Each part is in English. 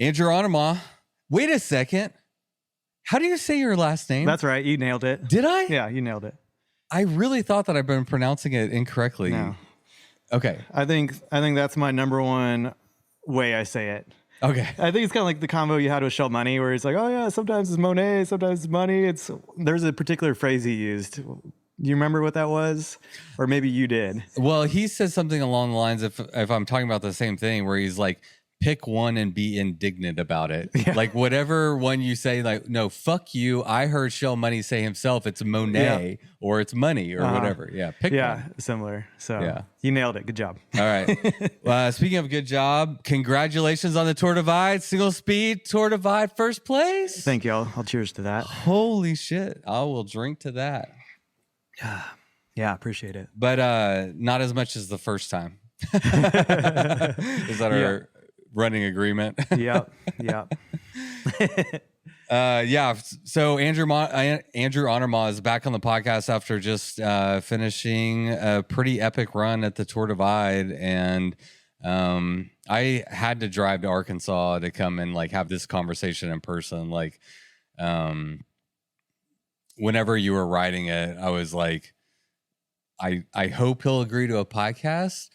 Andrew Onermaa. Wait a second. How do you say your last name? That's right. You nailed it. Did I? Yeah, you nailed it. I really thought that I've been pronouncing it incorrectly. No. Okay. I think that's my number one way I say it. Okay. I think it's kind of like the combo you had with Shell Money, where it's like, oh yeah, sometimes it's Monet, sometimes it's money. There's a particular phrase he used. Do you remember what that was? Or maybe you did. Well, he said something along the lines of, if I'm talking about the same thing, where he's like, pick one and be indignant about it. Yeah. Like whatever one you say, like, no, fuck you. I heard Shell Money say himself, it's Monet or it's money or whatever. Yeah. Pick one. Similar. So you nailed it. Good job. All right. Speaking of good job, congratulations on the Tour Divide, Singlespeed Tour Divide, first place. Thank you. I'll cheers to that. Holy shit. I will drink to that. Yeah. Appreciate it. But not as much as the first time. Is that our running agreement? Yep. So Andrew Onermaa is back on the podcast after just finishing a pretty epic run at the Tour Divide, and I had to drive to Arkansas to come and like have this conversation in person. Like whenever you were riding it, I was like, I hope he'll agree to a podcast,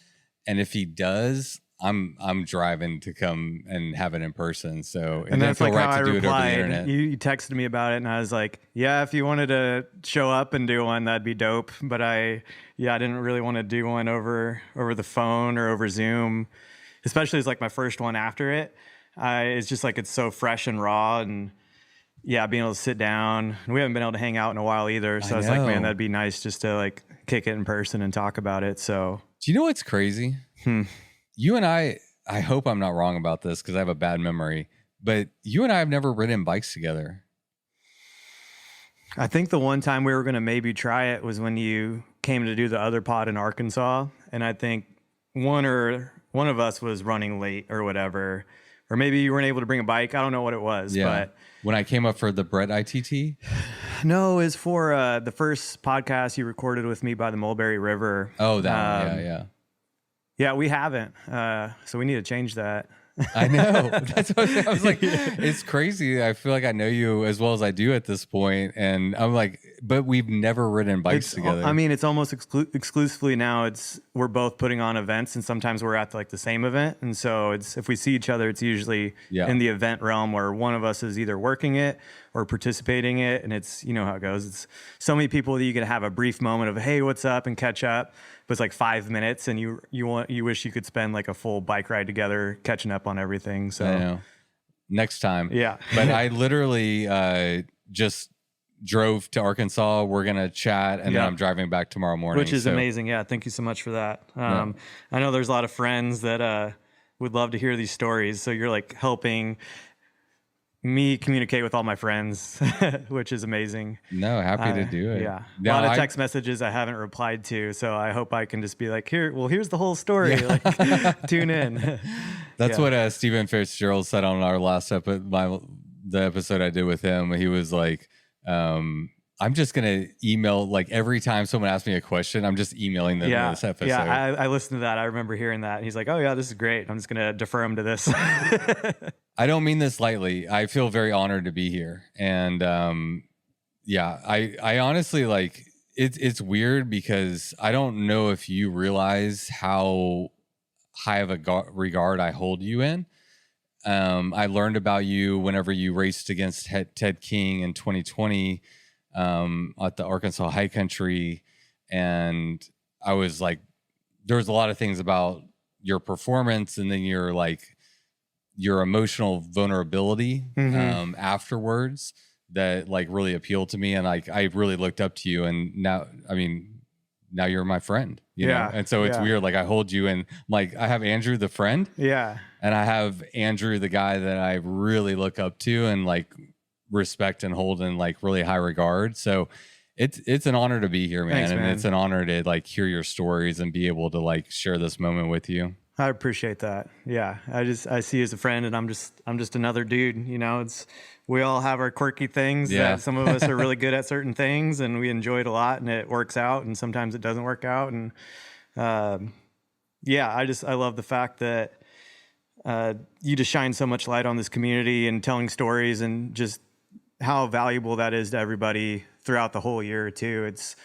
and if he does, I'm driving to come and have it in person. So and that's like how I replied. You texted me about it, and I was like, "Yeah, if you wanted to show up and do one, that'd be dope." But I didn't really want to do one over the phone or over Zoom, especially as like my first one after it. It's just like it's so fresh and raw, and being able to sit down. And we haven't been able to hang out in a while either. So I was like, man, that'd be nice just to like kick it in person and talk about it. So do you know what's crazy? You and I hope I'm not wrong about this because I have a bad memory, but you and I have never ridden bikes together. I think the one time we were going to maybe try it was when you came to do the other pod in Arkansas. And I think one of us was running late or whatever, or maybe you weren't able to bring a bike. I don't know what it was, but when I came up for the Brett ITT, no, it was for the first podcast you recorded with me by the Mulberry River. Oh, that one. Yeah, we haven't. So we need to change that. I know. That's what I was like. It's crazy. I feel like I know you as well as I do at this point, and I'm like, but we've never ridden bikes together. I mean, it's almost exclusively now. We're both putting on events, and sometimes we're at like the same event. And so if we see each other, it's usually in the event realm where one of us is either working it or participating it, and it's how it goes. It's so many people that you could have a brief moment of hey, what's up, and catch up. But it's like 5 minutes, and you wish you could spend like a full bike ride together, catching up on everything. So I know. Next time, yeah. But I literally just drove to Arkansas. We're gonna chat, and then I'm driving back tomorrow morning, which is amazing. Yeah, thank you so much for that. I know there's a lot of friends that would love to hear these stories. So you're like helping me communicate with all my friends, which is amazing. No, happy to do it. Yeah. A lot of text messages I haven't replied to. So I hope I can just be like, here's the whole story. Yeah. Like, tune in. That's what Stephen Fitzgerald said on our last episode, the episode I did with him. He was like, I'm just going to email, like every time someone asks me a question, I'm just emailing them this episode. Yeah, I listened to that. I remember hearing that. And he's like, oh yeah, this is great. I'm just going to defer him to this. I don't mean this lightly. I feel very honored to be here. And I honestly like, it's weird because I don't know if you realize how high of a regard I hold you in. I learned about you whenever you raced against Ted King in 2020 at the Arkansas High Country, and I was like, there was a lot of things about your performance, and then your emotional vulnerability afterwards that like really appealed to me, and like I really looked up to you, and now you're my friend, you know? And so it's weird. Like I hold you, and like I have Andrew the friend, and I have Andrew the guy that I really look up to and like respect and hold in like really high regard. So it's an honor to be here, man. Thanks, and man. It's an honor to like hear your stories and be able to like share this moment with you. I appreciate that. Yeah. I see you as a friend, and I'm just another dude, we all have our quirky things that some of us are really good at certain things, and we enjoy it a lot, and it works out, and sometimes it doesn't work out. And I love the fact that you just shine so much light on this community and telling stories and just how valuable that is to everybody throughout the whole year too. It's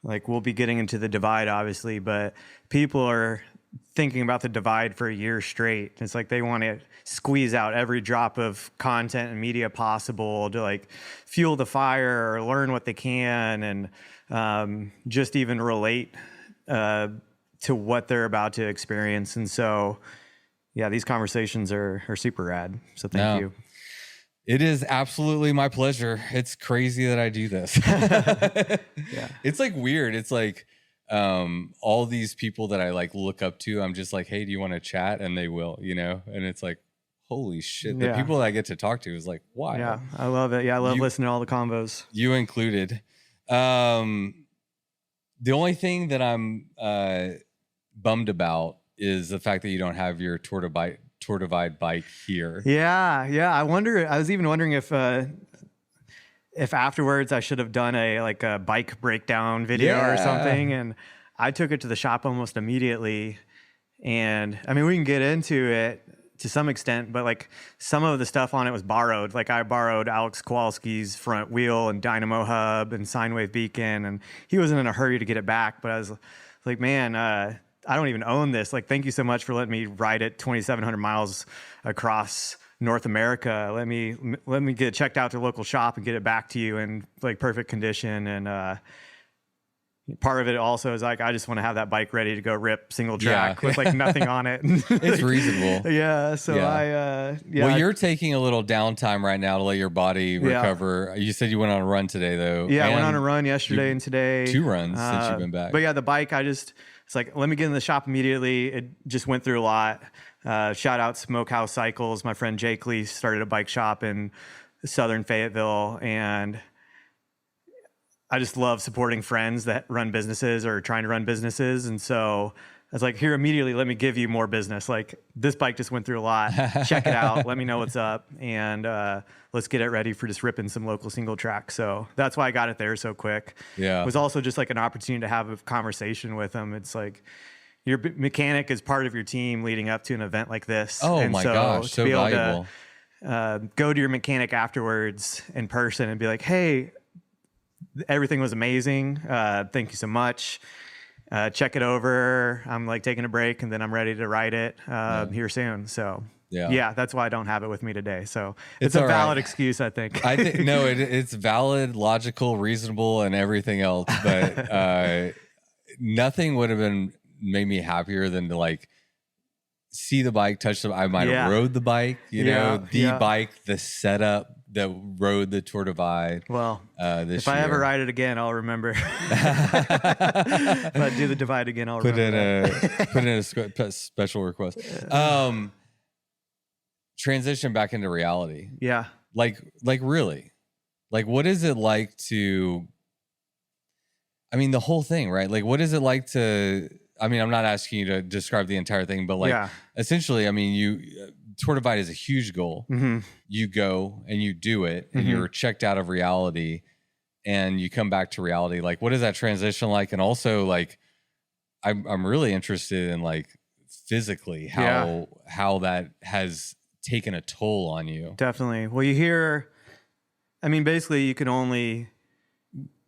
like, we'll be getting into the divide obviously, but people are thinking about the divide for a year straight. It's like they want to squeeze out every drop of content and media possible to like fuel the fire or learn what they can, and just even relate to what they're about to experience. And so, yeah, these conversations are super rad. So thank you. It is absolutely my pleasure. It's crazy that I do this. Yeah. It's like weird. It's like all these people that I like look up to, I'm just like, hey, do you want to chat? And they will, you know? And it's like, holy shit. The people that I get to talk to is like, wow. Yeah, I love it. Yeah, I love listening to all the convos. You included. The only thing that I'm bummed about is the fact that you don't have your Tour Divide bike here. Yeah. I was even wondering if afterwards I should have done a bike breakdown video or something. And I took it to the shop almost immediately. And I mean, we can get into it to some extent, but like some of the stuff on it was borrowed. Like I borrowed Alex Kowalski's front wheel and dynamo hub and sine wave beacon, and he wasn't in a hurry to get it back. But I was like, man, I don't even own this. Like, thank you so much for letting me ride it 2,700 miles across North America. Let me get it checked out to a local shop and get it back to you in like perfect condition. And part of it also is like, I just want to have that bike ready to go rip single track with like nothing on it. It's reasonable. Yeah. So Well, you're taking a little downtime right now to let your body recover. You said you went on a run today though. Yeah. I went on a run yesterday and today. 2 runs since you've been back. But yeah, the bike, it's like, let me get in the shop immediately. It just went through a lot. Shout out Smokehouse Cycles. My friend Jake Lee started a bike shop in southern Fayetteville, and I just love supporting friends that run businesses or trying to run businesses. And so I was like, here, immediately, let me give you more business. Like, this bike just went through a lot. Check it out. Let me know what's up. And let's get it ready for just ripping some local single track. So that's why I got it there so quick. Yeah. It was also just like an opportunity to have a conversation with them. It's like, your mechanic is part of your team leading up to an event like this. Oh, and my gosh, so valuable. Go to your mechanic afterwards in person and be like, hey, everything was amazing. Thank you so much. Check it over. I'm like taking a break and then I'm ready to ride it here soon. So yeah, that's why I don't have it with me today. So it's a valid excuse, I think. I think no, it's valid, logical, reasonable, and everything else. But nothing would have made me happier than to like see the bike, touch the. I might have rode the bike, you know, the bike, the setup that rode the Tour Divide. Well, if I ever ride it again, I'll remember. If I do the Divide again, I'll remember. Put in a special request. Transition back into reality. Yeah. Like really, like what is it like to? I mean, the whole thing, right? Like, what is it like to? I mean, I'm not asking you to describe the entire thing, but like, essentially, I mean, Tour Divide is a huge goal. Mm-hmm. You go and you do it, and you're checked out of reality, and you come back to reality. Like, what is that transition like? And also, like, I'm really interested in like physically how that has taken a toll on you. Definitely. Well, you hear, I mean, basically, you can only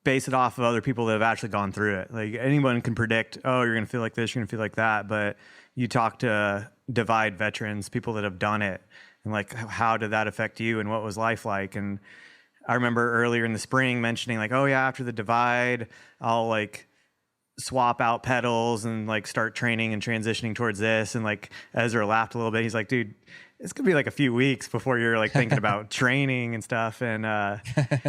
base it off of other people that have actually gone through it. Like anyone can predict, oh, you're going to feel like this, you're going to feel like that. But you talk to Divide veterans, people that have done it, and like, how did that affect you and what was life like? And I remember earlier in the spring mentioning like, oh yeah, after the Divide, I'll like swap out pedals and like start training and transitioning towards this. And like Ezra laughed a little bit. He's like, dude, it's gonna be like a few weeks before you're like thinking about training and stuff. And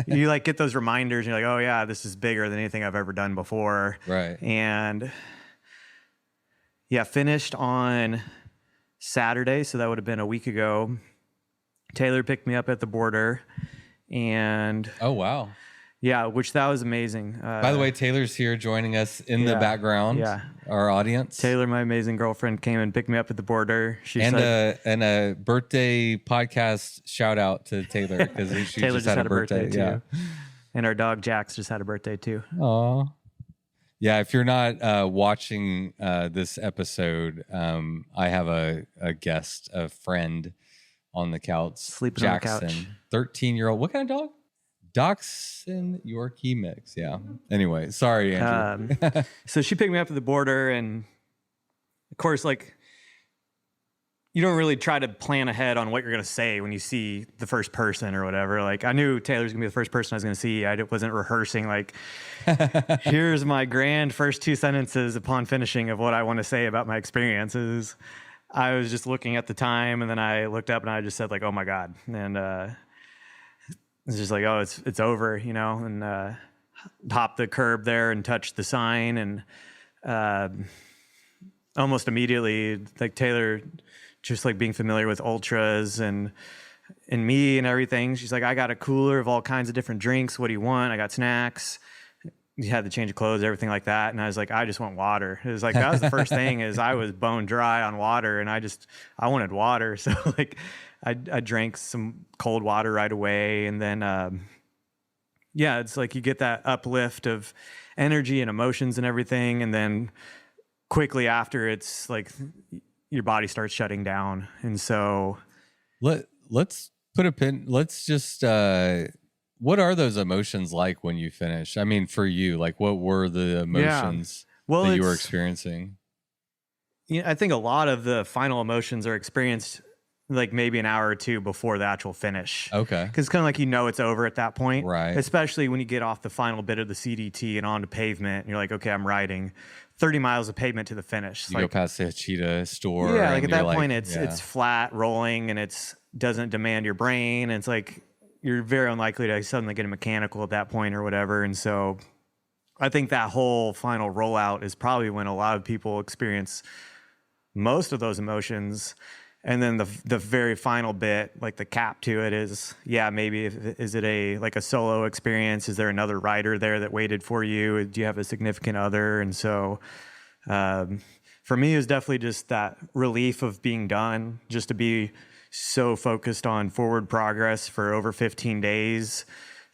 you like get those reminders and you're like, oh yeah, this is bigger than anything I've ever done before. Right. And yeah, finished on Saturday. So that would have been a week ago. Taylor picked me up at the border and oh, wow. Yeah, which that was amazing. By the way, Taylor's here joining us in the background. Yeah, our audience. Taylor, my amazing girlfriend, came and picked me up at the border. She said, a birthday podcast shout out to Taylor because she just had a birthday too. And our dog Jax just had a birthday too. Aw. Yeah, if you're not watching this episode, I have a guest, a friend on the couch, sleeping Jackson, on the couch. 13-year-old. What kind of dog? Dachshund Yorkie mix. Yeah. Anyway, sorry, Andrew. So she picked me up at the border, and of course, like, you don't really try to plan ahead on what you're going to say when you see the first person or whatever. Like, I knew Taylor's going to be the first person I was going to see. I wasn't rehearsing, like, here's my grand first 2 sentences upon finishing of what I want to say about my experiences. I was just looking at the time, and then I looked up and I just said, like, oh my God. And it's just like, oh, it's over, you know, and hopped the curb there and touched the sign. And almost immediately, like, Taylor, just like being familiar with ultras and me and everything. She's like, I got a cooler of all kinds of different drinks. What do you want? I got snacks. You had to change of clothes, everything like that. And I was like, I just want water. It was like, that was the first thing is I was bone dry on water, and I wanted water. So like I drank some cold water right away. And then, yeah, it's like you get that uplift of energy and emotions and everything. And then quickly after, it's like your body starts shutting down. And so let's put a pin. Let's just, what are those emotions like when you finish? I mean, for you, like, what were the emotions that you were experiencing? Yeah, I think a lot of the final emotions are experienced like maybe an hour or two before the actual finish. Okay. Because it's kind of like, you know, it's over at that point. Right. Especially when you get off the final bit of the CDT and onto pavement, and you're like, okay, I'm riding 30 miles of pavement to the finish. You go past the Cheetah store. Yeah, like at that point, it's flat rolling, and it's doesn't demand your brain. And it's like you're very unlikely to suddenly get a mechanical at that point or whatever. And so I think that whole final rollout is probably when a lot of people experience most of those emotions. And then the very final bit, like the cap to it is, yeah, maybe is it a solo experience? Is there another rider there that waited for you? Do you have a significant other? And so for me, it was definitely just that relief of being done, just to be so focused on forward progress for over 15 days.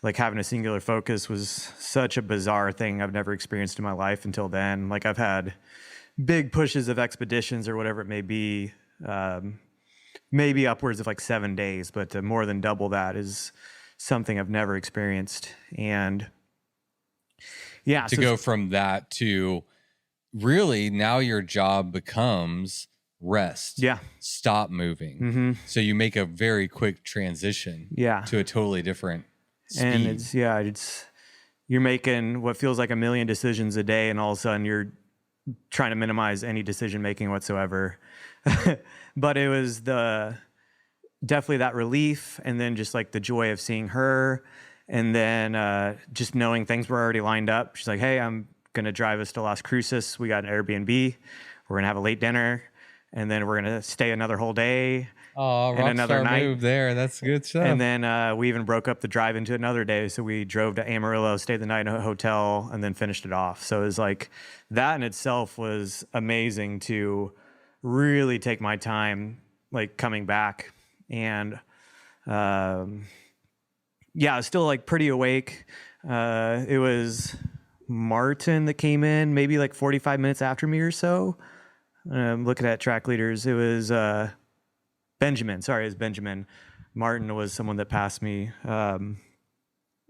Like, having a singular focus was such a bizarre thing I've never experienced in my life until then. Like, I've had big pushes of expeditions or whatever it may be, maybe upwards of like 7 days, but to more than double that is something I've never experienced. And yeah, to go from that to really now your job becomes rest. Yeah. Stop moving. Mm-hmm. So you make a very quick transition to a totally different speed. And it's you're making what feels like a million decisions a day, and all of a sudden you're trying to minimize any decision making whatsoever. But it was definitely that relief, and then just like the joy of seeing her, and then just knowing things were already lined up. She's like, hey, I'm going to drive us to Las Cruces. We got an Airbnb. We're going to have a late dinner, and then we're going to stay another whole day. Oh, and another night move there. That's good stuff. And then we even broke up the drive into another day. So we drove to Amarillo, stayed the night in a hotel, and then finished it off. So it was like, that in itself was amazing to really take my time, like, coming back. And yeah, I was still like pretty awake. It was Martin that came in maybe like 45 minutes after me or so. Looking at track leaders, it was Benjamin. Sorry, it was Benjamin. Martin was someone that passed me.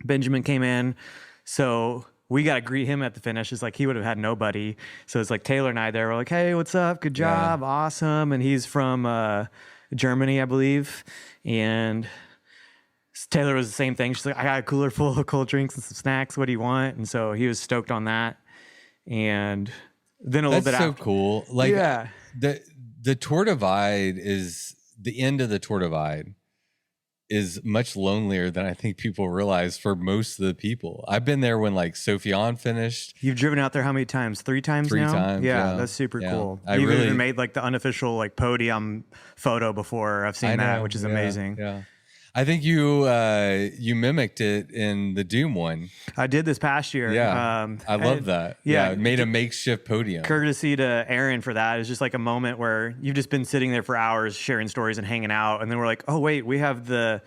Benjamin came in, so we got to greet him at the finish. It's like he would have had nobody. So it's like Taylor and I there. We're like, hey, what's up? Good job. Yeah. Awesome. And he's from Germany, I believe. And Taylor was the same thing. She's like, I got a cooler full of cold drinks and some snacks. What do you want? And so he was stoked on that. And then a little bit after. That's so cool. Like, yeah. The Tour Divide is, the end of the Tour Divide is much lonelier than I think people realize for most of the people. I've been there when like Sophiane finished. You've driven out there how many times? 3 times now? 3 times. Yeah, that's super cool. You've even made like the unofficial like podium photo before. I've seen that, which is amazing. Yeah. I think you mimicked it in the Doom one. I did this past year. Yeah, I love that. Yeah, made a makeshift podium. Courtesy to Aaron for that. It's just like a moment where you've just been sitting there for hours sharing stories and hanging out, and then we're like, oh wait, we have the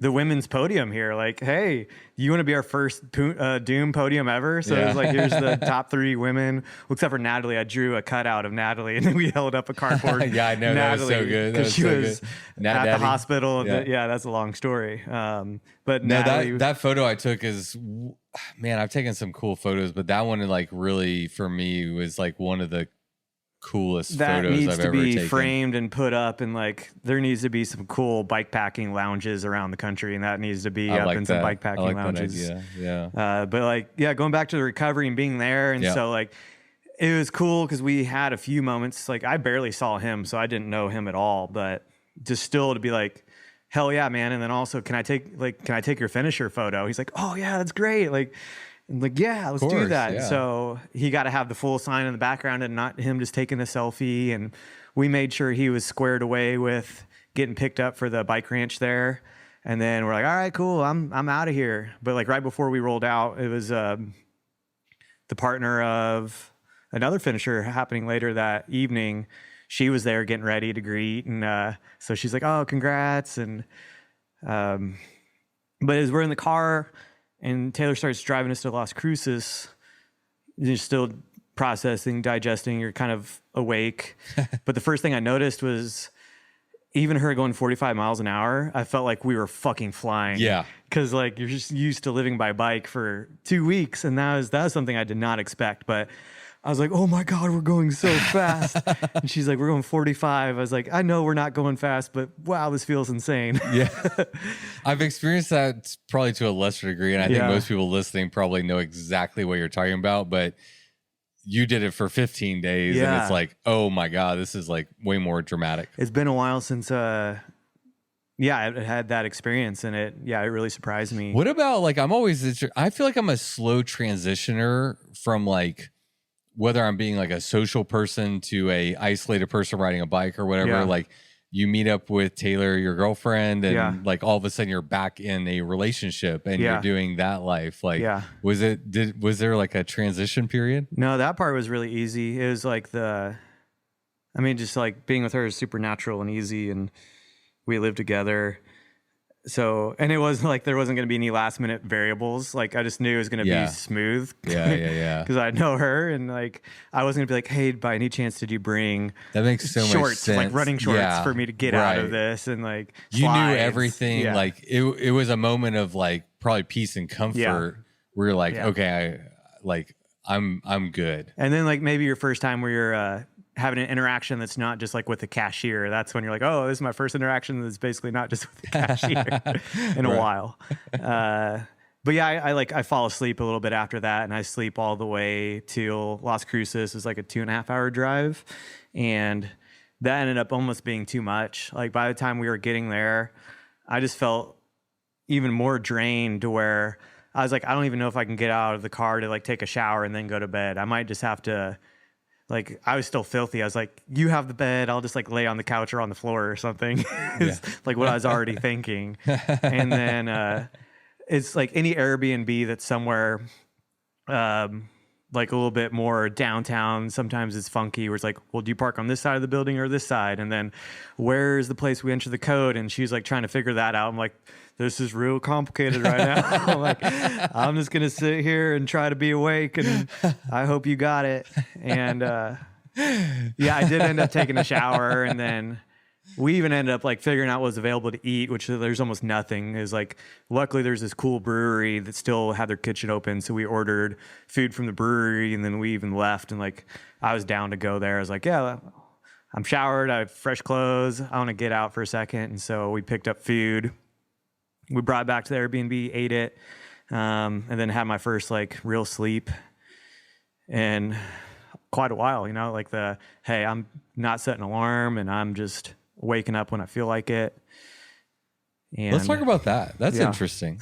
the women's podium here. Like, hey, you want to be our first Doom podium ever? So it was like, here's the top 3 women, except for Natalie. I drew a cutout of Natalie, and then we held up a cardboard. Yeah, I know. Natalie, that was so good. Because she was at the hospital. Yeah, that's a long story. But no, Natalie, that photo I took is, man, I've taken some cool photos, but that one, like, really for me was like one of the coolest that photos needs I've to ever be taken. Framed and put up, and like there needs to be some cool bike packing lounges around the country, and that needs to be up in some bike packing lounges. Yeah. But like, yeah, going back to the recovery and being there, and so like it was cool because we had a few moments. Like I barely saw him, so I didn't know him at all, but just still to be like, hell yeah, man. And then also, can I take your finisher photo? He's like, oh yeah, that's great. Like, and like, yeah, let's do that. Yeah. So he got to have the full sign in the background and not him just taking a selfie. And we made sure he was squared away with getting picked up for the bike ranch there. And then we're like, all right, cool. I'm out of here. But like right before we rolled out, it was the partner of another finisher happening later that evening. She was there getting ready to greet. And so she's like, oh, congrats. And but as we're in the car, and Taylor starts driving us to Las Cruces, you're still processing, digesting, you're kind of awake. But the first thing I noticed was even her going 45 miles an hour, I felt like we were fucking flying. Yeah. Because like you're just used to living by bike for 2 weeks. And that was something I did not expect. But I was like, oh my God, we're going so fast. And she's like, we're going 45. I was like, I know we're not going fast, but wow, this feels insane. Yeah. I've experienced that probably to a lesser degree. And I think most people listening probably know exactly what you're talking about, but you did it for 15 days and it's like, oh my God, this is like way more dramatic. It's been a while since, I had that experience and it really surprised me. What about like, I feel like I'm a slow transitioner from like, whether I'm being like a social person to a isolated person riding a bike or whatever, like you meet up with Taylor, your girlfriend, and like all of a sudden you're back in a relationship and you're doing that life. Like, was there like a transition period? No, that part was really easy. It was like just like being with her is super natural and easy, and we lived together. So, and it wasn't like there wasn't going to be any last minute variables. Like I just knew it was going to be smooth. Yeah. Because I know her, and like I wasn't going to be like, hey, by any chance did you bring that makes so shorts, much sense. like running shorts for me to get out of this, and like you knew everything. Yeah. Like it was a moment of like probably peace and comfort. Where you're like, okay, I'm good. And then like maybe your first time where you're having an interaction that's not just like with the cashier. That's when you're like, oh, this is my first interaction that's basically not just with the cashier in a while. But yeah, I fall asleep a little bit after that, and I sleep all the way till Las Cruces. It's like a 2.5 hour drive, and that ended up almost being too much. Like by the time we were getting there, I just felt even more drained to where I was like, I don't even know if I can get out of the car to like take a shower and then go to bed. I might just have to. Like, I was still filthy. I was like, you have the bed. I'll just, like, lay on the couch or on the floor or something. It's like what I was already thinking. And then it's, like, any Airbnb that's somewhere, like, a little bit more downtown. Sometimes it's funky where it's like, well, do you park on this side of the building or this side? And then where's the place we enter the code? And she's, like, trying to figure that out. I'm like, this is real complicated right now. I'm like, I'm just going to sit here and try to be awake, and I hope you got it. And I did end up taking a shower, and then we even ended up like figuring out what was available to eat, which there's almost nothing. Is like, luckily there's this cool brewery that still had their kitchen open. So we ordered food from the brewery, and then we even left, and like, I was down to go there. I was like, yeah, I'm showered. I have fresh clothes. I want to get out for a second. And so we picked up food. We brought it back to the Airbnb, ate it, and then had my first like real sleep in quite a while, like hey, I'm not setting an alarm and I'm just waking up when I feel like it. And let's talk about that. That's interesting.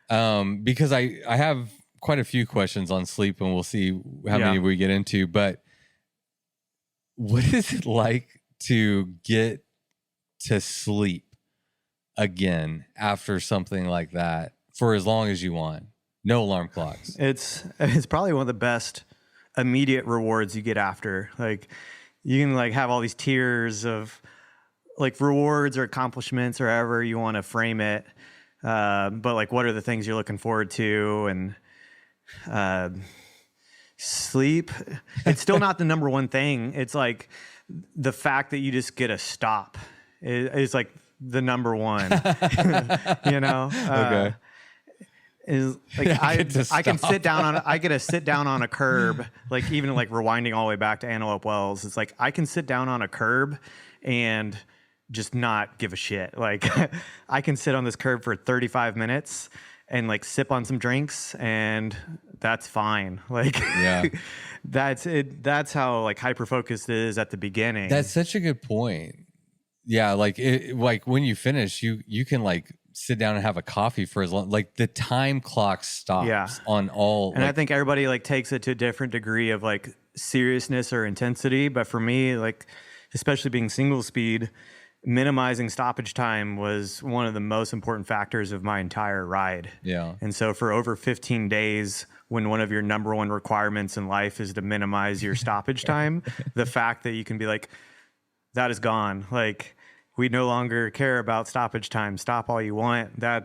Because I have quite a few questions on sleep, and we'll see how many we get into, but what is it like to get to sleep again after something like that for as long as you want? No alarm clocks. It's probably one of the best immediate rewards you get after. Like, you can like have all these tiers of like rewards or accomplishments or however you want to frame it. But like, what are the things you're looking forward to? And sleep, it's still not the number one thing. It's like the fact that you just get a stop is like the number one. You know? Okay. Is like I can sit down on I get to sit down on a curb, like even like rewinding all the way back to Antelope Wells. It's like I can sit down on a curb and just not give a shit. Like I can sit on this curb for 35 minutes and like sip on some drinks, and that's fine. Like yeah, that's it. That's how like hyper focused it is at the beginning. That's such a good point. Yeah, like like when you finish, you can like sit down and have a coffee for as long, like the time clock stops on all. And like, I think everybody like takes it to a different degree of like seriousness or intensity. But for me, like, especially being single speed, minimizing stoppage time was one of the most important factors of my entire ride. Yeah. And so for over 15 days, when one of your number one requirements in life is to minimize your stoppage time, the fact that you can be like, that is gone. Like, we no longer care about stoppage time. Stop all you want. I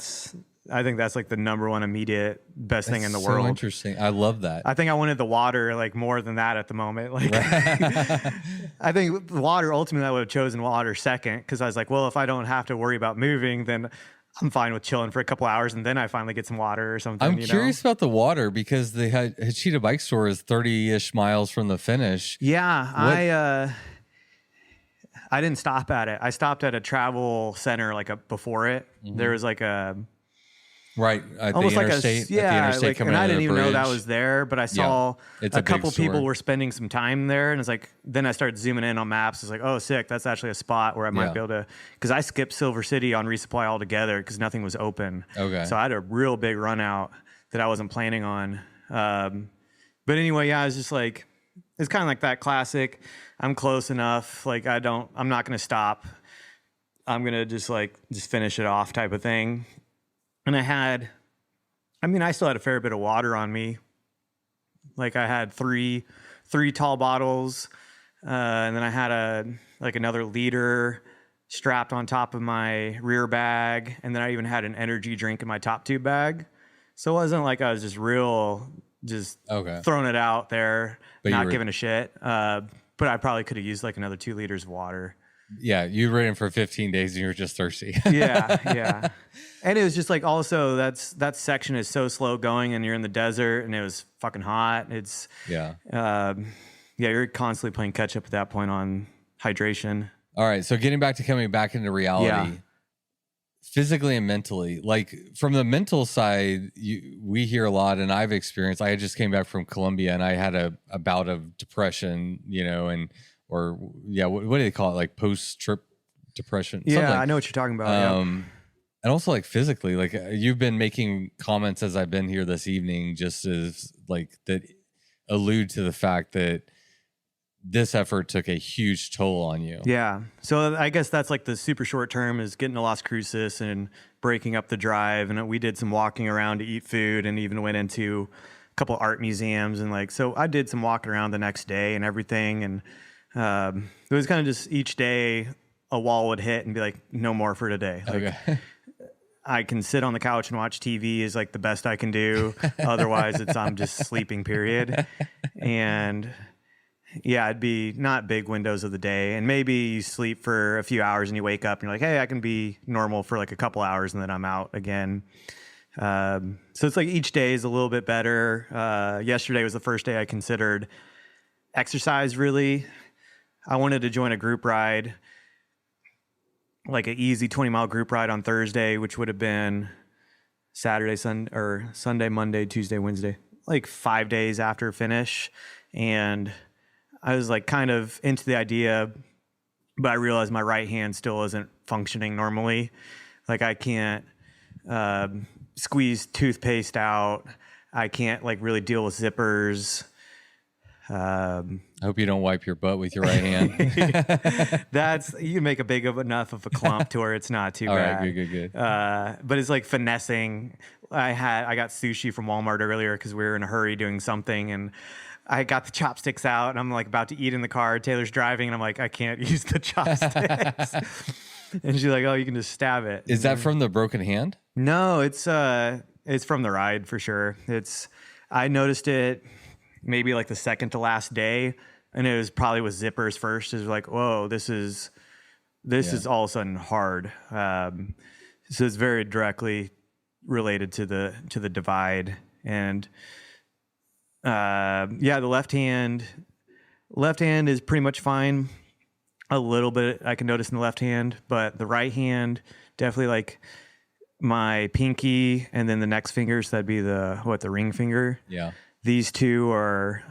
think that's like the number one immediate best thing in the world. So interesting. I love that. I think I wanted the water like more than that at the moment. Like, I think the water, ultimately I would have chosen water second, because I was like, well, if I don't have to worry about moving, then I'm fine with chilling for a couple hours, and then I finally get some water or something. I'm curious about the water, because the Hachita Bike Store is 30-ish miles from the finish. Yeah, I didn't stop at it. I stopped at a travel center before it. Mm-hmm. There was like a at almost the interstate, at the interstate coming and I didn't even bridge. know that was there, but I saw a couple people were spending some time there, and it's like, then I started zooming in on maps. It's like, oh, sick, that's actually a spot where I might be able to, because I skipped Silver City on resupply altogether because nothing was open. Okay. So I had a real big run out that I wasn't planning on. But anyway, I was just like, it's kind of like that classic, I'm close enough, like I'm not going to stop. I'm going to just finish it off type of thing. And I still had a fair bit of water on me. Like I had three tall bottles, and then I had another liter strapped on top of my rear bag, and then I even had an energy drink in my top tube bag. So it wasn't like I was just throwing it out there, but not giving a shit. But I probably could have used like another 2 liters of water. Yeah, you were in for 15 days and you were just thirsty. Yeah. And it was just like, also that section is so slow going, and you're in the desert, and it was fucking hot. It's you're constantly playing catch up at that point on hydration. All right, so coming back into reality, physically and mentally, like from the mental side, we hear a lot, and I've experienced. I just came back from Colombia, and I had a bout of depression, what do they call it? Like post-trip depression. Yeah, something. I know what you're talking about. And also like physically, like you've been making comments as I've been here this evening, just as like that allude to the fact that this effort took a huge toll on you. Yeah. So I guess that's like the super short term, is getting to Las Cruces and breaking up the drive. And we did some walking around to eat food, and even went into a couple art museums. And so I did some walking around the next day and everything. And it was kind of just each day a wall would hit and be like, no more for today. Okay. I can sit on the couch and watch TV is like the best I can do. Otherwise I'm just sleeping, period. And yeah, it'd be not big windows of the day. And maybe you sleep for a few hours and you wake up and you're like, hey, I can be normal for like a couple hours, and then I'm out again. So it's like each day is a little bit better. Yesterday was the first day I considered exercise, really. I wanted to join a group ride, like an easy 20-mile group ride on Thursday, which would have been Sunday, Monday, Tuesday, Wednesday, like 5 days after finish. And I was like kind of into the idea, but I realized my right hand still isn't functioning normally. Like I can't squeeze toothpaste out. I can't like really deal with zippers. I hope you don't wipe your butt with your right hand. You can make a big enough of a clump to where it's not too bad. All right, good. But it's like finessing. I got sushi from Walmart earlier because we were in a hurry doing something, and I got the chopsticks out, and I'm like about to eat in the car. Taylor's driving, and I'm like, I can't use the chopsticks. And she's like, oh, you can just stab it. Is that from the broken hand? No, it's from the ride for sure. I noticed it maybe like the second to last day, and it was probably with zippers first. It was like, whoa, this is all of a sudden hard. So it's very directly related to the divide. And the left hand is pretty much fine. A little bit I can notice in the left hand, but the right hand, definitely like my pinky and then the next fingers, that'd be the ring finger. Yeah. These two are,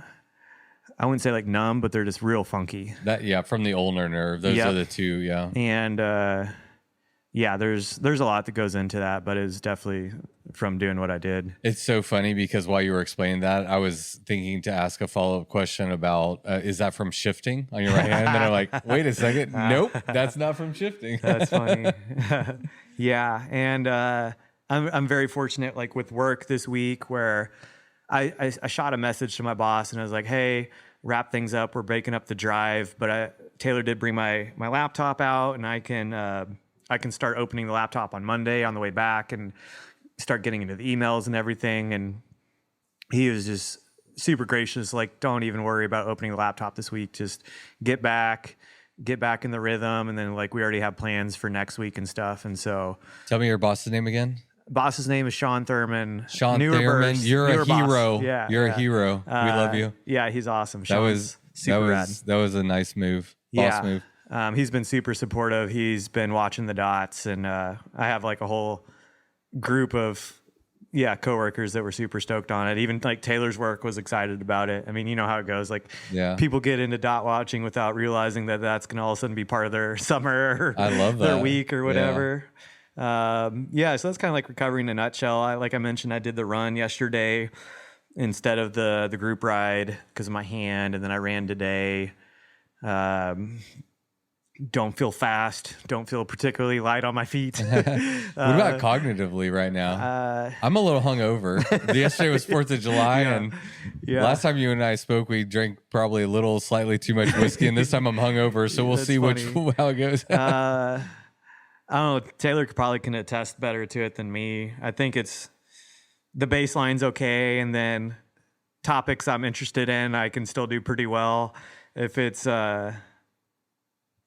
I wouldn't say like numb, but they're just real funky. From the ulnar nerve. Those are the two, yeah. And there's a lot that goes into that, but it's definitely from doing what I did. It's so funny because while you were explaining that, I was thinking to ask a follow-up question about, is that from shifting on your right hand? And I'm like, wait a second. Nope, that's not from shifting. That's funny. Yeah. And I'm very fortunate, like with work this week, where I shot a message to my boss and I was like, hey, wrap things up. We're breaking up the drive. But Taylor did bring my laptop out, and I can start opening the laptop on Monday on the way back and start getting into the emails and everything. And he was just super gracious. Like, don't even worry about opening the laptop this week. Just get back in the rhythm. And then like, we already have plans for next week and stuff. And so tell me your boss's name again. Boss's name is Sean Thurman. Sean Thurman, you're a hero. Yeah, you're a hero. We love you. Yeah, he's awesome. Sean's super rad. That was a nice move. Boss move. He's been super supportive. He's been watching the dots, and I have like a whole group of coworkers that were super stoked on it. Even like Taylor's work was excited about it. I mean, you know how it goes. Like, people get into dot watching without realizing that that's going to all of a sudden be part of their summer or I love that. their week or whatever. So that's kind of like recovery in a nutshell. Like I mentioned, I did the run yesterday instead of the group ride because of my hand, and then I ran today. Don't feel fast. Don't feel particularly light on my feet. What about cognitively right now? I'm a little hungover. Yesterday was 4th of July, and last time you and I spoke, we drank probably a little slightly too much whiskey, and this time I'm hungover, so we'll see how it goes. I don't know. Taylor probably can attest better to it than me. I think it's the baseline's okay, and then topics I'm interested in, I can still do pretty well. If it's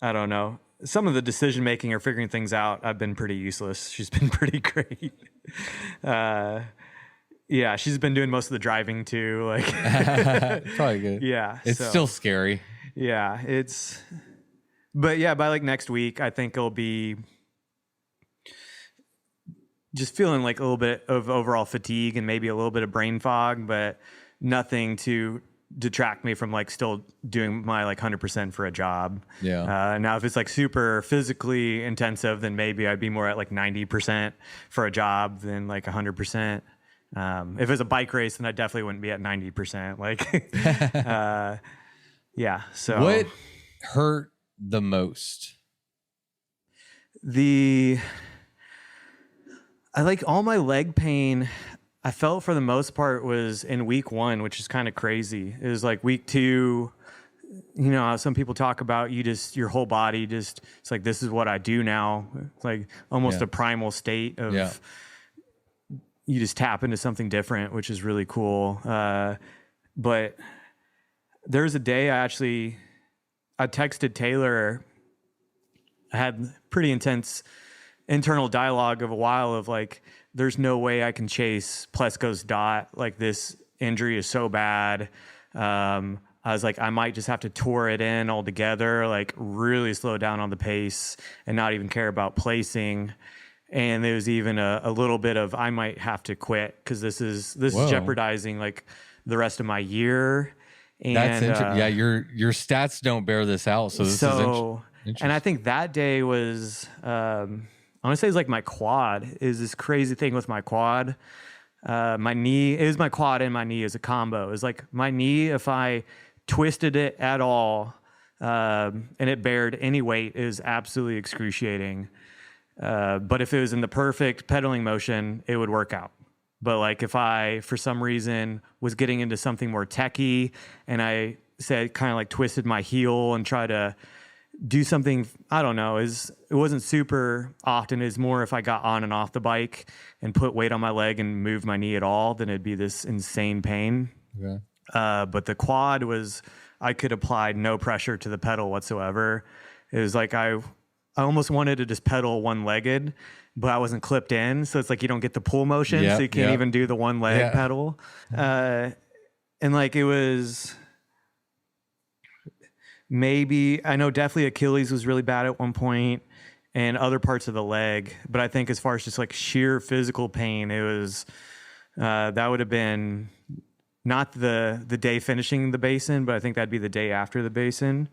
I don't know. Some of the decision making or figuring things out, I've been pretty useless. She's been pretty great. She's been doing most of the driving too. Like, probably good. Yeah, it's still scary. Yeah, but by like next week, I think it'll be just feeling like a little bit of overall fatigue and maybe a little bit of brain fog, but nothing to detract me from like still doing my like 100% for a job. Now if it's like super physically intensive, then maybe I'd be more at like 90% for a job than like 100%. If it's a bike race, then I definitely wouldn't be at 90%. Like, so what hurt the most? I like all my leg pain I felt for the most part was in week 1, which is kind of crazy. It was like week 2, you know, how some people talk about your whole body it's like, this is what I do now. It's like almost a primal state of, you just tap into something different, which is really cool. But there's a day I texted Taylor. I had pretty intense internal dialogue of a while of like, there's no way I can chase Plesko's dot. Like, this injury is so bad. I was like, I might just have to tour it in altogether, like really slow down on the pace and not even care about placing. And there was even a little bit of, I might have to quit because this is jeopardizing like the rest of my year. And that's interesting. Yeah, your stats don't bear this out. So this is interesting. And I think that day was, I want to say it's like my quad is this crazy thing with my quad. My knee, it was my quad and my knee as a combo. It was like my knee, if I twisted it at all and it bared any weight, is absolutely excruciating. But if it was in the perfect pedaling motion, it would work out. But like if I, for some reason, was getting into something more techy and I said kind of like twisted my heel and try to do something, I don't know, it wasn't super often. It's more if I got on and off the bike and put weight on my leg and moved my knee at all, then it'd be this insane pain. Okay. But the quad I could apply no pressure to the pedal whatsoever. It was like I almost wanted to just pedal one-legged, but I wasn't clipped in. So it's like you don't get the pull motion, so you can't even do the one leg pedal. And like it was maybe, I know definitely Achilles was really bad at one point and other parts of the leg. But I think as far as just like sheer physical pain, it was, that would have been not the day finishing the basin, but I think that'd be the day after the basin.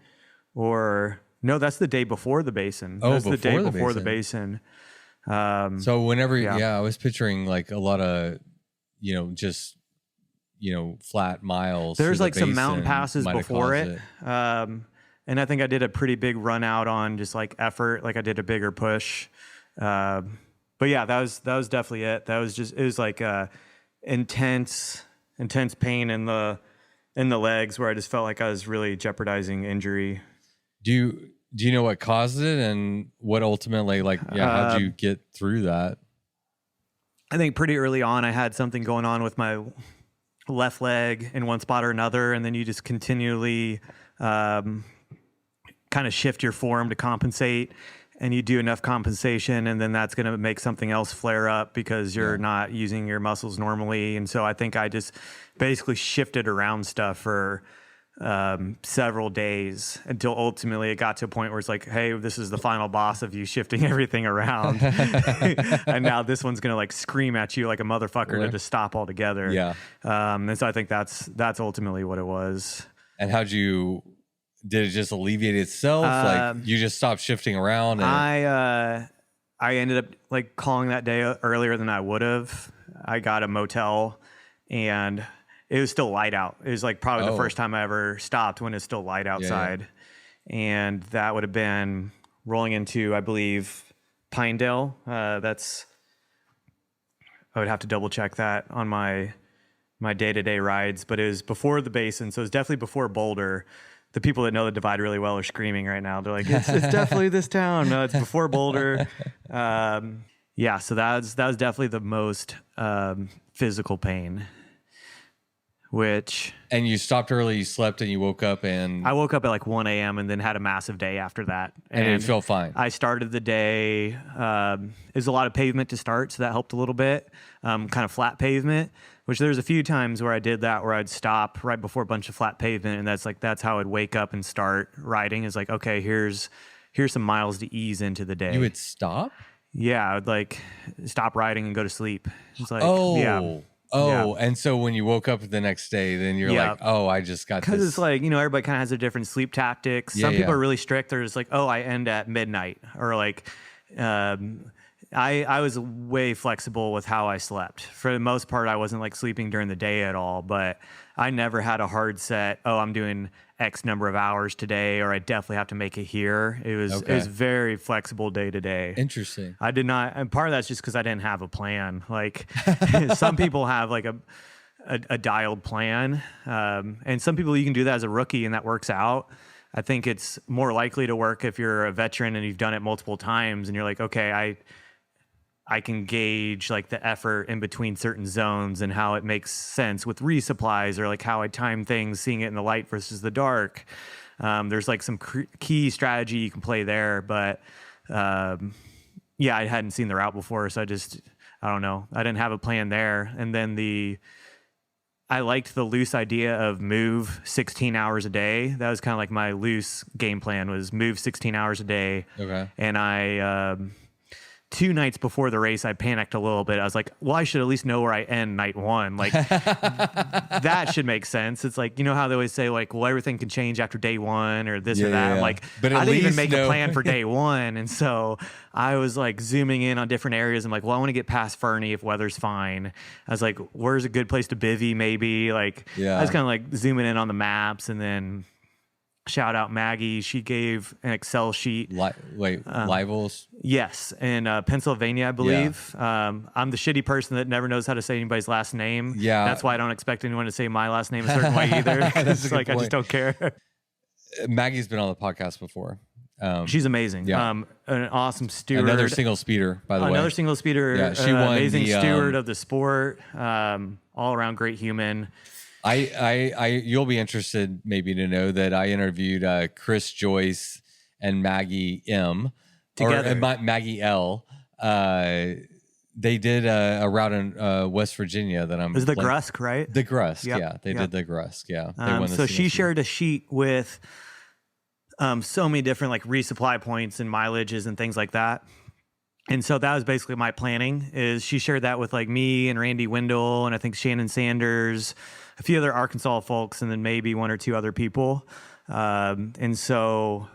Or no, that's the day before the basin. Oh, that's the day before the basin. So whenever, I was picturing like a lot of, just, flat miles. There's like some mountain passes before it. And I think I did a pretty big run out on just like effort. Like I did a bigger push. But yeah, that was definitely it. It was like intense pain in the legs where I just felt like I was really jeopardizing injury. Do you know what caused it and what ultimately, how'd you get through that? I think pretty early on I had something going on with my left leg in one spot or another, and then you just continually kind of shift your form to compensate, and you do enough compensation, and then that's going to make something else flare up because you're not using your muscles normally. And so I think I just basically shifted around stuff for several days until ultimately it got to a point where it's like, hey, this is the final boss of you shifting everything around. And now this one's going to like scream at you like a motherfucker to just stop altogether. Yeah. And so I think that's ultimately what it was. And did it just alleviate itself? Like you just stopped shifting around? And I ended up like calling that day earlier than I would have. I got a motel and it was still light out. It was like probably the first time I ever stopped when it's still light outside. Yeah. And that would have been rolling into, I believe, Pinedale. I would have to double check that on my day-to-day rides, but it was before the basin. So it was definitely before Boulder. The people that know the divide really well are screaming right now. They're like, it's definitely this town. No, it's before Boulder. So that was definitely the most physical pain. And you stopped early, you slept, and you woke up and... I woke up at like 1 a.m. and then had a massive day after that. And it felt fine. I started the day, it was a lot of pavement to start, so that helped a little bit. Kind of flat pavement, which there's a few times where I did that, where I'd stop right before a bunch of flat pavement, and that's how I'd wake up and start riding, is like, okay, here's some miles to ease into the day. You would stop? Yeah, I would like stop riding and go to sleep. It's like, and so when you woke up the next day, then you're like, oh, I just got this. Because it's like, everybody kind of has their different sleep tactics. Some people are really strict. They're just like, oh, I end at midnight. Or like, I was way flexible with how I slept. For the most part, I wasn't like sleeping during the day at all, but I never had a hard set, oh, I'm doing X number of hours today, or I definitely have to make it here. It was very flexible day to day. Interesting. I did not, and part of that's just because I didn't have a plan. Like some people have like a dialed plan, and some people you can do that as a rookie and that works out. I think it's more likely to work if you're a veteran and you've done it multiple times and you're like, okay, I can gauge like the effort in between certain zones and how it makes sense with resupplies, or like how I time things, seeing it in the light versus the dark. There's like some key strategy you can play there, but I hadn't seen the route before. So I don't know. I didn't have a plan there. And then I liked the loose idea of move 16 hours a day. That was kind of like my loose game plan, was move 16 hours a day. Okay. And I, 2 nights before the race, I panicked a little bit. I was like, well, I should at least know where I end night one. Like that should make sense. It's like, how they always say like, well, everything can change after day one or this or that. Yeah. Like, but I didn't even make a plan for day one. And so I was like zooming in on different areas. I'm like, well, I want to get past Fernie if weather's fine. I was like, where's a good place to bivvy maybe? Like, I was kind of like zooming in on the maps, and then shout out Maggie. She gave an Excel sheet. Livels? Yes, in Pennsylvania, I believe. Yeah. I'm the shitty person that never knows how to say anybody's last name. Yeah. That's why I don't expect anyone to say my last name a certain way either. It's like, I just don't care. Maggie's been on the podcast before. She's amazing. Yeah. An awesome steward. Another single speeder, by the way. Another single speeder. Yeah, she won amazing the, steward of the sport. All around great human. You'll be interested maybe to know that I interviewed Chris Joyce and Maggie M. Together. Or Maggie L. They did a route in West Virginia that I'm. It was the Grusk, right? The Grusk, yeah. They did the Grusk, yeah. They won the so she speed. shared a sheet with so many different like resupply points and mileages and things like that. And so that was basically my planning. Is she shared that with like me and Randy Wendell and I think Shannon Sanders, a few other Arkansas folks, and then maybe one or two other people. And so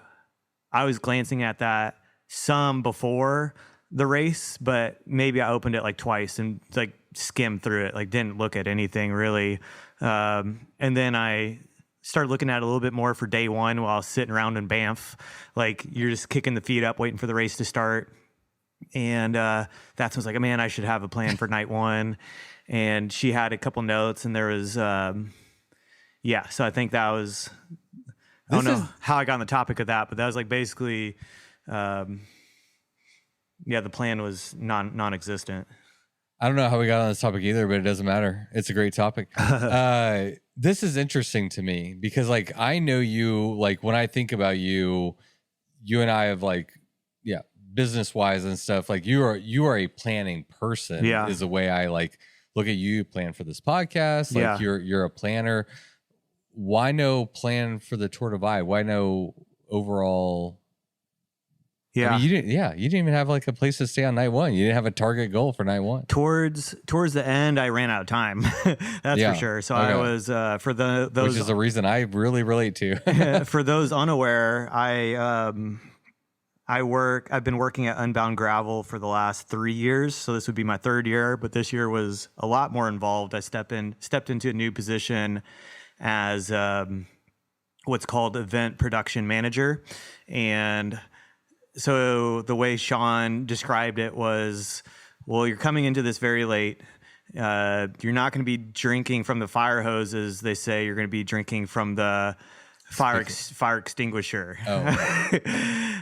I was glancing at that some before the race, but maybe I opened it like twice and like skimmed through it, like didn't look at anything really. And then I started looking at it a little bit more for day one while I was sitting around in Banff. Like you're just kicking the feet up, waiting for the race to start. And that's when I was like, man, I should have a plan for night one. And she had a couple notes and there was, so I think that was, I don't know how I got on the topic of that, but that was like basically, the plan was non-existent. I don't know how we got on this topic either, but it doesn't matter. It's a great topic. This is interesting to me because like, I know you, like when I think about you and I have like, business wise and stuff, like you are a planning person is the way I like look at you. Plan for this podcast. Like you're a planner. Why no plan for the Tour Divide? Why no overall? Yeah. I mean, you didn't even have like a place to stay on night one. You didn't have a target goal for night one. Towards the end, I ran out of time. That's for sure. So I was for those, which is the reason I really relate to. For those unaware, I've been working at Unbound Gravel for the last 3 years. So this would be my third year, but this year was a lot more involved. I stepped into a new position as what's called event production manager. And so the way Sean described it was, well, you're coming into this very late. You're not going to be drinking from the fire hoses. They say you're going to be drinking from the fire extinguisher. Oh.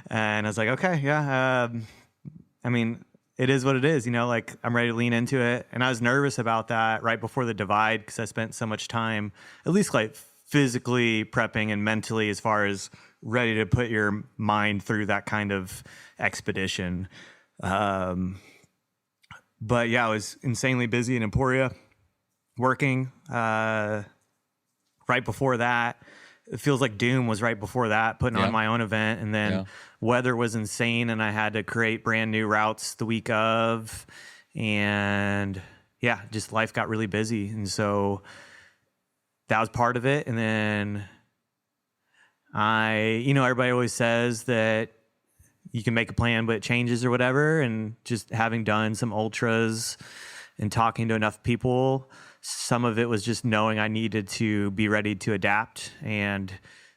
And I was like, okay, yeah. I mean, it is what it is, like I'm ready to lean into it. And I was nervous about that right before the divide because I spent so much time, at least like physically prepping and mentally as far as ready to put your mind through that kind of expedition. But yeah, I was insanely busy in Emporia working. Right before that, it feels like Doom was right before that, putting on my own event. And then weather was insane and I had to create brand new routes the week of. And just life got really busy. And so that was part of it. And then everybody always says that you can make a plan, but it changes or whatever. And just having done some ultras and talking to enough people, some of it was just knowing I needed to be ready to adapt. And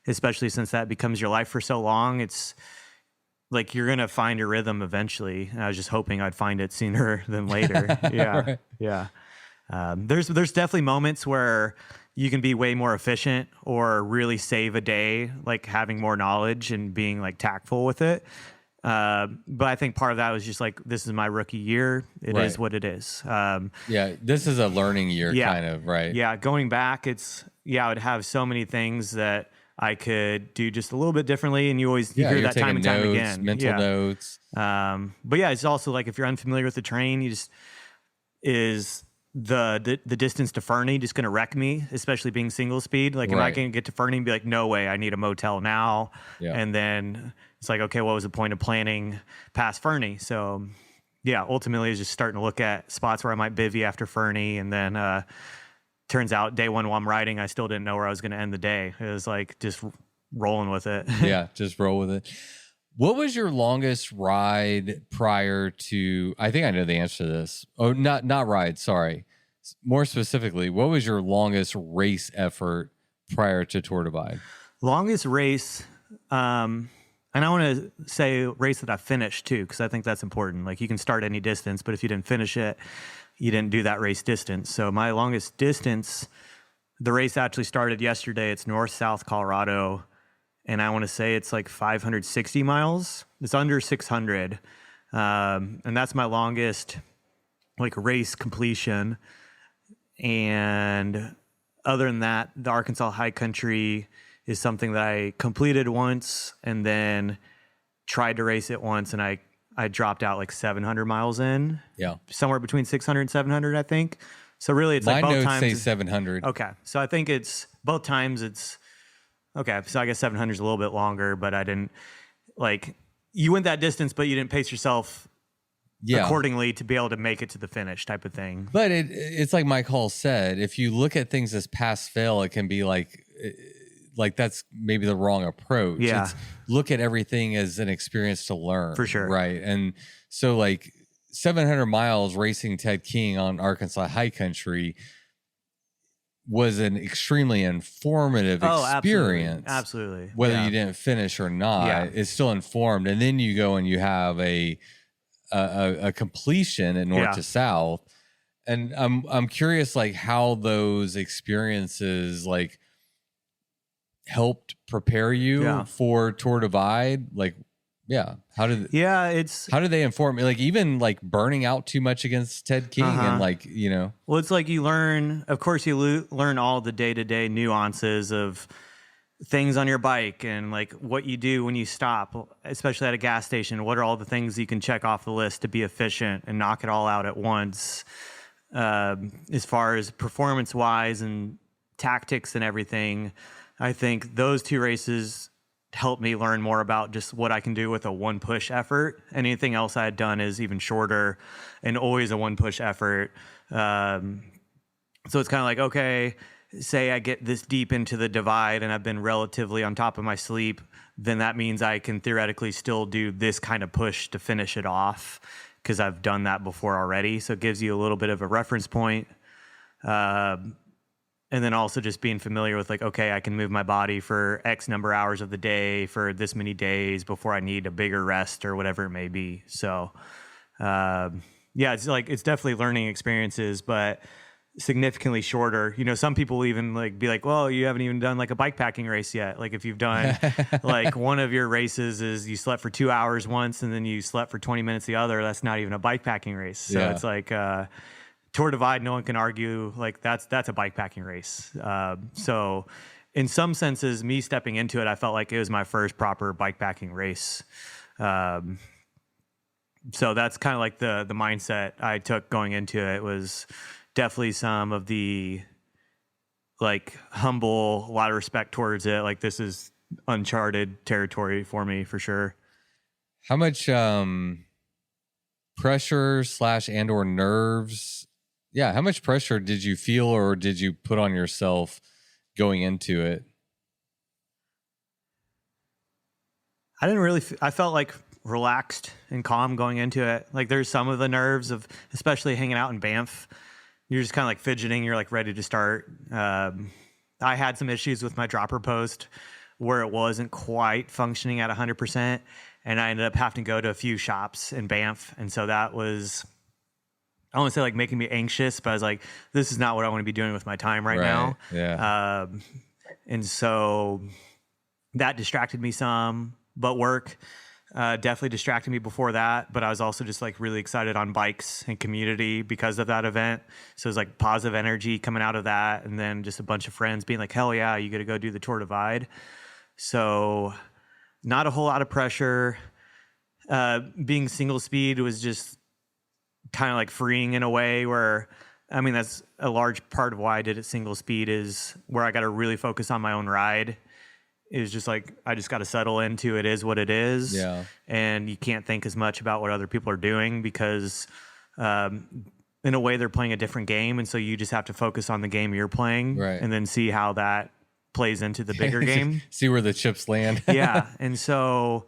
especially since that becomes your life for so long, it's like you're going to find your rhythm eventually. And I was just hoping I'd find it sooner than later. Right. Yeah. There's definitely moments where you can be way more efficient or really save a day, like having more knowledge and being like tactful with it. But I think part of that was just like, this is my rookie year. It is what it is. This is a learning year kind of, right? Yeah. Going back, I would have so many things that I could do just a little bit differently. And you hear that time and time again. Mental notes. But it's also like, if you're unfamiliar with the terrain, is the distance to Fernie just going to wreck me, especially being single speed? Like, am I going to get to Fernie and be like, no way, I need a motel now? Yeah. And then it's like, okay, what was the point of planning past Fernie? So ultimately it's just starting to look at spots where I might bivvy after Fernie. And then turns out day one while I'm riding, I still didn't know where I was going to end the day. It was like just rolling with it. Just roll with it. What was your longest ride prior to, I think I know the answer to this. Oh, not ride, sorry. More specifically, what was your longest race effort prior to Tour Divide? Longest race, and I want to say race that I finished too, because I think that's important. Like, you can start any distance, but if you didn't finish it, you didn't do that race distance. So my longest distance, the race actually started yesterday. It's North-South Colorado. and I want to say it's like 560 miles. It's under 600. And that's my longest like race completion. And other than that, the Arkansas high country is something that I completed once and then tried to race it once, and I dropped out like 700 miles in. Yeah. Somewhere between 600 and 700, I think. So really it's like both times. My notes say 700. Okay. So I think it's both times it's okay. So I guess 700 is a little bit longer, but I didn't like, you went that distance, but you didn't pace yourself accordingly to be able to make it to the finish type of thing. But it's like Mike Hall said, if you look at things as pass fail, it can be like that's maybe the wrong approach. Yeah. It's look at everything as an experience to learn. For sure. Right. And so like 700 miles racing Ted King on Arkansas high country was an extremely informative experience. Absolutely. Whether you didn't finish or not, it's still informed. And then you go and you have a completion at north to south. And I'm curious like how those experiences like helped prepare you for Tour Divide. Like, how did they inform me? Like even like burning out too much against Ted King and like, you know, well, it's like you learn, of course you learn all the day-to-day nuances of things on your bike and like what you do when you stop, especially at a gas station. What are all the things you can check off the list to be efficient and knock it all out at once? As far as performance wise and tactics and everything, I think those two races helped me learn more about just what I can do with a one push effort. Anything else I had done is even shorter and always a one push effort. So it's kind of like, okay, say I get this deep into the divide and I've been relatively on top of my sleep, then that means I can theoretically still do this kind of push to finish it off because I've done that before already. So it gives you a little bit of a reference point. And then also just being familiar with like, okay, I can move my body for X number of hours of the day for this many days before I need a bigger rest or whatever it may be. So, it's like, it's definitely learning experiences, but significantly shorter. You know, some people even like be like, well, you haven't even done like a bike packing race yet. Like if you've done like one of your races is you slept for 2 hours once and then you slept for 20 minutes the other, that's not even a bike packing race. So it's like, Tour Divide, no one can argue like that's a bike packing race. So in some senses, me stepping into it, I felt like it was my first proper bike packing race. So that's kind of like the mindset I took going into it. Was definitely some of the like humble, a lot of respect towards it. Like this is uncharted territory for me for sure. How much pressure / and or nerves? Yeah, how much pressure did you feel or did you put on yourself going into it? I didn't really, I felt like relaxed and calm going into it. Like there's some of the nerves of, especially hanging out in Banff, you're just kind of like fidgeting. You're like ready to start. I had some issues with my dropper post where it wasn't quite functioning at 100%. And I ended up having to go to a few shops in Banff. And so that was, I don't want to say like making me anxious, but I was like, this is not what I want to be doing with my time right now. Yeah. And so that distracted me some, but work definitely distracted me before that. But I was also just like really excited on bikes and community because of that event. So it was like positive energy coming out of that. And then just a bunch of friends being like, hell yeah, you got to go do the Tour Divide. So not a whole lot of pressure. Being single speed was just kind of like freeing in a way where, I mean, that's a large part of why I did it single speed, is where I got to really focus on my own ride. It was just like, I just got to settle into it is what it is. Yeah. And you can't think as much about what other people are doing because in a way they're playing a different game. And so you just have to focus on the game you're playing and then see how that plays into the bigger game. See where the chips land. Yeah. And so,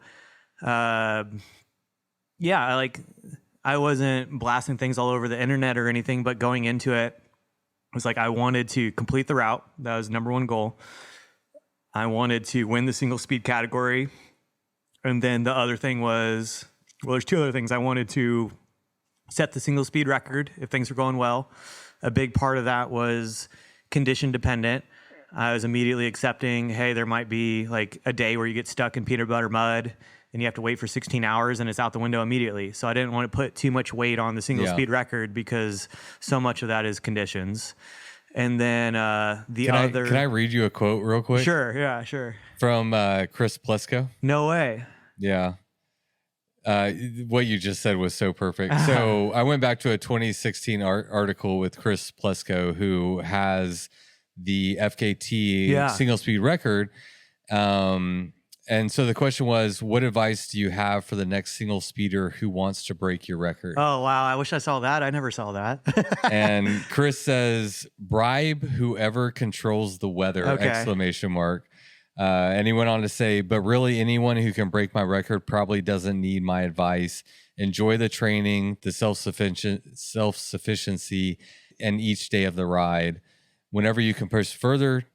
I wasn't blasting things all over the internet or anything, but going into it was like, I wanted to complete the route. That was number one goal. I wanted to win the single speed category. And then the other thing was, well, there's two other things. I wanted to set the single speed record if things were going well. A big part of that was condition dependent. I was immediately accepting, hey, there might be like a day where you get stuck in peanut butter mud and you have to wait for 16 hours and it's out the window immediately. So I didn't want to put too much weight on the single speed record because so much of that is conditions. And then can I read you a quote real quick? Sure, yeah, sure. From Chris Plesko. No way. Yeah. What you just said was so perfect. So I went back to a 2016 article with Chris Plesko, who has the FKT single speed record. And so the question was, what advice do you have for the next single speeder who wants to break your record? Oh, wow. I wish I saw that. I never saw that. And Chris says, bribe whoever controls the weather, ! And he went on to say, but really anyone who can break my record probably doesn't need my advice. Enjoy the training, the self-sufficiency, and each day of the ride. Whenever you can push further,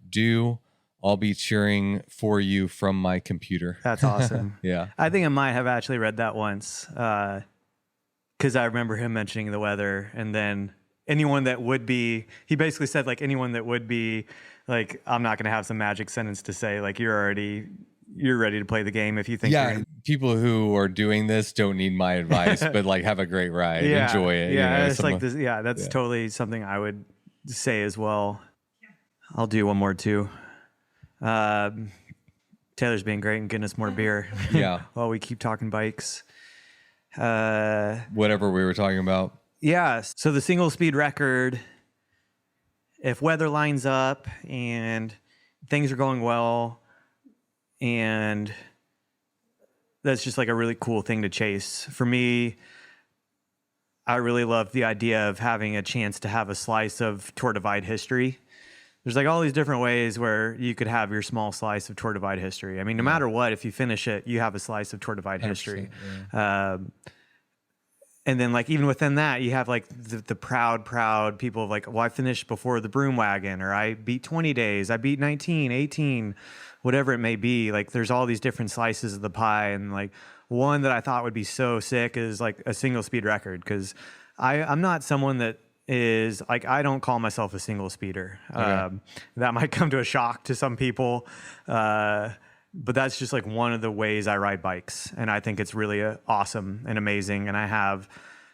I'll be cheering for you from my computer. That's awesome. Yeah. I think I might have actually read that once because I remember him mentioning the weather. And then anyone that would be, he basically said like anyone that would be like, I'm not going to have some magic sentence to say like, you're ready to play the game if you think you're people who are doing this don't need my advice, but like have a great ride. Enjoy it. Yeah. It's like this. Yeah. That's totally something I would say as well. I'll do one more too. Taylor's being great and getting us more beer. Yeah. While we keep talking bikes. Whatever we were talking about. Yeah. So the single speed record, if weather lines up and things are going well, and that's just like a really cool thing to chase. For me, I really love the idea of having a chance to have a slice of Tour Divide history. There's like all these different ways where you could have your small slice of Tour Divide history. I mean, no matter what, if you finish it, you have a slice of Tour Divide history. Yeah. And then like even within that, you have like the proud people of like, well, I finished before the broom wagon, or I beat 20 days, I beat 19, 18, whatever it may be. Like there's all these different slices of the pie. And like one that I thought would be so sick is like a single speed record. Cause I'm not someone that is like, I don't call myself a single speeder. Okay. That might come to a shock to some people. But that's just like one of the ways I ride bikes. And I think it's really awesome and amazing. And I have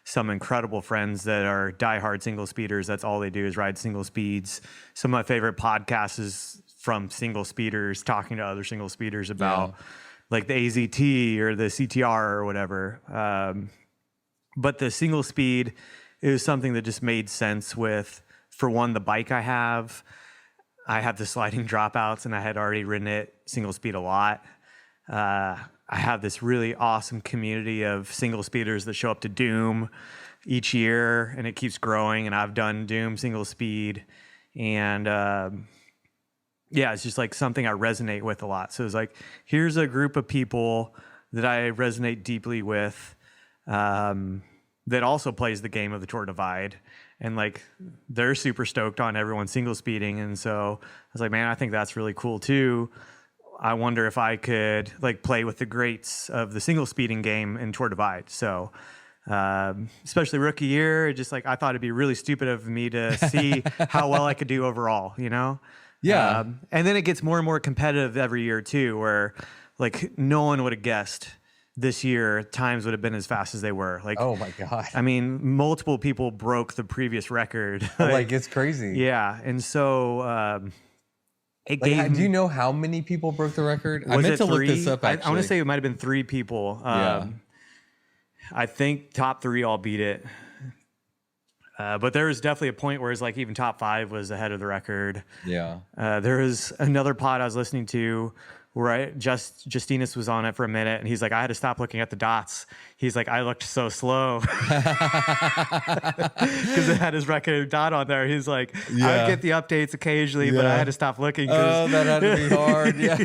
some incredible friends that are diehard single speeders. That's all they do is ride single speeds. Some of my favorite podcasts is from single speeders talking to other single speeders about like the AZT or the CTR or whatever. But the single speed is something that just made sense with, for one, the bike I have the sliding dropouts, and I had already ridden it single speed a lot. I have this really awesome community of single speeders that show up to Doom each year, and it keeps growing. And I've done Doom single speed, and it's just like something I resonate with a lot. So it's like, here's a group of people that I resonate deeply with, that also plays the game of the Tour Divide. And like, they're super stoked on everyone single speeding. And so I was like, man, I think that's really cool too. I wonder if I could like play with the greats of the single speeding game in Tour Divide. So, especially rookie year, just like, I thought it'd be really stupid of me to see how well I could do overall, you know? Yeah. And then it gets more and more competitive every year too, where like no one would have guessed this year times would have been as fast as they were. Like, oh my God. I mean, multiple people broke the previous record. Like it's crazy. Yeah. And so do you know how many people broke the record? I meant to look this up actually. I want to say it might have been 3 people. I think top 3 all beat it. But there was definitely a point where it's like even top 5 was ahead of the record. Yeah. There was another pod I was listening to where Justinus was on it for a minute, and he's like, I had to stop looking at the dots. He's like, I looked so slow because it had his record dot on there. He's like, I would get the updates occasionally, but I had to stop looking. Oh, that had to be hard. Yeah.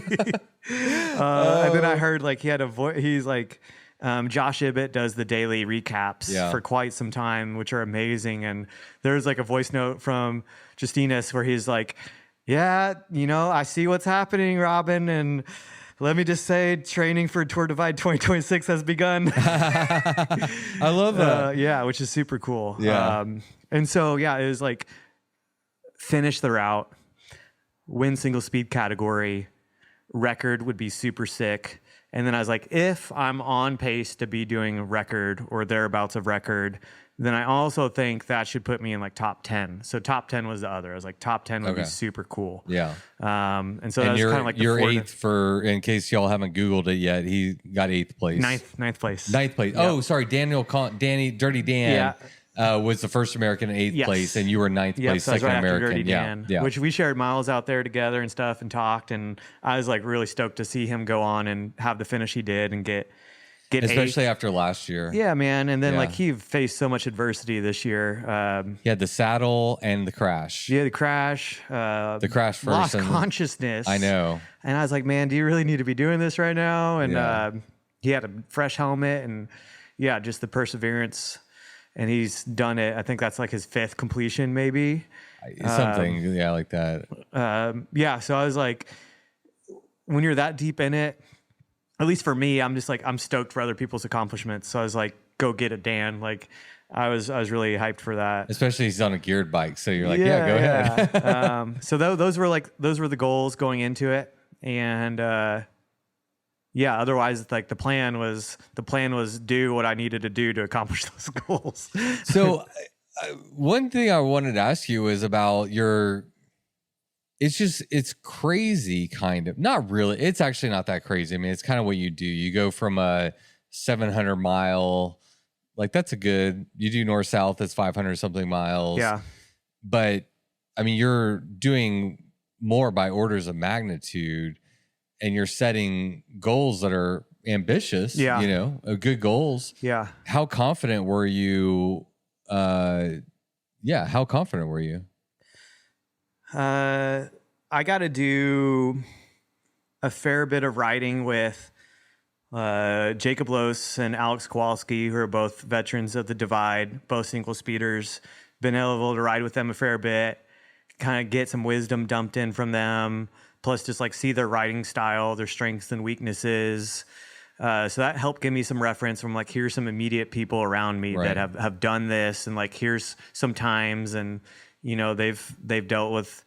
And then I heard like he had a voice. He's like, Josh Ibbett does the daily recaps for quite some time, which are amazing. And there's like a voice note from Justinus where he's like, yeah, you know, I see what's happening, Robin, and let me just say, training for Tour Divide 2026 has begun. I love that. Which is super cool. Yeah. And so, it was like, finish the route, win single speed category. Record would be super sick. And then I was like, if I'm on pace to be doing record or thereabouts of record, then I also think that should put me in like top 10. So top 10 was the other. I was like, top 10 would be super cool. Yeah. And so that's kind of like you're eighth for, in case y'all haven't Googled it yet, he got 8th place. Ninth place. 9th place. Yep. Oh, sorry. Dirty Dan. Was the first American in 8th place, and you were 9th place, so second American. Dirty Dan, which we shared miles out there together and stuff and talked. And I was like really stoked to see him go on and have the finish he did and get especially 8th. After last year. Yeah, man. And then like he faced so much adversity this year. He had the saddle and the crash. Yeah, the crash. The crash first. Lost consciousness. I know. And I was like, man, do you really need to be doing this right now? And he had a fresh helmet and just the perseverance. And he's done it. I think that's like his 5th completion, maybe. Something, like that. So I was like, when you're that deep in it, at least for me, I'm just like, I'm stoked for other people's accomplishments. So I was like, go get it, Dan. Like, I was really hyped for that. Especially he's on a geared bike, so you're like, go ahead. So those were the goals going into it, and otherwise, like the plan was do what I needed to do to accomplish those goals. So one thing I wanted to ask you is about it's crazy, kind of. Not really. It's actually not that crazy. I mean, it's kind of what you do. You go from a 700 mile, like you do north south, that's 500 something miles. Yeah. But I mean, you're doing more by orders of magnitude. And you're setting goals that are ambitious, good goals. Yeah. How confident were you? How confident were you? I got to do a fair bit of riding with Jacob Lose and Alex Kowalski, who are both veterans of the Divide, both single speeders. Been able to ride with them a fair bit, kind of get some wisdom dumped in from them. Plus just like see their riding style, their strengths and weaknesses. So that helped give me some reference from like, here's some immediate people around me that have done this. And like, here's some times and, they've dealt with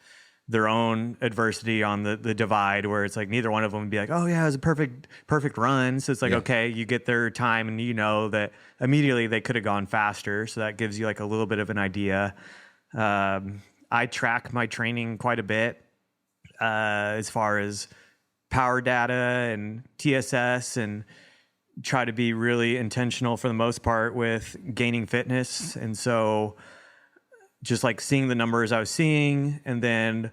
their own adversity on the Divide where it's like neither one of them would be like, oh yeah, it was a perfect run. So it's like, okay, you get their time and that immediately they could have gone faster. So that gives you like a little bit of an idea. I track my training quite a bit. As far as power data and TSS and try to be really intentional for the most part with gaining fitness. And so just like seeing the numbers I was seeing, and then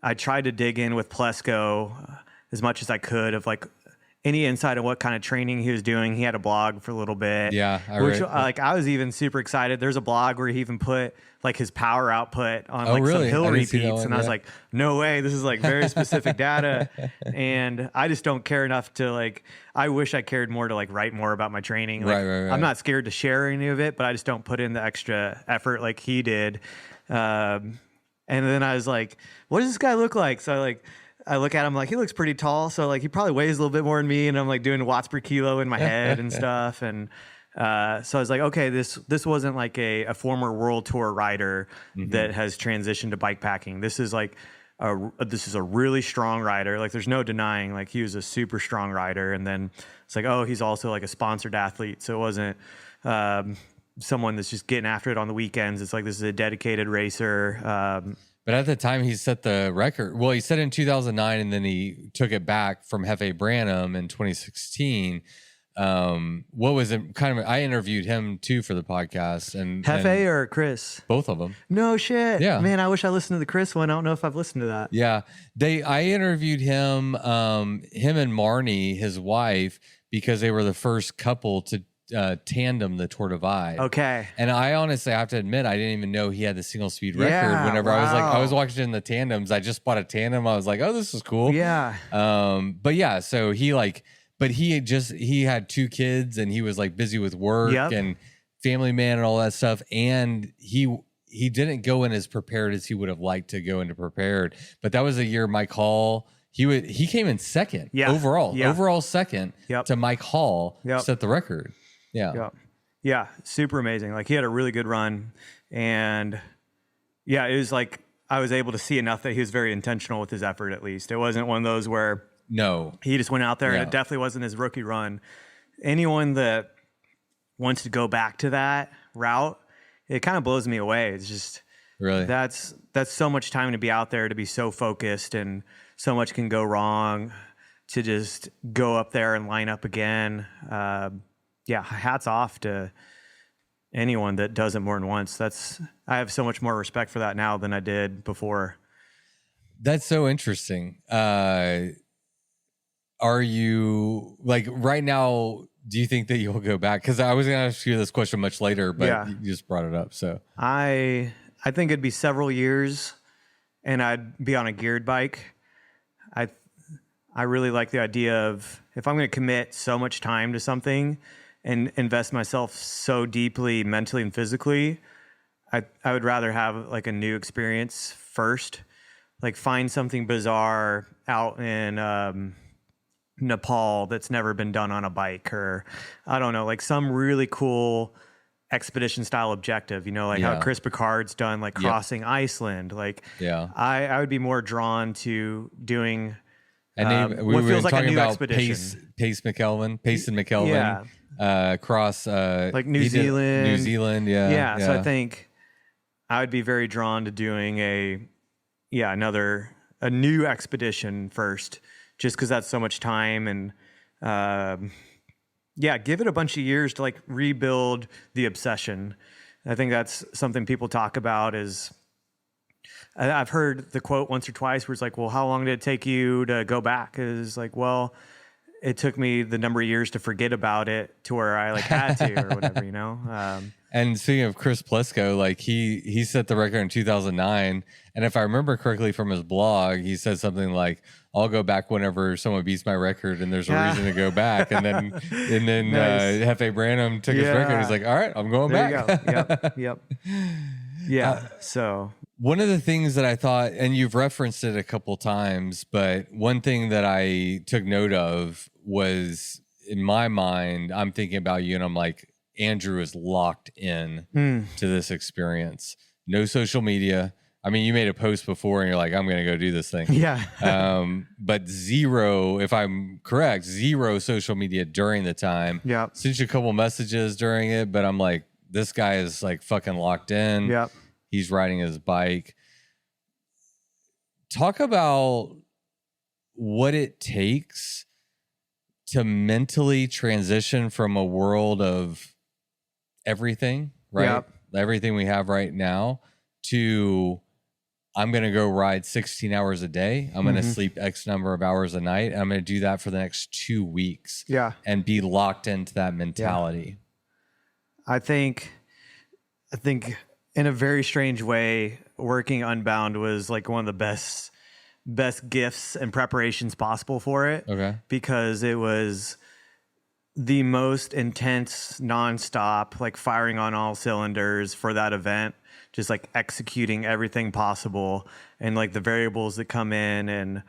I tried to dig in with Plesko as much as I could of like any insight on what kind of training he was doing. He had a blog for a little bit. Yeah. I was even super excited. There's a blog where he even put like his power output on some hill repeats. And I was like, no way. This is like very specific data. And I just don't care enough to like, I wish I cared more to like write more about my training. Like, right. I'm not scared to share any of it, but I just don't put in the extra effort like he did. And then I was like, what does this guy look like? So I look at him like he looks pretty tall. So like he probably weighs a little bit more than me. And I'm like doing watts per kilo in my head and stuff. And so I was like, okay, this wasn't like a former world tour rider that has transitioned to bike packing. This is like this is a really strong rider. Like there's no denying like he was a super strong rider. And then it's like, oh, he's also like a sponsored athlete. So it wasn't someone that's just getting after it on the weekends. It's like this is a dedicated racer. But at the time, he set the record. Well, he set it in 2009, and then he took it back from Hefe Branham in 2016. What was it? I interviewed him too for the podcast. And Hefe or Chris? Both of them. No shit. Yeah. Man, I wish I listened to the Chris one. I don't know if I've listened to that. Yeah. I interviewed him and Marnie, his wife, because they were the first couple to tandem the Tour Divide. Okay. And I honestly have to admit, I didn't even know he had the single speed record. Whenever I was watching the tandems, I just bought a tandem. I was like, oh, this is cool. Yeah. But yeah, so he had 2 kids and he was like busy with work and family man and all that stuff. And he didn't go in as prepared as he would have liked to go into prepared. But that was a year Mike Hall, he came in second overall second to Mike Hall, set the record. Yeah. Super amazing. Like he had a really good run, and it was like I was able to see enough that he was very intentional with his effort. At least it wasn't one of those where he just went out there, and it definitely wasn't his rookie run. Anyone that wants to go back to that route, it kind of blows me away. It's just really that's so much time to be out there, to be so focused, and so much can go wrong. To just go up there and line up again. Hats off to anyone that does it more than once. I have so much more respect for that now than I did before. That's so interesting. Are you like right now? Do you think that you'll go back? Because I was going to ask you this question much later, but you just brought it up. So I think it'd be several years, and I'd be on a geared bike. I really like the idea of, if I'm going to commit so much time to something and invest myself so deeply mentally and physically, I would rather have like a new experience first. Like find something bizarre out in Nepal that's never been done on a bike, or I don't know, like some really cool expedition style objective, like how Chris Picard's done, like crossing Iceland. Like I would be more drawn to doing and we were talking about Pace and McKelvin, across like New Zealand. So I think I would be very drawn to doing a new expedition first, just because that's so much time, and give it a bunch of years to like rebuild the obsession. I think that's something people talk about. Is I've heard the quote once or twice where it's like, well, how long did it take you to go back? It's like, well, it took me the number of years to forget about it to where I like had to, or whatever, And speaking of Chris Plesko, like he set the record in 2009. And if I remember correctly from his blog, he said something like, I'll go back whenever someone beats my record and there's a reason to go back. And then nice. Hefe Branham took his record. He's like, all right, I'm going there back. You go. Yep. So one of the things that I thought, and you've referenced it a couple times, but one thing that I took note of was, in my mind, I'm thinking about you and I'm like, Andrew is locked in to this experience. No social media. I mean, you made a post before and you're like, I'm going to go do this thing. Yeah. But zero, if I'm correct, zero social media during the time. Yeah. Sent you a couple messages during it, but I'm like, this guy is like fucking locked in. Yeah. He's riding his bike. Talk about what it takes to mentally transition from a world of everything, right? Yep. Everything we have right now, to I'm going to go ride 16 hours a day. I'm going to sleep X number of hours a night. And I'm going to do that for the next 2 weeks. Yeah. And be locked into that mentality. Yeah. I think in a very strange way, working Unbound was like one of the best gifts and preparations possible for it. Okay. Because it was the most intense, nonstop, like firing on all cylinders for that event, just like executing everything possible, and like the variables that come in, and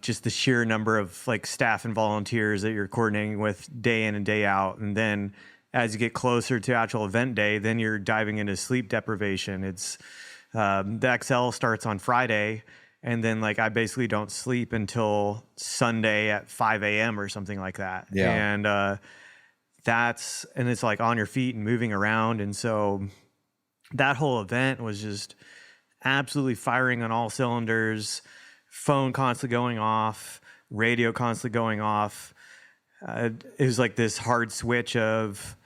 just the sheer number of like staff and volunteers that you're coordinating with day in and day out. And then as you get closer to actual event day, then you're diving into sleep deprivation. It's the XL starts on Friday, and then like I basically don't sleep until Sunday at 5 a.m. or something like that. Yeah. And and it's like on your feet and moving around. And so that whole event was just absolutely firing on all cylinders, phone constantly going off, radio constantly going off. It was like this hard switch of,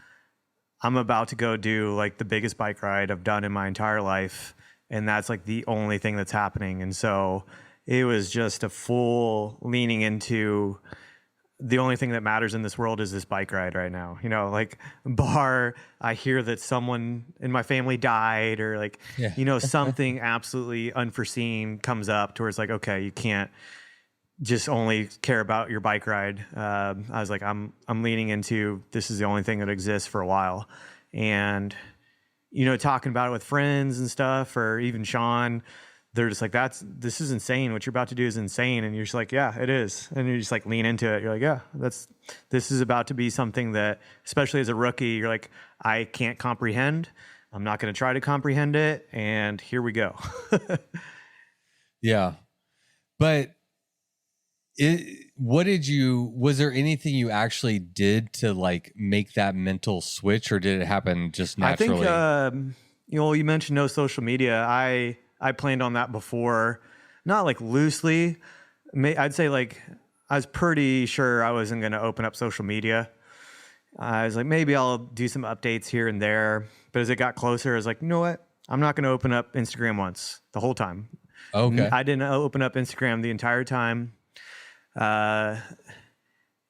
I'm about to go do like the biggest bike ride I've done in my entire life. And that's like the only thing that's happening. And so it was just a full leaning into the only thing that matters in this world is this bike ride right now. Like bar, I hear that someone in my family died, or like, something absolutely unforeseen comes up to where it's like, okay, you can't just only care about your bike ride. I was like, I'm leaning into, this is the only thing that exists for a while. And talking about it with friends and stuff, or even Sean, they're just like, this is insane. What you're about to do is insane. And you're just like, yeah, it is. And you just like lean into it. You're like, yeah, this is about to be something that, especially as a rookie, you're like, I can't comprehend, I'm not going to try to comprehend it. And here we go. Yeah. But was there anything you actually did to like make that mental switch, or did it happen just naturally? I think, you mentioned no social media. I planned on that before, not like loosely. I'd say like I was pretty sure I wasn't going to open up social media. I was like, maybe I'll do some updates here and there. But as it got closer, I was like, you know what? I'm not going to open up Instagram once the whole time. Okay. I didn't open up Instagram the entire time.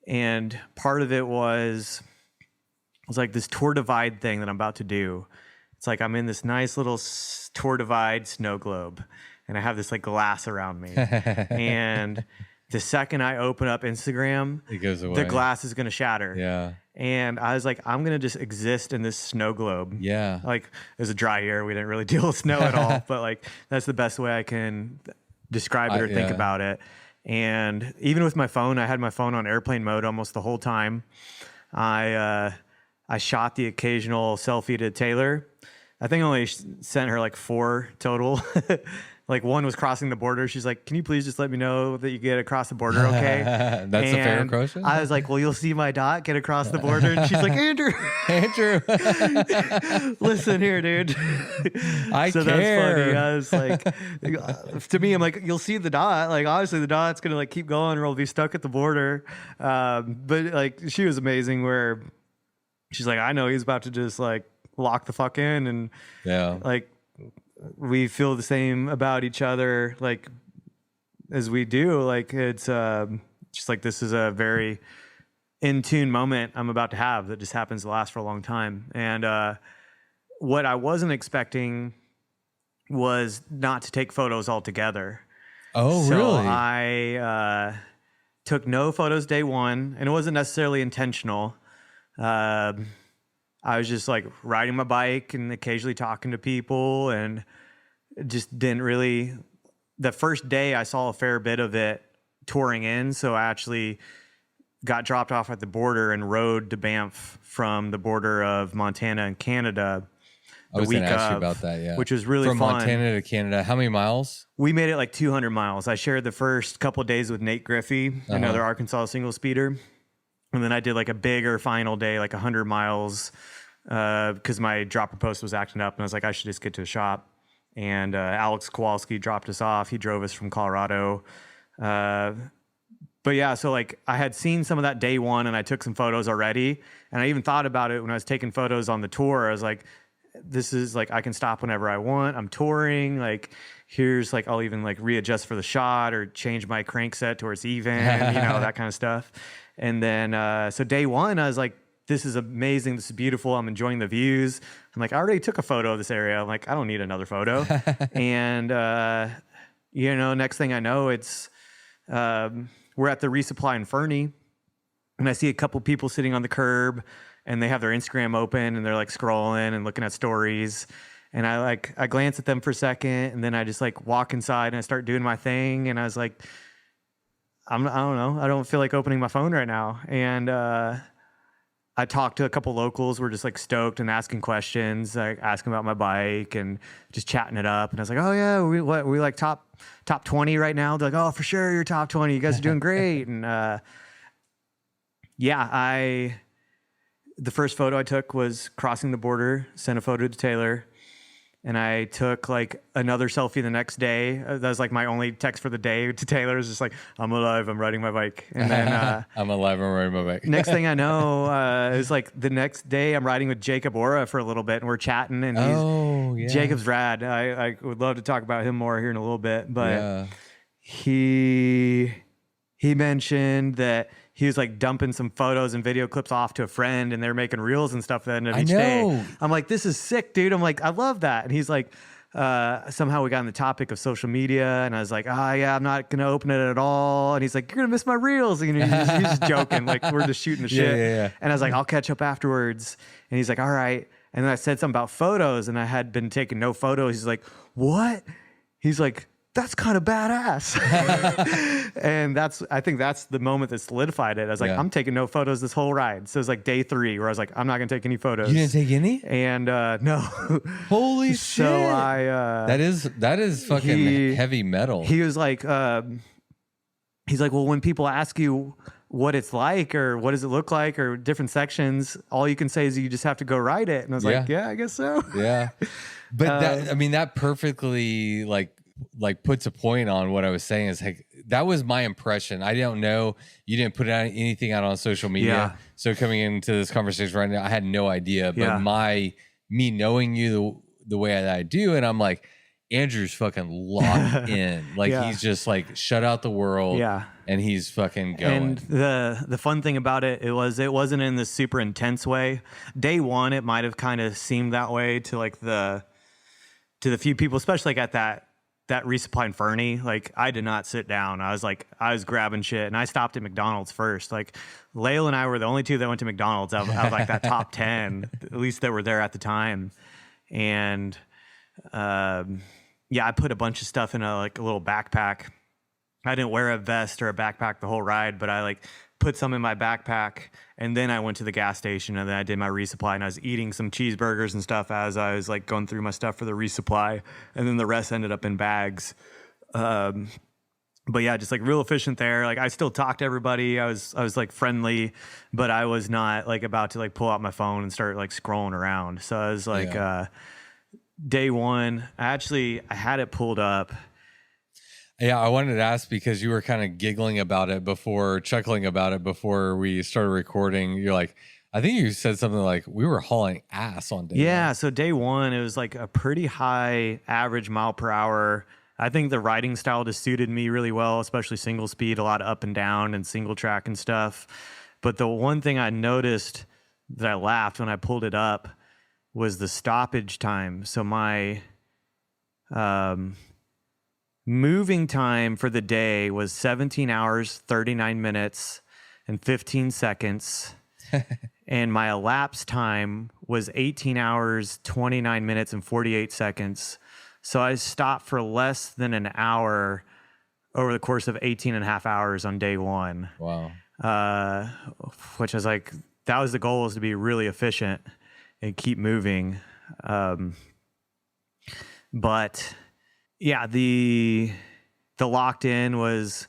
And part of it was like this Tour Divide thing that I'm about to do. It's like I'm in this nice little Tour Divide snow globe, and I have this like glass around me. And the second I open up Instagram, it goes away. The glass is going to shatter. Yeah. And I was like, I'm going to just exist in this snow globe. Yeah. Like, it was a dry year. We didn't really deal with snow at all. But like, that's the best way I can describe it or think about it. And even with my phone, I had my phone on airplane mode almost the whole time. I shot the occasional selfie to Taylor. I think I only sent her like 4 total. Like one was crossing the border. She's like, can you please just let me know that you get across the border okay? That's a fair question. I was like, well, you'll see my dot get across the border. And she's like, Andrew. Listen here, dude. I so care. That's funny. I was like, to me, I'm like, you'll see the dot. Like, obviously the dot's going to like keep going or we'll be stuck at the border. But like, she was amazing where she's like, I know he's about to just like lock the fuck in. And like, we feel the same about each other, like as we do. Like it's just like this is a very in tune moment I'm about to have that just happens to last for a long time. And what I wasn't expecting was not to take photos altogether. Oh, so really? I took no photos day one, and it wasn't necessarily intentional. I was just like riding my bike and occasionally talking to people, and just didn't really. The first day I saw a fair bit of it touring in. So I actually got dropped off at the border and rode to Banff from the border of Montana and Canada. I was going to ask you about that, yeah. Which was really fun. From Montana to Canada, how many miles? We made it like 200 miles. I shared the first couple of days with Nate Griffey, another Arkansas single speeder. And then I did like a bigger final day, like 100 miles, because my dropper post was acting up, and I was like, I should just get to a shop. And Alex Kowalski dropped us off. He drove us from Colorado. But yeah, so like I had seen some of that day one, and I took some photos already. And I even thought about it when I was taking photos on the tour. I was like, this is like, I can stop whenever I want. I'm touring. Like, here's like, I'll even like readjust for the shot or change my crank set towards even, that kind of stuff. And then, so day one, I was like, this is amazing. This is beautiful. I'm enjoying the views. I'm like, I already took a photo of this area. I'm like, I don't need another photo. And, next thing I know, it's, we're at the resupply in Fernie, and I see a couple people sitting on the curb, and they have their Instagram open, and they're like scrolling and looking at stories. And I glance at them for a second, and then I just like walk inside and I start doing my thing. And I was like, I don't know. I don't feel like opening my phone right now. And, I talked to a couple locals. We're just like stoked and asking questions, like asking about my bike and just chatting it up. And I was like, oh yeah, we like top 20 right now. They're like, oh, for sure, you're top 20. You guys are doing great. And the first photo I took was crossing the border, sent a photo to Taylor. And I took like another selfie the next day. That was like my only text for the day to Taylor. It was just like, I'm alive, I'm riding my bike. And then I'm alive, I'm riding my bike. Next thing I know, it was like the next day I'm riding with Jacob Ora for a little bit, and we're chatting. And Jacob's rad. I would love to talk about him more here in a little bit. But he mentioned that he was like dumping some photos and video clips off to a friend, and they're making reels and stuff at the end of each day. I'm like, this is sick, dude. I'm like, I love that. And he's like, somehow we got on the topic of social media, and I was like, I'm not going to open it at all. And he's like, you're going to miss my reels. And he's just joking. Like, we're just shooting the shit. Yeah. And I was like, I'll catch up afterwards. And he's like, all right. And then I said something about photos, and I had been taking no photos. He's like, what? He's like, that's kind of badass. And I think that's the moment that solidified it. I was like, I'm taking no photos this whole ride. So it was like day 3 where I was like, I'm not going to take any photos. You didn't take any? And no. Holy shit. So that is fucking heavy metal. He was like, he's like, well, when people ask you what it's like or what does it look like or different sections, all you can say is you just have to go ride it. And I was like, yeah, I guess so. Yeah. But that perfectly like puts a point on what I was saying. Is like, that was my impression. I don't know. You didn't put anything out on social media. Yeah. So coming into this conversation right now, I had no idea, but me knowing you the way that I do. And I'm like, Andrew's fucking locked in. Like he's just like shut out the world. Yeah. And he's fucking going. And the fun thing about it wasn't in this super intense way. Day 1, it might have kind of seemed that way to like the few people, especially like at that resupply in Fernie. Like I did not sit down. I was grabbing shit, and I stopped at McDonald's first. Like Layla and I were the only 2 that went to McDonald's out of like that top 10, at least that were there at the time. And I put a bunch of stuff in a little backpack. I didn't wear a vest or a backpack the whole ride, but I like put some in my backpack, and then I went to the gas station, and then I did my resupply, and I was eating some cheeseburgers and stuff as I was like going through my stuff for the resupply, and then the rest ended up in bags. But yeah, just like real efficient there. Like I still talked to everybody. I was like friendly, but I was not like about to like pull out my phone and start like scrolling around. So I was like, day 1, I had it pulled up. Yeah, I wanted to ask because you were kind of chuckling about it before we started recording. You're like, I think you said something like we were hauling ass on day 1. Yeah, so day 1, it was like a pretty high average mile per hour. I think the riding style just suited me really well, especially single speed, a lot of up and down and single track and stuff. But the one thing I noticed that I laughed when I pulled it up was the stoppage time. So my moving time for the day was 17 hours, 39 minutes, and 15 seconds. And my elapsed time was 18 hours, 29 minutes, and 48 seconds. So I stopped for less than an hour over the course of 18 and a half hours on day 1. Wow. Which was like, that was the goal, was to be really efficient and keep moving. But yeah, the locked in was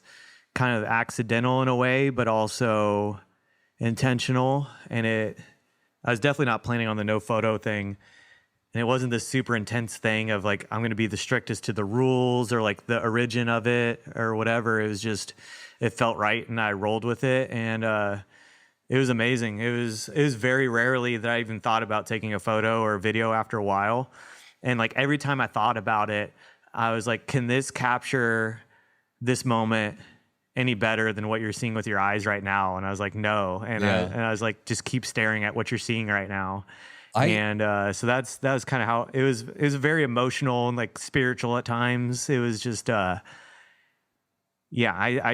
kind of accidental in a way, but also intentional. And I was definitely not planning on the no photo thing. And it wasn't this super intense thing of like, I'm going to be the strictest to the rules or like the origin of it or whatever. It was just, it felt right and I rolled with it. And it was amazing. It was very rarely that I even thought about taking a photo or a video after a while. And like every time I thought about it, I was like, can this capture this moment any better than what you're seeing with your eyes right now? And I was like, no. And I was like, just keep staring at what you're seeing right now. So that was kind of how it was. It was very emotional and like spiritual at times. It was just, I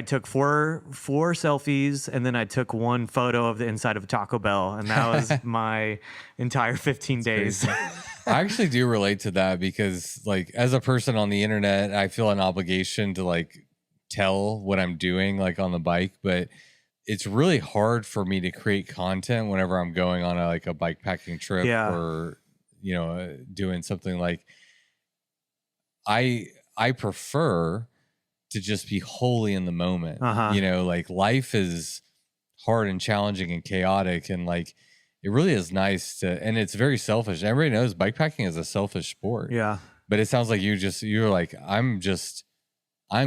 took four selfies, and then I took one photo of the inside of a Taco Bell, and that was my entire 15 days. I actually do relate to that because, like, as a person on the internet, I feel an obligation to like tell what I'm doing, like on the bike, but it's really hard for me to create content whenever I'm going on a bike packing trip or, doing something like I prefer to just be wholly in the moment. Like life is hard and challenging and chaotic, and like it really is nice to, and it's very selfish. Everybody knows bikepacking is a selfish sport. Yeah. But it sounds like you're like, I'm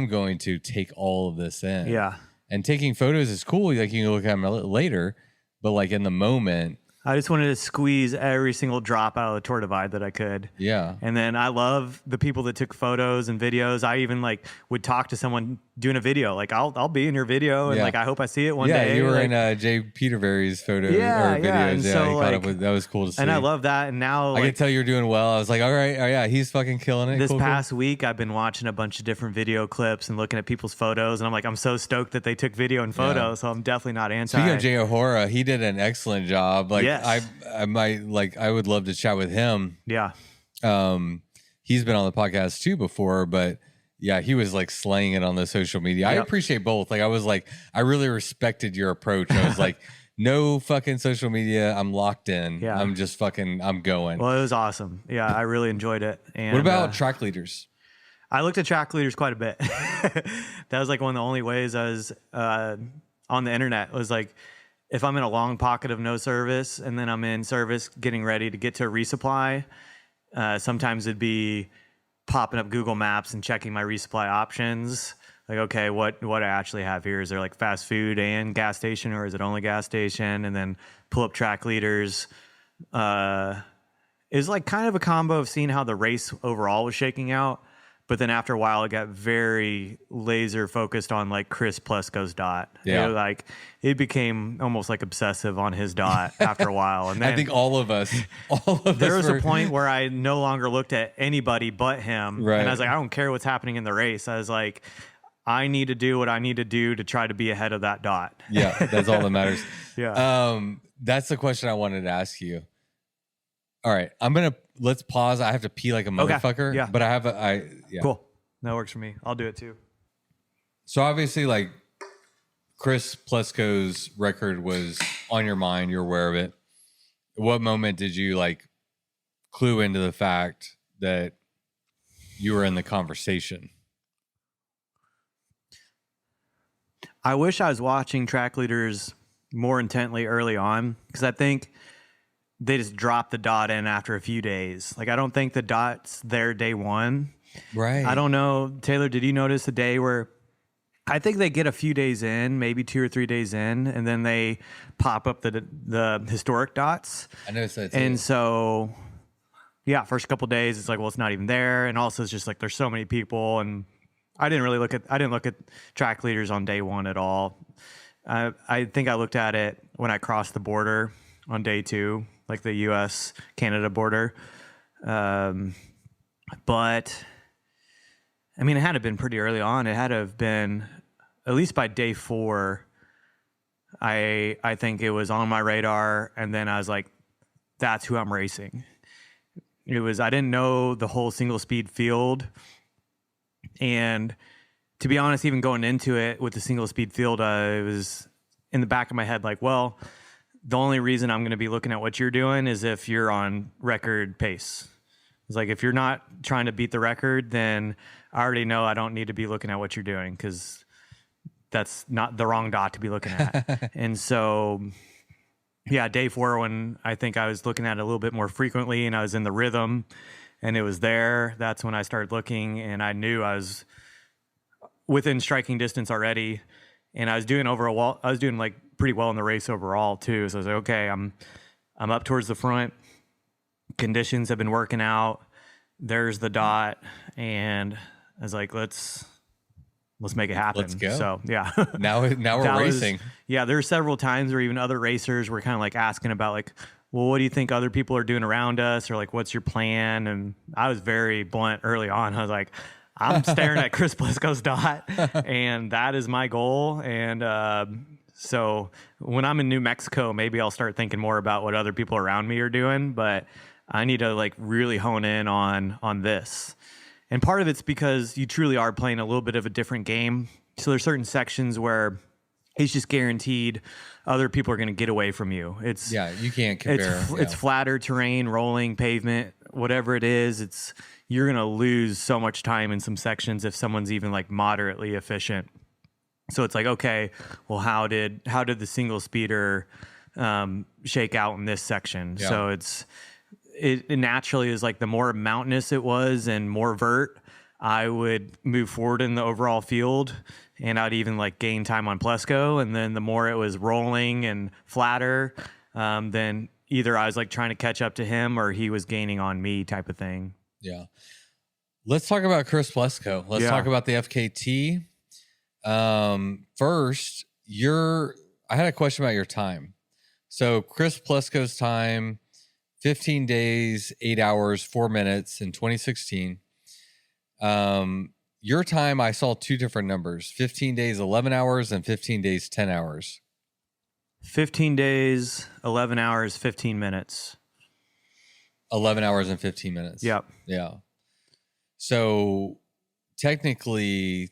going to take all of this in. Yeah. And taking photos is cool. Like you can look at them later, but like in the moment, I just wanted to squeeze every single drop out of the Tour Divide that I could. Yeah. And then I love the people that took photos and videos. I even like would talk to someone doing a video. Like I'll be in your video, and like I hope I see it one day. Yeah, you were like, in Jay Peterberry's photo or videos. And so, he caught up with, that was cool to see. And I love that. And now I could tell you're doing well. I was like, all right, oh yeah, he's fucking killing it. This past week, I've been watching a bunch of different video clips and looking at people's photos, and I'm like, I'm so stoked that they took video and photos. So I'm definitely not anti. Speaking of Jay O'Hora, he did an excellent job. Like I would love to chat with him. Yeah. He's been on the podcast too before, but Yeah, he was like slaying it on the social media. I Yep. appreciate both. Like I was like, I really respected your approach. I was like, no fucking social media. I'm locked in. Yeah. I'm going. Well, it was awesome. Yeah, I really enjoyed it. And what about track leaders? I looked at track leaders quite a bit. That was like one of the only ways I was on the internet. Was like, if I'm in a long pocket of no service and then I'm in service getting ready to get to a resupply, sometimes it'd be popping up Google Maps and checking my resupply options. Like, okay, what I actually have here? Is there like fast food and gas station, or is it only gas station? And then pull up track leaders. It was like kind of a combo of seeing how the race overall was shaking out. But then after a while, it got very laser focused on like Chris Plesko's dot. Yeah. It became almost like obsessive on his dot after a while. And then I think all of us there was a point where I no longer looked at anybody but him. Right. And I was like, I don't care what's happening in the race. I was like, I need to do what I need to do to try to be ahead of that dot. Yeah, that's all that matters. Yeah. That's the question I wanted to ask you. All right, let's pause. I have to pee like a motherfucker. Okay. Yeah. But Cool. That works for me. I'll do it too. So obviously, like Chris Plesko's record was on your mind. You're aware of it. At what moment did you like clue into the fact that you were in the conversation? I wish I was watching track leaders more intently early on, because I think they just drop the dot in after a few days. Like, I don't think the dot's there day one. Right. I don't know. Taylor, did you notice a day where I think they get a few days in, maybe 2 or 3 days in, and then they pop up the historic dots? I noticed that too. And so, yeah, first couple days, it's like, well, it's not even there. And also it's just like, there's so many people. And I didn't look at track leaders on day one at all. I think I looked at it when I crossed the border on day 2, like the US-Canada border. But I mean, it had to have been pretty early on. It had to have been at least by day 4. I think it was on my radar, and then I was like, that's who I'm racing. I didn't know the whole single speed field. And to be honest, even going into it with the single speed field, it was in the back of my head like, well, the only reason I'm going to be looking at what you're doing is if you're on record pace. It's like, if you're not trying to beat the record, then I already know I don't need to be looking at what you're doing, because that's not the wrong dot to be looking at. And so, yeah, day 4, when I think I was looking at it a little bit more frequently and I was in the rhythm and it was there, that's when I started looking, and I knew I was within striking distance already. And I was doing like pretty well in the race overall too. So I was like, okay, I'm up towards the front. Conditions have been working out. There's the dot, and I was like, let's make it happen. Let's go. So yeah. Now we're racing. Yeah, there were several times where even other racers were kind of like asking about like, well, what do you think other people are doing around us, or like, what's your plan? And I was very blunt early on. I was like, I'm staring at Chris Plesko's dot, and that is my goal. And so when I'm in New Mexico, maybe I'll start thinking more about what other people around me are doing, but I need to like really hone in on this. And part of it's because you truly are playing a little bit of a different game. So there's certain sections where it's just guaranteed other people are going to get away from you. You can't compare. It's flatter terrain, rolling pavement, whatever it is. You're going to lose so much time in some sections if someone's even like moderately efficient. So it's like, okay, well, how did the single speeder shake out in this section? Yeah. So it naturally is like, the more mountainous it was and more vert, I would move forward in the overall field, and I'd even like gain time on Plesko. And then the more it was rolling and flatter, then either I was like trying to catch up to him or he was gaining on me, type of thing. Yeah. Let's talk about Chris Plesko. Let's talk about the FKT. First, I had a question about your time. So Chris Plesko's time, 15 days, 8 hours, 4 minutes in 2016. Your time, I saw 2 different numbers: 15 days, 11 hours, and 15 days, 10 hours. 15 days, 11 hours, 15 minutes. 11 hours and 15 minutes. Yep. Yeah. So technically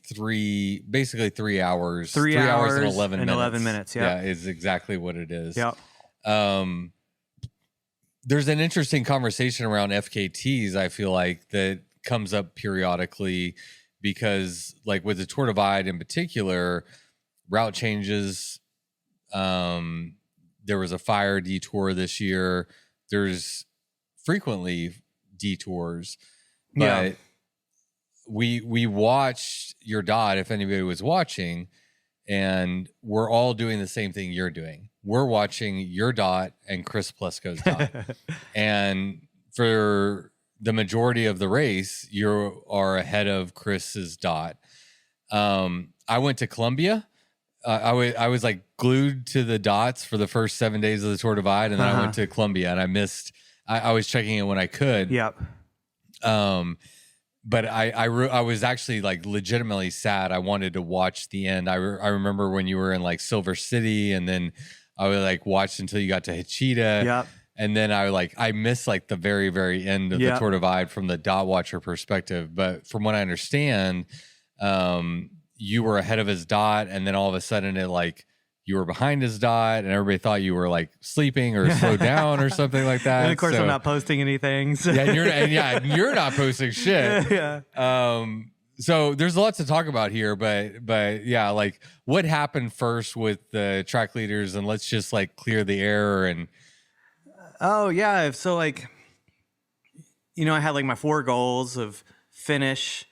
basically 3 hours. 3 hours and 11 minutes. 11 minutes. Yeah. Yeah, is exactly what it is. Yep. There's an interesting conversation around FKTs, I feel like, that comes up periodically because, like, with the Tour Divide in particular, route changes. There was a fire detour this year. There's frequently detours, but we watched your dot, if anybody was watching, and we're all doing the same thing you're doing. We're watching your dot and Chris Plesko's dot. And for the majority of the race, you are ahead of Chris's dot. I went to Columbia. I was like glued to the dots for the first 7 days of the Tour Divide, and then I went to Columbia, and I missed. I was checking it when I could. Yep. But I was actually like legitimately sad. I wanted to watch the end. I remember when you were in like Silver City, and then I would like watch until you got to Hachita. Yep. And then I missed like the very, very end of the Tour Divide from the dot watcher perspective. But from what I understand, you were ahead of his dot, and then all of a sudden you were behind his dot, and everybody thought you were like sleeping or slowed down or something like that. And of course, I'm not posting anything. So. Yeah, you're not posting shit. Yeah. So there's lots to talk about here, but yeah, like what happened first with the track leaders, and let's just like clear the air and. Oh yeah, so like, I had like my 4 goals of finish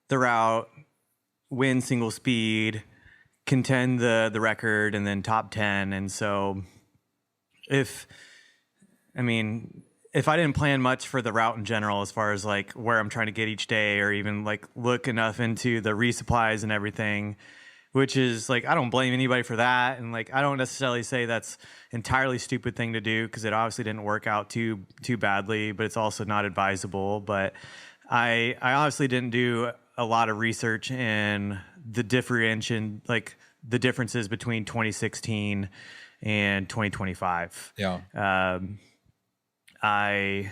the route, win single speed, contend the record, and then top 10. And so if I didn't plan much for the route in general, as far as like where I'm trying to get each day, or even like look enough into the resupplies and everything, which is like, I don't blame anybody for that. And like, I don't necessarily say that's entirely stupid thing to do, because it obviously didn't work out too badly, but it's also not advisable. But I obviously didn't do a lot of research in the differences between 2016 and 2025. Yeah. I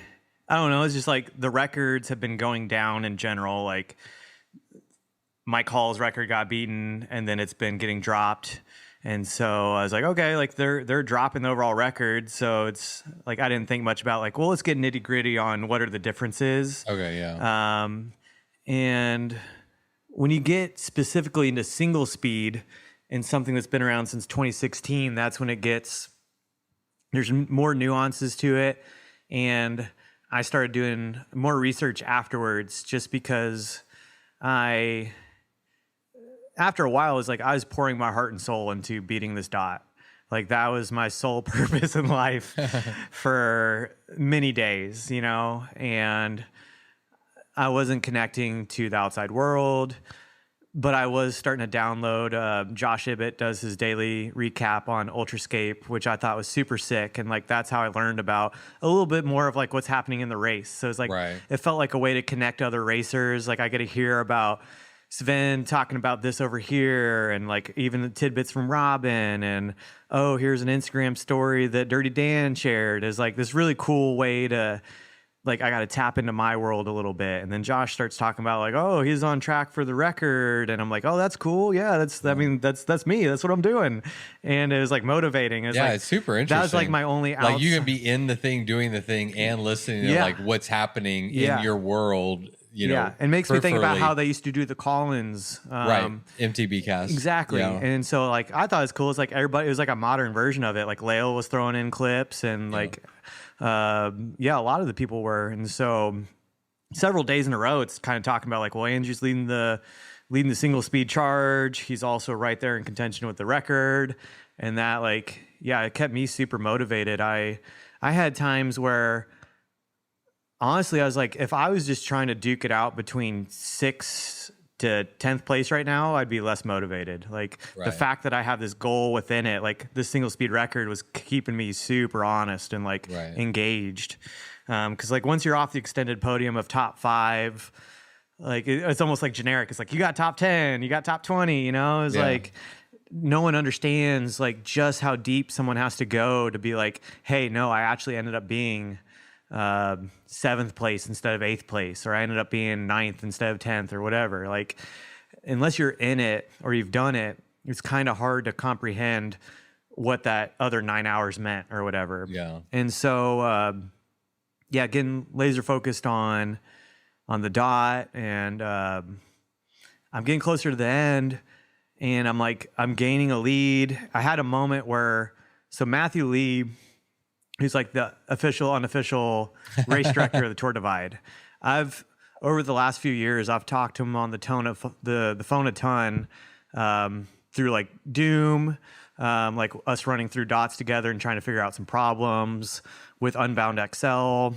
don't know. It's just like the records have been going down in general. Like Mike Hall's record got beaten, and then it's been getting dropped. And so I was like, okay, like they're dropping the overall record. So it's like, I didn't think much about like, well, let's get nitty gritty on what are the differences. Okay. Yeah. And when you get specifically into single speed and something that's been around since 2016, that's when there's more nuances to it. And I started doing more research afterwards, just because after a while, it was like I was pouring my heart and soul into beating this dot. Like that was my sole purpose in life for many days, and I wasn't connecting to the outside world, but I was starting to download. Josh Ibbett does his daily recap on Ultrascape, which I thought was super sick. And like, that's how I learned about a little bit more of like what's happening in the race. So it's like, It felt like a way to connect other racers. Like I get to hear about Sven talking about this over here, and like even the tidbits from Robin, and here's an Instagram story that Dirty Dan shared, is like this really cool way to like, I got to tap into my world a little bit. And then Josh starts talking about like, he's on track for the record. And I'm like, that's cool. Yeah, that's me. That's what I'm doing. And it was like motivating. It's super interesting. That was like my only like you can be in the thing, doing the thing, and listening to like what's happening in your world. It makes me think about how they used to do the call-ins. MTB cast. Exactly. Yeah. And so like, I thought it was cool. It's like it was like a modern version of it. Like Lael was throwing in clips, and like, a lot of the people were. And so several days in a row, it's kind of talking about like, well, Andrew's leading the single speed charge. He's also right there in contention with the record. And that like, it kept me super motivated. I had times where, honestly, I was like, if I was just trying to duke it out between 6th to 10th place right now, I'd be less motivated. Like the fact that I have this goal within it, like this single speed record was keeping me super honest and like engaged. Cause like once you're off the extended podium of top 5, like it's almost like generic. It's like, you got top 10, you got top 20, it's like, no one understands like just how deep someone has to go to be like, hey, no, I actually ended up being 7th place instead of 8th place, or I ended up being 9th instead of 10th or whatever. Like, unless you're in it or you've done it, it's kind of hard to comprehend what that other 9 hours meant or whatever. Yeah. And so, getting laser focused on the dot, and I'm getting closer to the end, and I'm gaining a lead. I had a moment where, so Matthew Lee, who's like the unofficial race director of the Tour Divide, over the last few years, I've talked to him on the phone a ton, through like Doom, like us running through dots together and trying to figure out some problems with Unbound XL,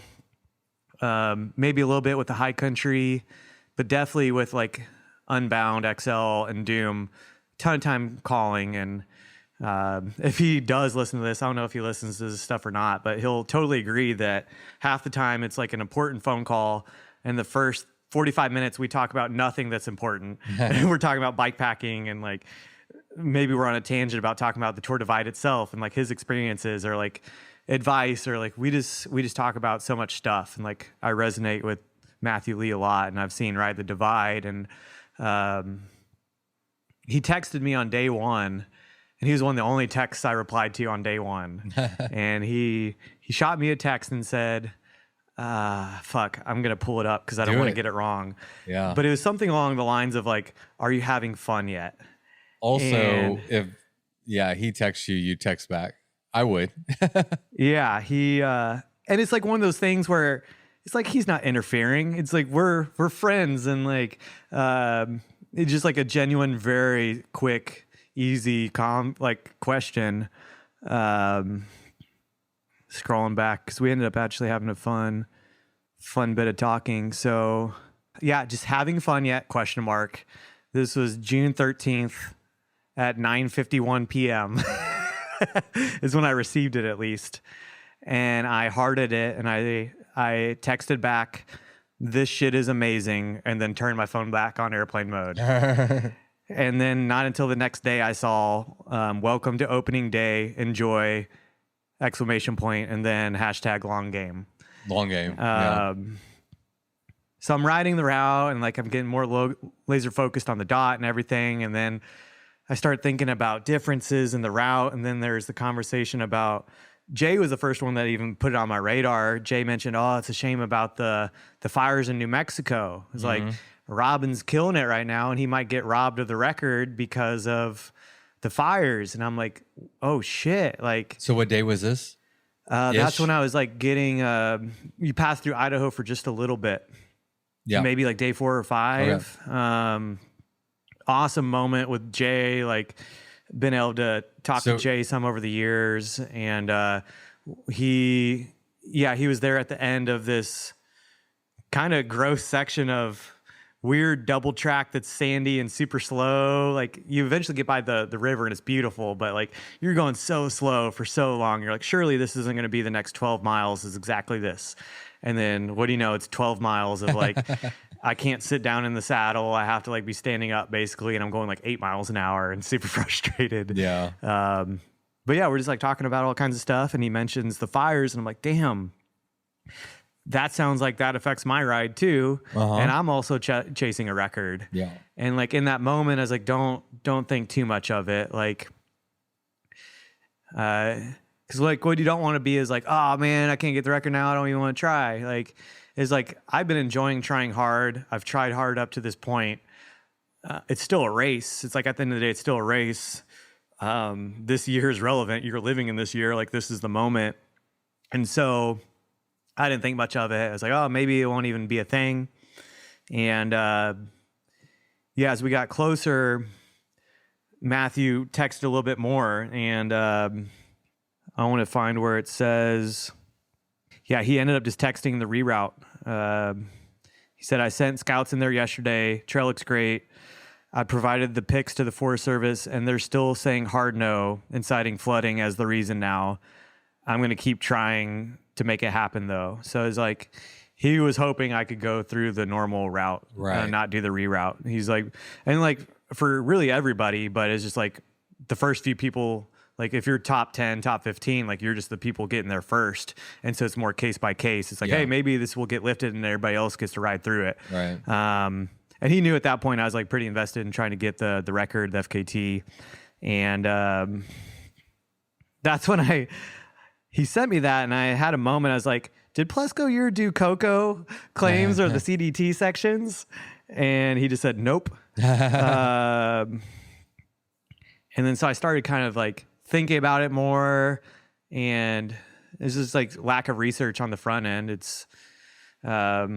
maybe a little bit with the High Country, but definitely with like Unbound XL and Doom, ton of time calling. And if he does listen to this, I don't know if he listens to this stuff or not, but he'll totally agree that half the time it's like an important phone call, and the first 45 minutes we talk about nothing that's important. We're talking about bike packing, and like maybe we're on a tangent about talking about the Tour Divide itself and like his experiences, or like advice, or like we just talk about so much stuff. And like I resonate with Matthew Lee a lot, and I've seen Ride the Divide, and he texted me on day one, and he was one of the only texts I replied to on day one. And he shot me a text and said, fuck, I'm going to pull it up because I don't want to get it wrong. Yeah. But it was something along the lines of like, are you having fun yet? Also, he texts you, you text back. I would. Yeah. And it's like one of those things where it's like, he's not interfering. It's like, we're friends. And like, it's just like a genuine, very quick, easy, calm, like question. Scrolling back, because we ended up actually having a fun bit of talking. So yeah, just having fun yet? ? This was June 13th at 9:51 p.m. is when I received it, at least. And I hearted it, and I texted back, "This shit is amazing," and then turned my phone back on airplane mode. And then not until the next day I saw, "Welcome to opening day, enjoy!" ! And then #long game. Long game. So I'm riding the route, and like I'm getting more laser focused on the dot and everything. And then I start thinking about differences in the route. And then there's the conversation about, Jay was the first one that even put it on my radar. Jay mentioned, "Oh, it's a shame about the fires in New Mexico." It's like, Robin's killing it right now, and he might get robbed of the record because of the fires. And I'm like, oh shit. Like, so what day was this? That's when I was like getting, you pass through Idaho for just a little bit. Yeah. Maybe like day 4 or 5. Okay. Awesome moment with Jay, like been able to talk to Jay some over the years. And, he was there at the end of this kind of gross section of weird double track that's sandy and super slow. Like, you eventually get by the river and it's beautiful, but like you're going so slow for so long. You're like, surely this isn't going to be the next 12 miles is exactly this. And then what do you know? It's 12 miles of like, I can't sit down in the saddle. I have to like be standing up basically. And I'm going like 8 miles an hour and super frustrated. Yeah. But yeah, we're just like talking about all kinds of stuff. And he mentions the fires, and I'm like, damn, that sounds like that affects my ride too. And I'm also chasing a record. Yeah. And like in that moment, I was like, don't think too much of it. Like, cause like what you don't want to be is like, oh man, I can't get the record now. I don't even want to try. Like, it's like, I've been enjoying trying hard. I've tried hard up to this point. It's still a race. It's like, at the end of the day, it's still a race. This year is relevant. You're living in this year. Like, this is the moment. And so I didn't think much of it. I was like, oh, maybe it won't even be a thing. And as we got closer, Matthew texted a little bit more, and I want to find where it says, he ended up just texting the reroute. He said, "I sent scouts in there yesterday. Trail looks great. I provided the pics to the Forest Service, and they're still saying hard no and citing flooding as the reason now. I'm going to keep trying to make it happen though." So it's like, he was hoping I could go through the normal route, right, not do the reroute. He's like, and like for really everybody, but it's just like the first few people Like if you're top 10, top 15, like you're just the people getting there first. And so it's more case by case. It's like, hey, maybe this will get lifted and everybody else gets to ride through it. Right. And he knew at that point I was like pretty invested in trying to get the record, the FKT. And that's when he sent me that, and I had a moment. I was like, did Plesko year do Coco claims or the CDT sections? And he just said, nope. And then so I started kind of like thinking about it more, and it's just like lack of research on the front end. It's, but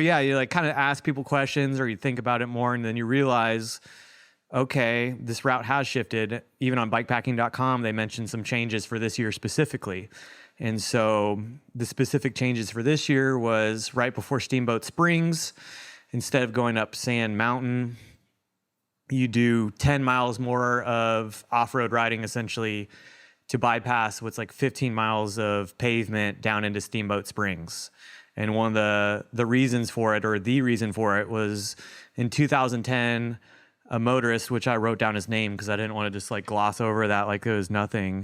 yeah, you like kind of ask people questions or you think about it more, and then you realize, okay, this route has shifted. Even on bikepacking.com, they mentioned some changes for this year specifically. And so the specific changes for this year was right before Steamboat Springs, instead of going up Sand Mountain, you do 10 miles more of off-road riding essentially to bypass what's like 15 miles of pavement down into Steamboat Springs. And one of the reasons for it, or the reason for it, was in 2010, a motorist, which I wrote down his name because I didn't want to just like gloss over that like it was nothing.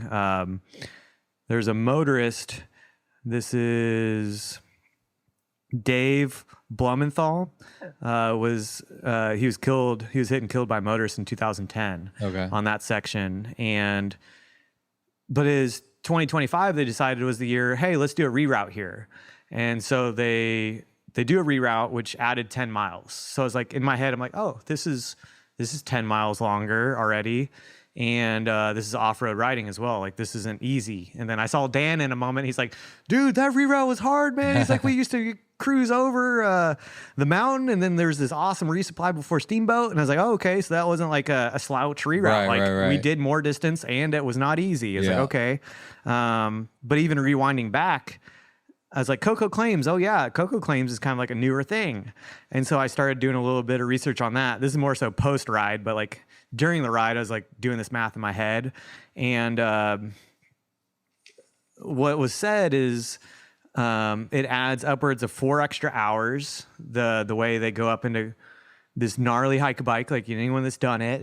There's a motorist. This is Dave Blumenthal. He was killed. He was hit and killed by motorists in 2010 on that section. But his 2025, they decided it was the year, hey, let's do a reroute here. And so they do a reroute, which added 10 miles. So I was like, in my head, I'm like, oh, this is 10 miles longer already. And this is off-road riding as well. Like, this isn't easy. And then I saw Dan in a moment. He's like, dude, that reroute was hard, man. He's like, we used to cruise over the mountain, and then there's this awesome resupply before Steamboat. And I was like, oh, okay, so that wasn't like a slouch reroute. Right. We did more distance, and it was not easy. It's like, okay. But even rewinding back, I was like, Coco Claims. Oh, yeah, Coco Claims is kind of like a newer thing. And so I started doing a little bit of research on that. This is more so post-ride, but like during the ride, I was like doing this math in my head. And what was said is it adds upwards of 4 extra hours, the way they go up into this gnarly hike bike. Like anyone that's done it,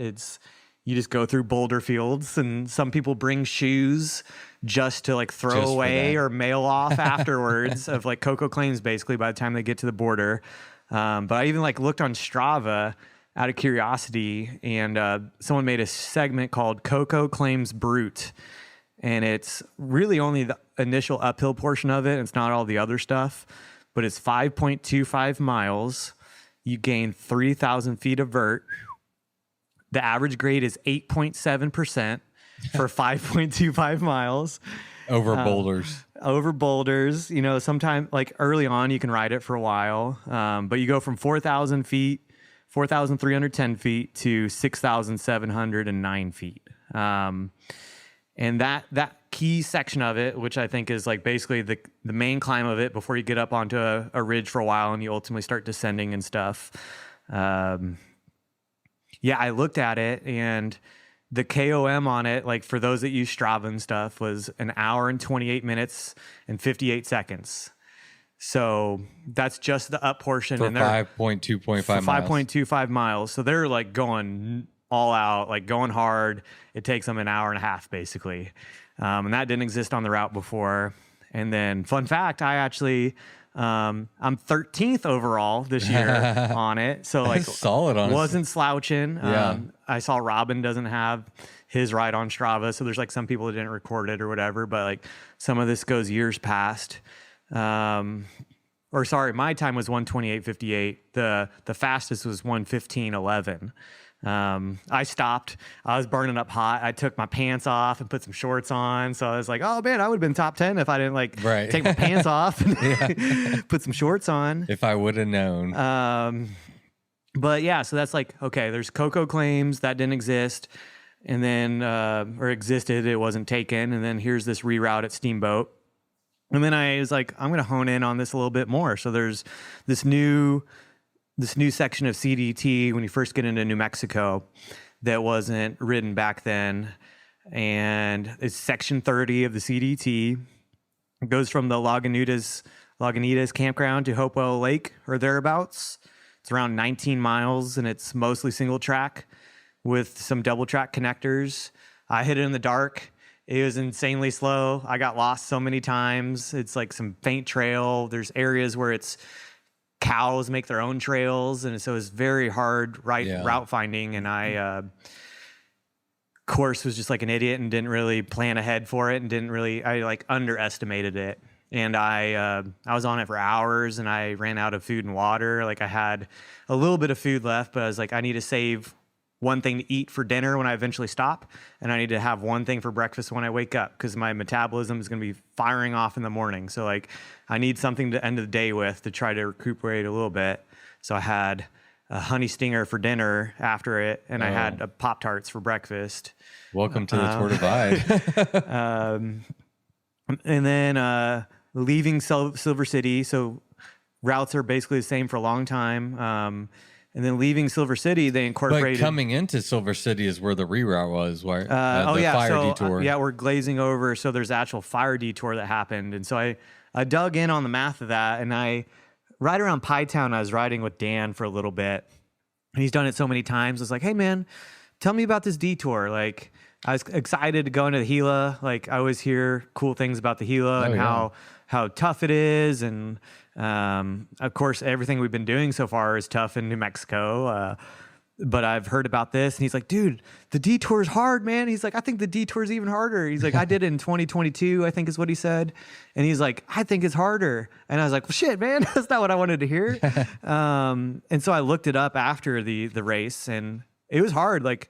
you just go through boulder fields, and some people bring shoes just to like throw away or mail off afterwards of like Coco Claims basically by the time they get to the border. But I even like looked on Strava out of curiosity, and someone made a segment called Coco Claims Brute. And it's really only the initial uphill portion of it. It's not all the other stuff, but it's 5.25 miles. You gain 3,000 feet of vert. The average grade is 8.7% for 5.25 miles. Over boulders. Over boulders. You know, sometime like early on, you can ride it for a while. But you go from 4,000 feet, 4,310 feet to 6,709 feet. And that key section of it, which I think is like basically the main climb of it before you get up onto a ridge for a while and you ultimately start descending and stuff. Yeah, I looked at it, and the KOM on it, like for those that use Strava and stuff, was 1 hour and 28 minutes and 58 seconds. So that's just the up portion. For 5.2.5 miles. 5.25 miles. So they're like going all out, like going hard. It takes them 1.5 hours basically. And that didn't exist on the route before. And then fun fact, I actually... I'm 13th overall this year on it. So like solid, honestly. Wasn't slouching. I saw Robin doesn't have his ride on Strava. So there's like some people that didn't record it or whatever, but like some of this goes years past. My time was 1:28:58. The fastest was 1:15:11. I stopped. I was burning up hot. I took my pants off and put some shorts on. So I was like, oh man, I would have been top 10 if I didn't take my pants off and put some shorts on. If I would have known. But yeah, so that's like, okay, there's Coco Claims that didn't exist. And then, or existed, it wasn't taken. And then here's this reroute at Steamboat. And then I was like, I'm going to hone in on this a little bit more. So there's this new section of CDT when you first get into New Mexico that wasn't ridden back then. And it's section 30 of the CDT. It goes from the Lagunitas campground to Hopewell Lake or thereabouts. It's around 19 miles, and it's mostly single track with some double track connectors. I hit it in the dark. It was insanely slow. I got lost so many times. It's like some faint trail. There's areas where it's cows make their own trails, and so it's very hard route finding. And I, of course, was just like an idiot and didn't really plan ahead for it, and I like underestimated it. And I was on it for hours, and I ran out of food and water. Like I had a little bit of food left, but I was like, I need to save one thing to eat for dinner when I eventually stop, and I need to have one thing for breakfast when I wake up, because my metabolism is going to be firing off in the morning. So like I need something to end the day with to try to recuperate a little bit. So I had a honey stinger for dinner after it, and I had a Pop-Tarts for breakfast. Welcome to the Tour Divide. And then leaving Silver City. So routes are basically the same for a long time. And then leaving Silver City, they incorporated. But coming into Silver City is where the reroute was, right? Fire detour. We're glazing over. So there's actual fire detour that happened. And so I dug in on the math of that. And right around Pie Town, I was riding with Dan for a little bit. And he's done it so many times. I was like, hey, man, tell me about this detour. Like, I was excited to go into the Gila. Like, I always hear cool things about the Gila how tough it is. And of course, everything we've been doing so far is tough in New Mexico. But I've heard about this, and he's like, dude, the detour is hard, man. He's like, I think the detour is even harder. He's like, I did it in 2022, I think is what he said. And he's like, I think it's harder. And I was like, well, shit, man, that's not what I wanted to hear. And so I looked it up after the race, and it was hard. Like,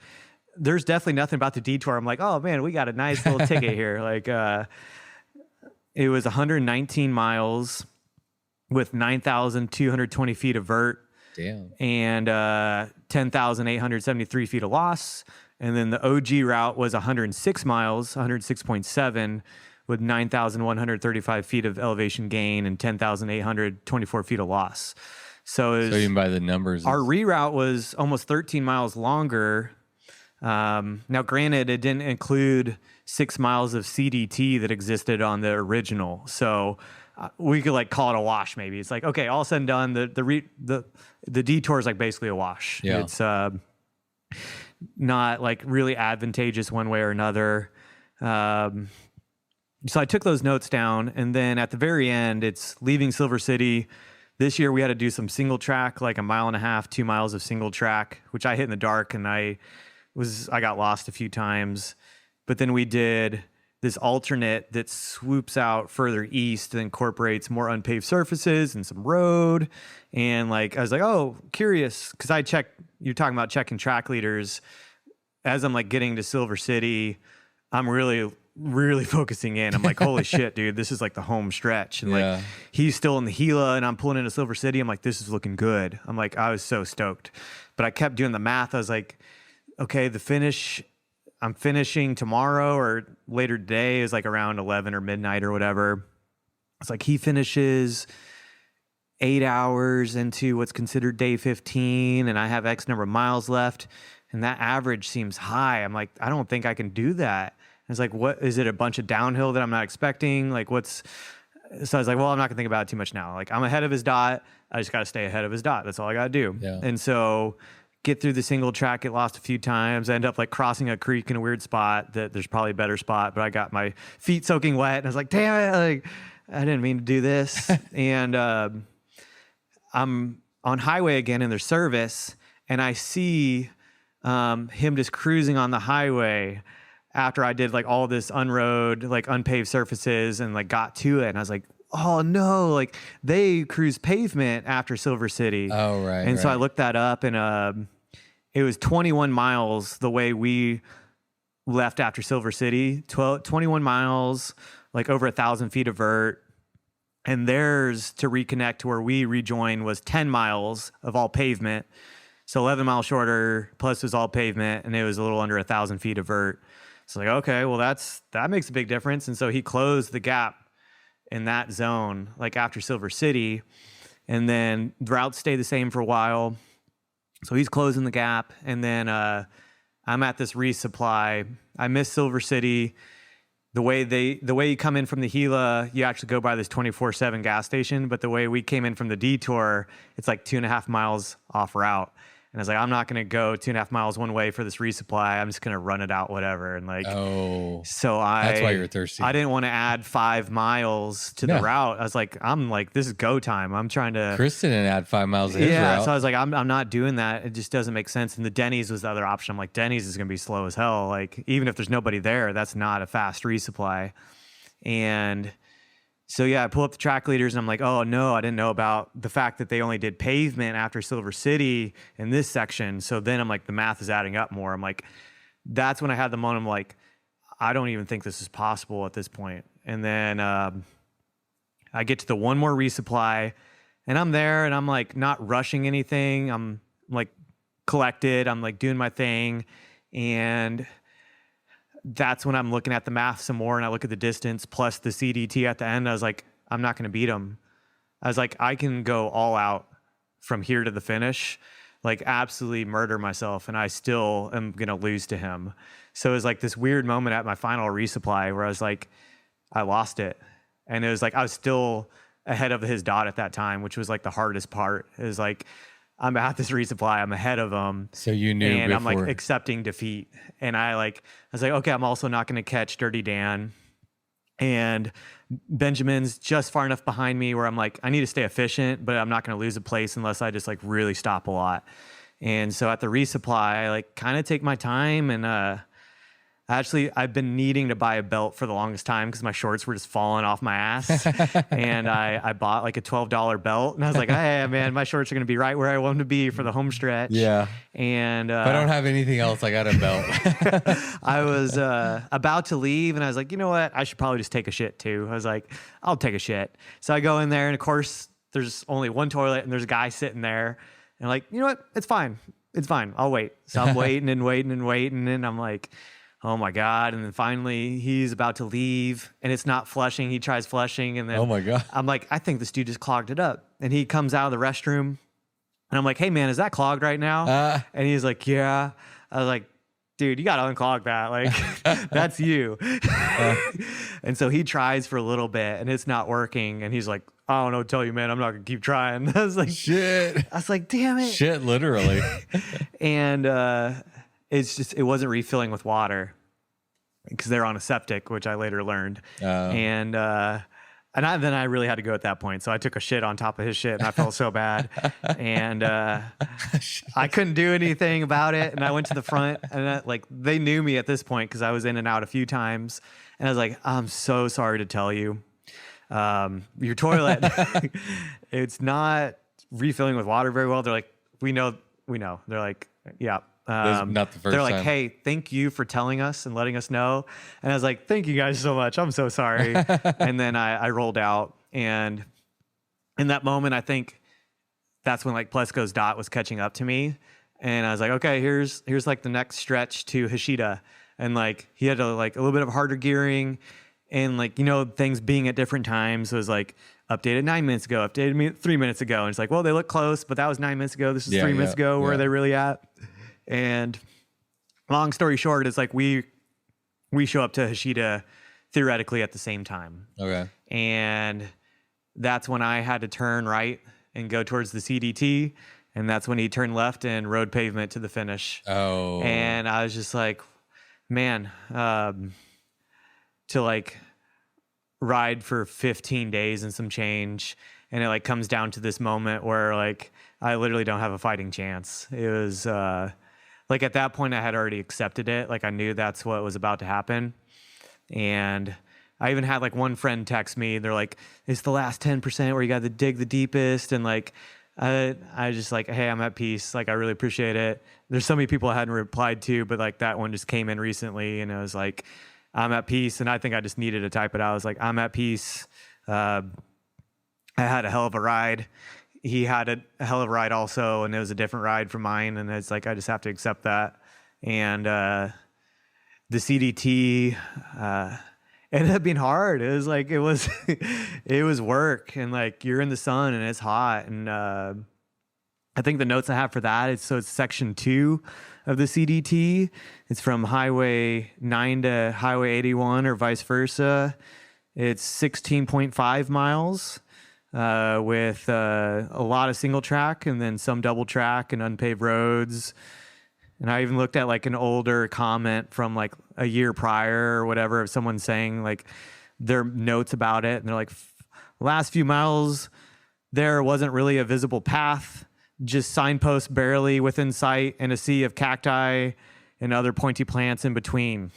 there's definitely nothing about the detour. I'm like, oh man, we got a nice little ticket here. Like, it was 119 miles with 9,220 feet of vert. Damn. And 10,873 feet of loss. And then the OG route was 106 miles, 106.7, with 9,135 feet of elevation gain and 10,824 feet of loss. So even by the numbers, our reroute was almost 13 miles longer. Now, granted, it didn't include 6 miles of CDT that existed on the original. So we could like call it a wash. Maybe it's like, okay, all said and done, the detour is like basically a wash. Yeah. It's not like really advantageous one way or another. So I took those notes down, and then at the very end, it's leaving Silver City. This year we had to do some single track, like 1.5 miles, 2 miles of single track, which I hit in the dark, and I got lost a few times. But then we did this alternate that swoops out further east and incorporates more unpaved surfaces and some road. And like, I was like, oh, curious. Cause you're talking about checking track leaders. As I'm like getting to Silver City, I'm really, really focusing in. I'm like, holy shit, dude, this is like the home stretch. And like, he's still in the Gila and I'm pulling into Silver City. I'm like, this is looking good. I'm like, I was so stoked, but I kept doing the math. I was like, okay, I'm finishing tomorrow or later today is like around 11 or midnight or whatever. It's like he finishes 8 hours into what's considered day 15, and I have X number of miles left, and that average seems high. I'm like, I don't think I can do that. And it's like, what is it? A bunch of downhill that I'm not expecting? Like, so I was like, well, I'm not gonna think about it too much now. Like, I'm ahead of his dot. I just got to stay ahead of his dot. That's all I got to do. Yeah. And so get through the single track, get lost a few times. I end up like crossing a creek in a weird spot that there's probably a better spot, but I got my feet soaking wet and I was like, damn it, like I didn't mean to do this. And I'm on highway again in their service, and I see him just cruising on the highway after I did like all this unroad, like unpaved surfaces, and like got to it. And I was like, oh no, like they cruise pavement after Silver City. Oh, right. And so I looked that up, and it was 21 miles the way we left after Silver City. 21 miles, like over 1,000 feet of vert. And theirs to reconnect to where we rejoin was 10 miles of all pavement. So 11 miles shorter, plus it was all pavement, and it was a little under 1,000 feet of vert. So like, okay, well that makes a big difference. And so he closed the gap in that zone, like after Silver City, and then the routes stay the same for a while. So he's closing the gap, and then I'm at this resupply. I missed Silver City. The way you come in from the Gila, you actually go by this 24/7 gas station, but the way we came in from the detour, it's like 2.5 miles off route. And I was like, I'm not going to go 2.5 miles one way for this resupply. I'm just going to run it out, whatever. And like, so that's why you're thirsty. I didn't want to add 5 miles to the route. I was like, this is go time. I'm trying to. Chris didn't add 5 miles to his route. So I was like, I'm not doing that. It just doesn't make sense. And the Denny's was the other option. I'm like, Denny's is going to be slow as hell. Like, even if there's nobody there, that's not a fast resupply. And so, I pull up the track leaders and I'm like, oh, no, I didn't know about the fact that they only did pavement after Silver City in this section. So then I'm like, the math is adding up more. I'm like, that's when I had the moment. I'm like, I don't even think this is possible at this point. And then I get to the one more resupply and I'm there and I'm like not rushing anything. I'm like collected. I'm like doing my thing. And that's when I'm looking at the math some more and I look at the distance plus the CDT at the end. I was like, I'm not going to beat him. I was like, I can go all out from here to the finish, like absolutely murder myself. And I still am going to lose to him. So it was like this weird moment at my final resupply where I was like, I lost it. And it was like, I was still ahead of his dot at that time, which was like the hardest part. It was like, I'm at this resupply. I'm ahead of him. So you knew and before. I'm like accepting defeat. And I was like, okay, I'm also not going to catch Dirty Dan. And Benjamin's just far enough behind me where I'm like, I need to stay efficient, but I'm not going to lose a place unless I just like really stop a lot. And so at the resupply, I like kind of take my time and, actually, I've been needing to buy a belt for the longest time because my shorts were just falling off my ass. And I bought like a $12 belt. And I was like, hey, man, my shorts are going to be right where I want them to be for the home stretch. Yeah. And if I don't have anything else, I got a belt. I was about to leave. And I was like, you know what? I should probably just take a shit too. I was like, I'll take a shit. So I go in there. And of course, there's only one toilet and there's a guy sitting there. And I'm like, you know what? It's fine. It's fine. I'll wait. So I'm waiting and waiting and waiting. And I'm like, oh my God. And then finally he's about to leave and it's not flushing. He tries flushing. And then oh my God. I'm like, I think this dude just clogged it up. And he comes out of the restroom and I'm like, hey man, is that clogged right now? And he's like, yeah. I was like, dude, you got to unclog that. Like that's you. And so he tries for a little bit and it's not working. And he's like, I don't know, tell you, man, I'm not gonna keep trying. I was like, shit. I was like, damn it. Shit, literally. And, it wasn't refilling with water because they're on a septic, which I later learned. And then I really had to go at that point. So I took a shit on top of his shit and I felt so bad. And I couldn't do anything about it. And I went to the front and they knew me at this point because I was in and out a few times. And I was like, I'm so sorry to tell you. Your toilet, it's not refilling with water very well. They're like, we know. They're like, yeah. Not the first they're like, time. hey, thank you for telling us and letting us know. And I was like, thank you guys so much. I'm so sorry. And then I rolled out. And in that moment, I think that's when like Plesko's dot was catching up to me. And I was like, okay, here's like the next stretch to Hashida. And like, he had a little bit of harder gearing and like, things being at different times. So it was like updated 9 minutes ago, updated me 3 minutes ago. And it's like, well, they look close, but that was 9 minutes ago. This is 3 minutes ago. Where are they really at? And long story short, it's like we show up to Hashida theoretically at the same time. Okay. And that's when I had to turn right and go towards the CDT. And that's when he turned left and rode pavement to the finish. Oh. And I was just like, man, to like ride for 15 days and some change. And it like comes down to this moment where like I literally don't have a fighting chance. It was like at that point I had already accepted it. Like I knew that's what was about to happen. And I even had like one friend text me. They're like, it's the last 10% where you got to dig the deepest. And like, I just like, hey, I'm at peace. Like, I really appreciate it. There's so many people I hadn't replied to, but like that one just came in recently and it was like, I'm at peace. And I think I just needed to type it out. I was like, I'm at peace. I had a hell of a ride. He had a hell of a ride also, and it was a different ride from mine. And it's like, I just have to accept that. And the CDT ended up being hard. It was like, it was work. And like, you're in the sun and it's hot. And I think the notes I have for that is, so it's section 2 of the CDT. It's from Highway 9 to Highway 81 or vice versa. It's 16.5 miles. with a lot of single track and then some double track and unpaved roads. And I even looked at like an older comment from like a year prior or whatever of someone saying like their notes about it. And they're like, last few miles, there wasn't really a visible path, just signposts barely within sight and a sea of cacti and other pointy plants in between.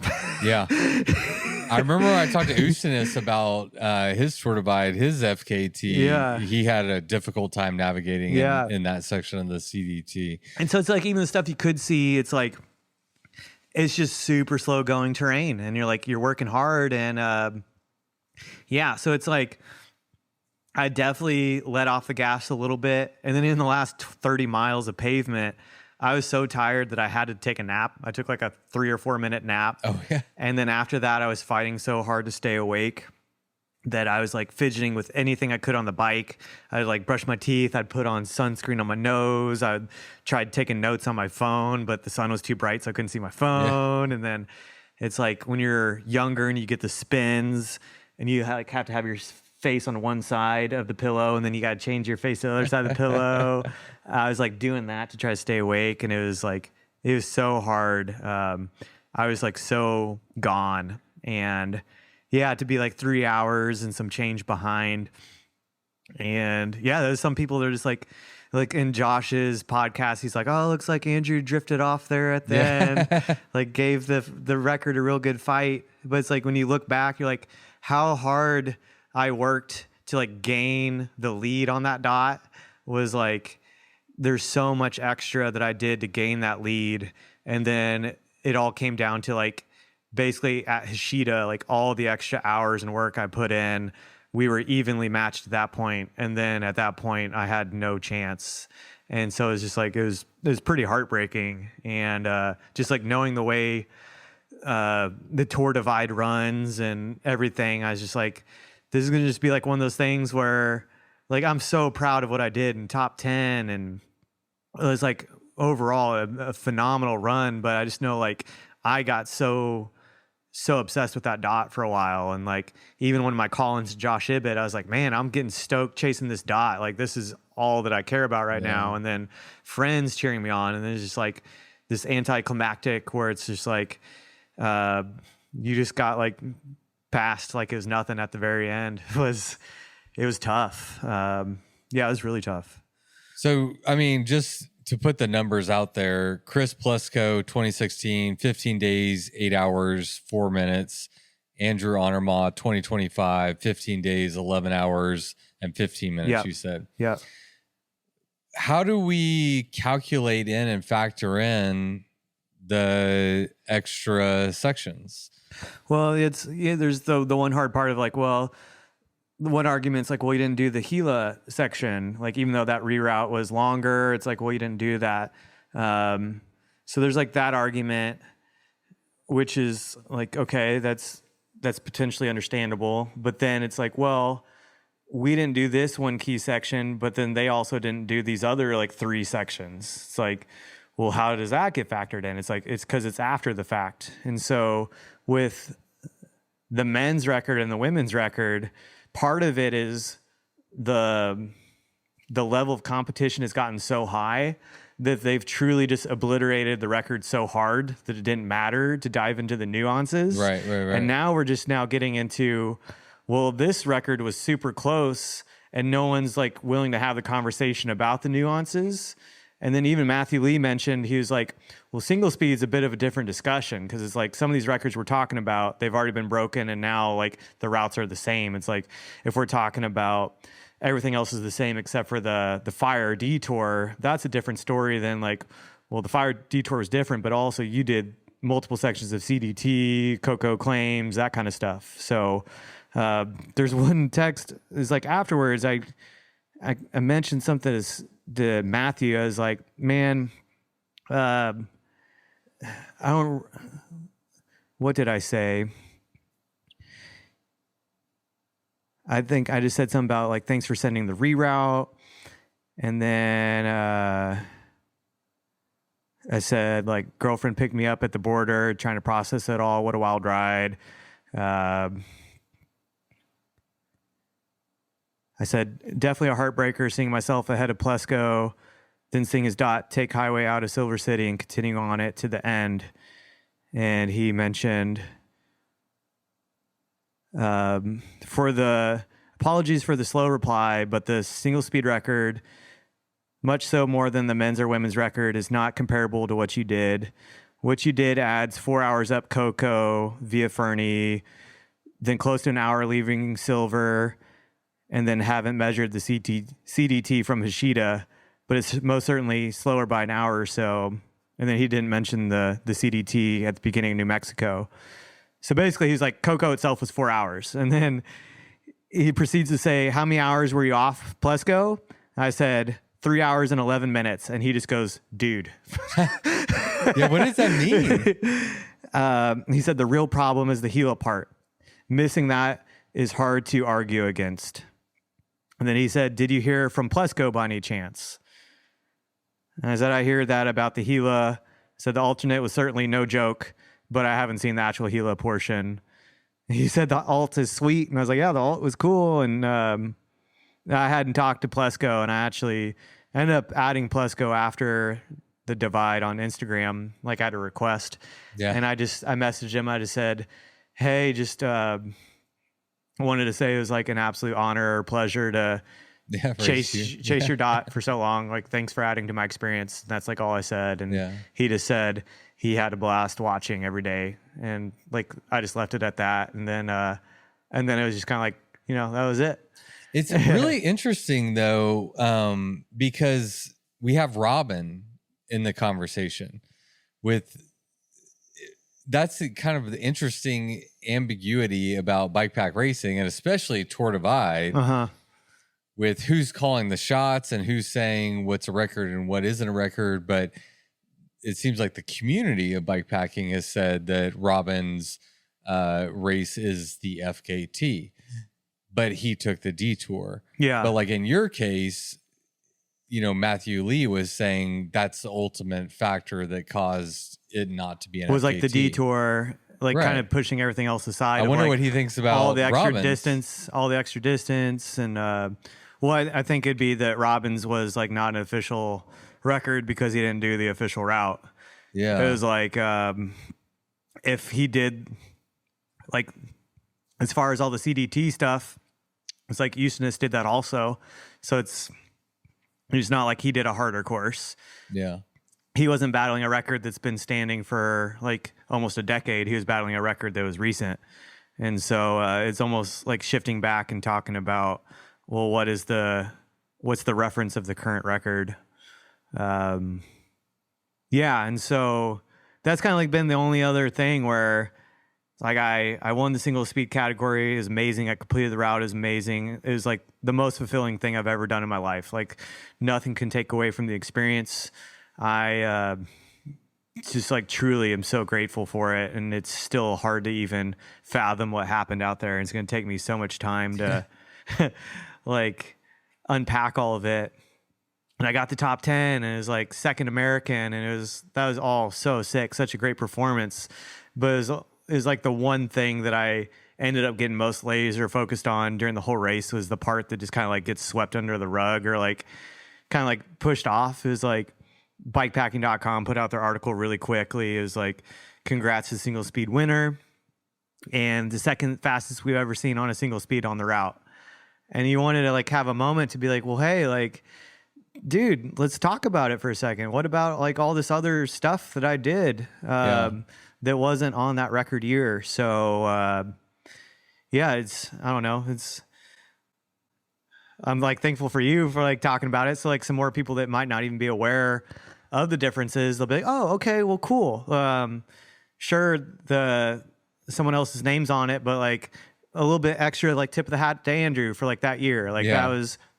Yeah. I remember I talked to Ustinis about his Tour Divide, his FKT. Yeah. He had a difficult time navigating in that section of the CDT. And so it's like even the stuff you could see, it's like, it's just super slow going terrain. And you're like, you're working hard. And so it's like, I definitely let off the gas a little bit. And then in the last 30 miles of pavement, I was so tired that I had to take a nap. I took like a 3 or 4 minute nap. Oh, yeah. And then after that, I was fighting so hard to stay awake that I was like fidgeting with anything I could on the bike. I'd like brush my teeth. I'd put on sunscreen on my nose. I tried taking notes on my phone, but the sun was too bright, so I couldn't see my phone. Yeah. And then it's like when you're younger and you get the spins and you like have to have your face on one side of the pillow and then you got to change your face to the other side of the pillow. I was like doing that to try to stay awake, and it was so hard. I was like so gone, and to be like 3 hours and some change behind. And there's some people that are just like in Josh's podcast, he's like, oh, it looks like Andrew drifted off there at the end, like gave the record a real good fight. But it's like when you look back, you're like, how hard I worked to like gain the lead on that dot was like, there's so much extra that I did to gain that lead. And then it all came down to like, basically at Hashida, like all the extra hours and work I put in, we were evenly matched at that point. And then at that point I had no chance. And so it was just like, it was pretty heartbreaking. And just like knowing the way the Tour Divide runs and everything, I was just like, this is going to just be like one of those things where like, I'm so proud of what I did in top 10. And it was like overall a phenomenal run, but I just know like I got so obsessed with that dot for a while. And like, even when my call-ins to Josh Ibbett, I was like, man, I'm getting stoked chasing this dot. Like, this is all that I care about right now. And then friends cheering me on. And then it's just like this anticlimactic where it's just like, you just got like passed like it was nothing at the very end. It was tough. It was really tough. So, I mean, just to put the numbers out there, Chris Plesko, 2016, 15 days, 8 hours, 4 minutes. Andrew Onermaa, 2025, 15 days, 11 hours, and 15 minutes, you said. Yeah. How do we calculate in and factor in the extra sections? Well, there's the one hard part of like, well, one argument's like, well, you didn't do the Gila section. Like, even though that reroute was longer, it's like, well, you didn't do that. So there's like that argument, which is like, okay, that's potentially understandable. But then it's like, well, we didn't do this one key section, but then they also didn't do these other like 3 sections. It's like, well, how does that get factored in? It's like, it's because it's after the fact. And so with the men's record and the women's record, part of it is the level of competition has gotten so high that they've truly just obliterated the record so hard that it didn't matter to dive into the nuances. Right. And now we're just now getting into, well, this record was super close and no one's like willing to have the conversation about the nuances. And then even Matthew Lee mentioned, he was like, well, Singlespeed is a bit of a different discussion because it's like some of these records we're talking about, they've already been broken and now like the routes are the same. It's like if we're talking about everything else is the same except for the fire detour, that's a different story than like, well, the fire detour is different, but also you did multiple sections of CDT, Coco claims, that kind of stuff. So there's one text is like afterwards, I mentioned something to Matthew. I was like, man, what did I say? I think I just said something about like, thanks for sending the reroute. And then I said like, girlfriend picked me up at the border, trying to process it all. What a wild ride. I I said, definitely a heartbreaker seeing myself ahead of Plesko, then seeing his dot take highway out of Silver City and continuing on it to the end. And he mentioned, for the apologies for the slow reply, but the single speed record, much so more than the men's or women's record, is not comparable to what you did. What you did adds 4 hours up Coco via Fernie, then close to an hour leaving Silver, and then haven't measured the CDT from Hashida, but it's most certainly slower by an hour or so. And then he didn't mention the CDT at the beginning of New Mexico. So basically he's like, Coco itself was 4 hours. And then he proceeds to say, how many hours were you off, Plesko? I said, 3 hours and 11 minutes. And he just goes, dude. Yeah, what does that mean? He said the real problem is the Gila part. Missing that is hard to argue against. And then he said, did you hear from Plesko by any chance? And I said, I hear that about the Gila. Said the alternate was certainly no joke, but I haven't seen the actual Gila portion. He said the alt is sweet. And I was like, yeah, the alt was cool. And I hadn't talked to Plesko, and I actually ended up adding Plesko after the divide on Instagram, like I had a request. Yeah. And I messaged him. I just said, hey, just wanted to say it was like an absolute honor or pleasure to chase your dot for so long. Like, thanks for adding to my experience. That's like all I said. And he just said he had a blast watching every day. And like, I just left it at that. And then it was just kind of like, that was it. It's really interesting though, because we have Robin in the conversation that's kind of the interesting ambiguity about bike pack racing, and especially Tour Divide, with who's calling the shots and who's saying what's a record and what isn't a record. But it seems like the community of bike packing has said that Robin's race is the FKT, but he took the detour. Yeah. But like in your case, Matthew Lee was saying that's the ultimate factor that caused it not to be an FKT. Was like the detour, like kind of pushing everything else aside. I wonder what he thinks about all the extra Robbins. distance. And I think it'd be that Robbins was like not an official record because he didn't do the official route. Yeah. It was like, if he did, like, as far as all the CDT stuff, it's like Eustace did that also. So it's not like he did a harder course. Yeah. He wasn't battling a record that's been standing for like almost a decade. He was battling a record that was recent. And so it's almost like shifting back and talking about, well, what's the reference of the current record? And so that's kind of like been the only other thing where like I won the single speed category. It was amazing. I completed the route. It was amazing. It was like the most fulfilling thing I've ever done in my life. Like nothing can take away from the experience. I just like truly am so grateful for it. And it's still hard to even fathom what happened out there. And it's going to take me so much time to like unpack all of it. And I got the top 10 and it was like second American, and that was all so sick. Such a great performance. But it was like the one thing that I ended up getting most laser focused on during the whole race was the part that just kind of like gets swept under the rug or like kind of like pushed off. It was like bikepacking.com put out their article really quickly. It was like, congrats to single speed winner and the second fastest we've ever seen on a single speed on the route. And you wanted to like have a moment to be like, well, hey, like, dude, let's talk about it for a second. What about like all this other stuff that I did that wasn't on that record year? So I don't know. I'm like thankful for you for like talking about it. So like some more people that might not even be aware of the differences, they'll be like, oh, okay, well, cool. Sure, someone else's name's on it, but like a little bit extra, like tip of the hat to Andrew for like that year. Like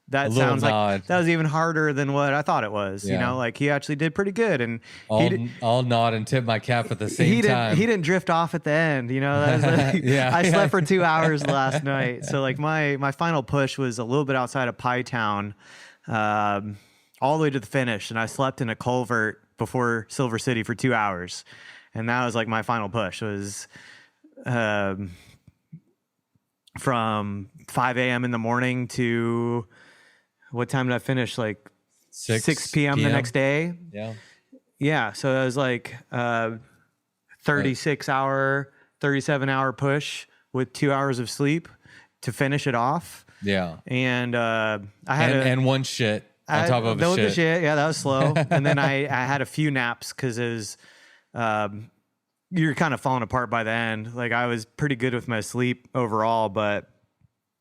that sounds like that was even harder than what I thought it was. You know, like he actually did pretty good, and I'll nod and tip my cap at the same time. He didn't drift off at the end. You know, that was like, I slept for 2 hours last night, so like my final push was a little bit outside of Pie Town, all the way to the finish, and I slept in a culvert before Silver City for 2 hours, and that was like my final push was. from 5 a.m. in the morning to what time did I finish? Like 6 p.m. the next day. Yeah. Yeah. So that was like 36 hour, 37 hour push with 2 hours of sleep to finish it off. Yeah. And I had and one shit on top of a shit. Yeah, that was slow. And then I had a few naps because it was you're kind of falling apart by the end. Like I was pretty good with my sleep overall, but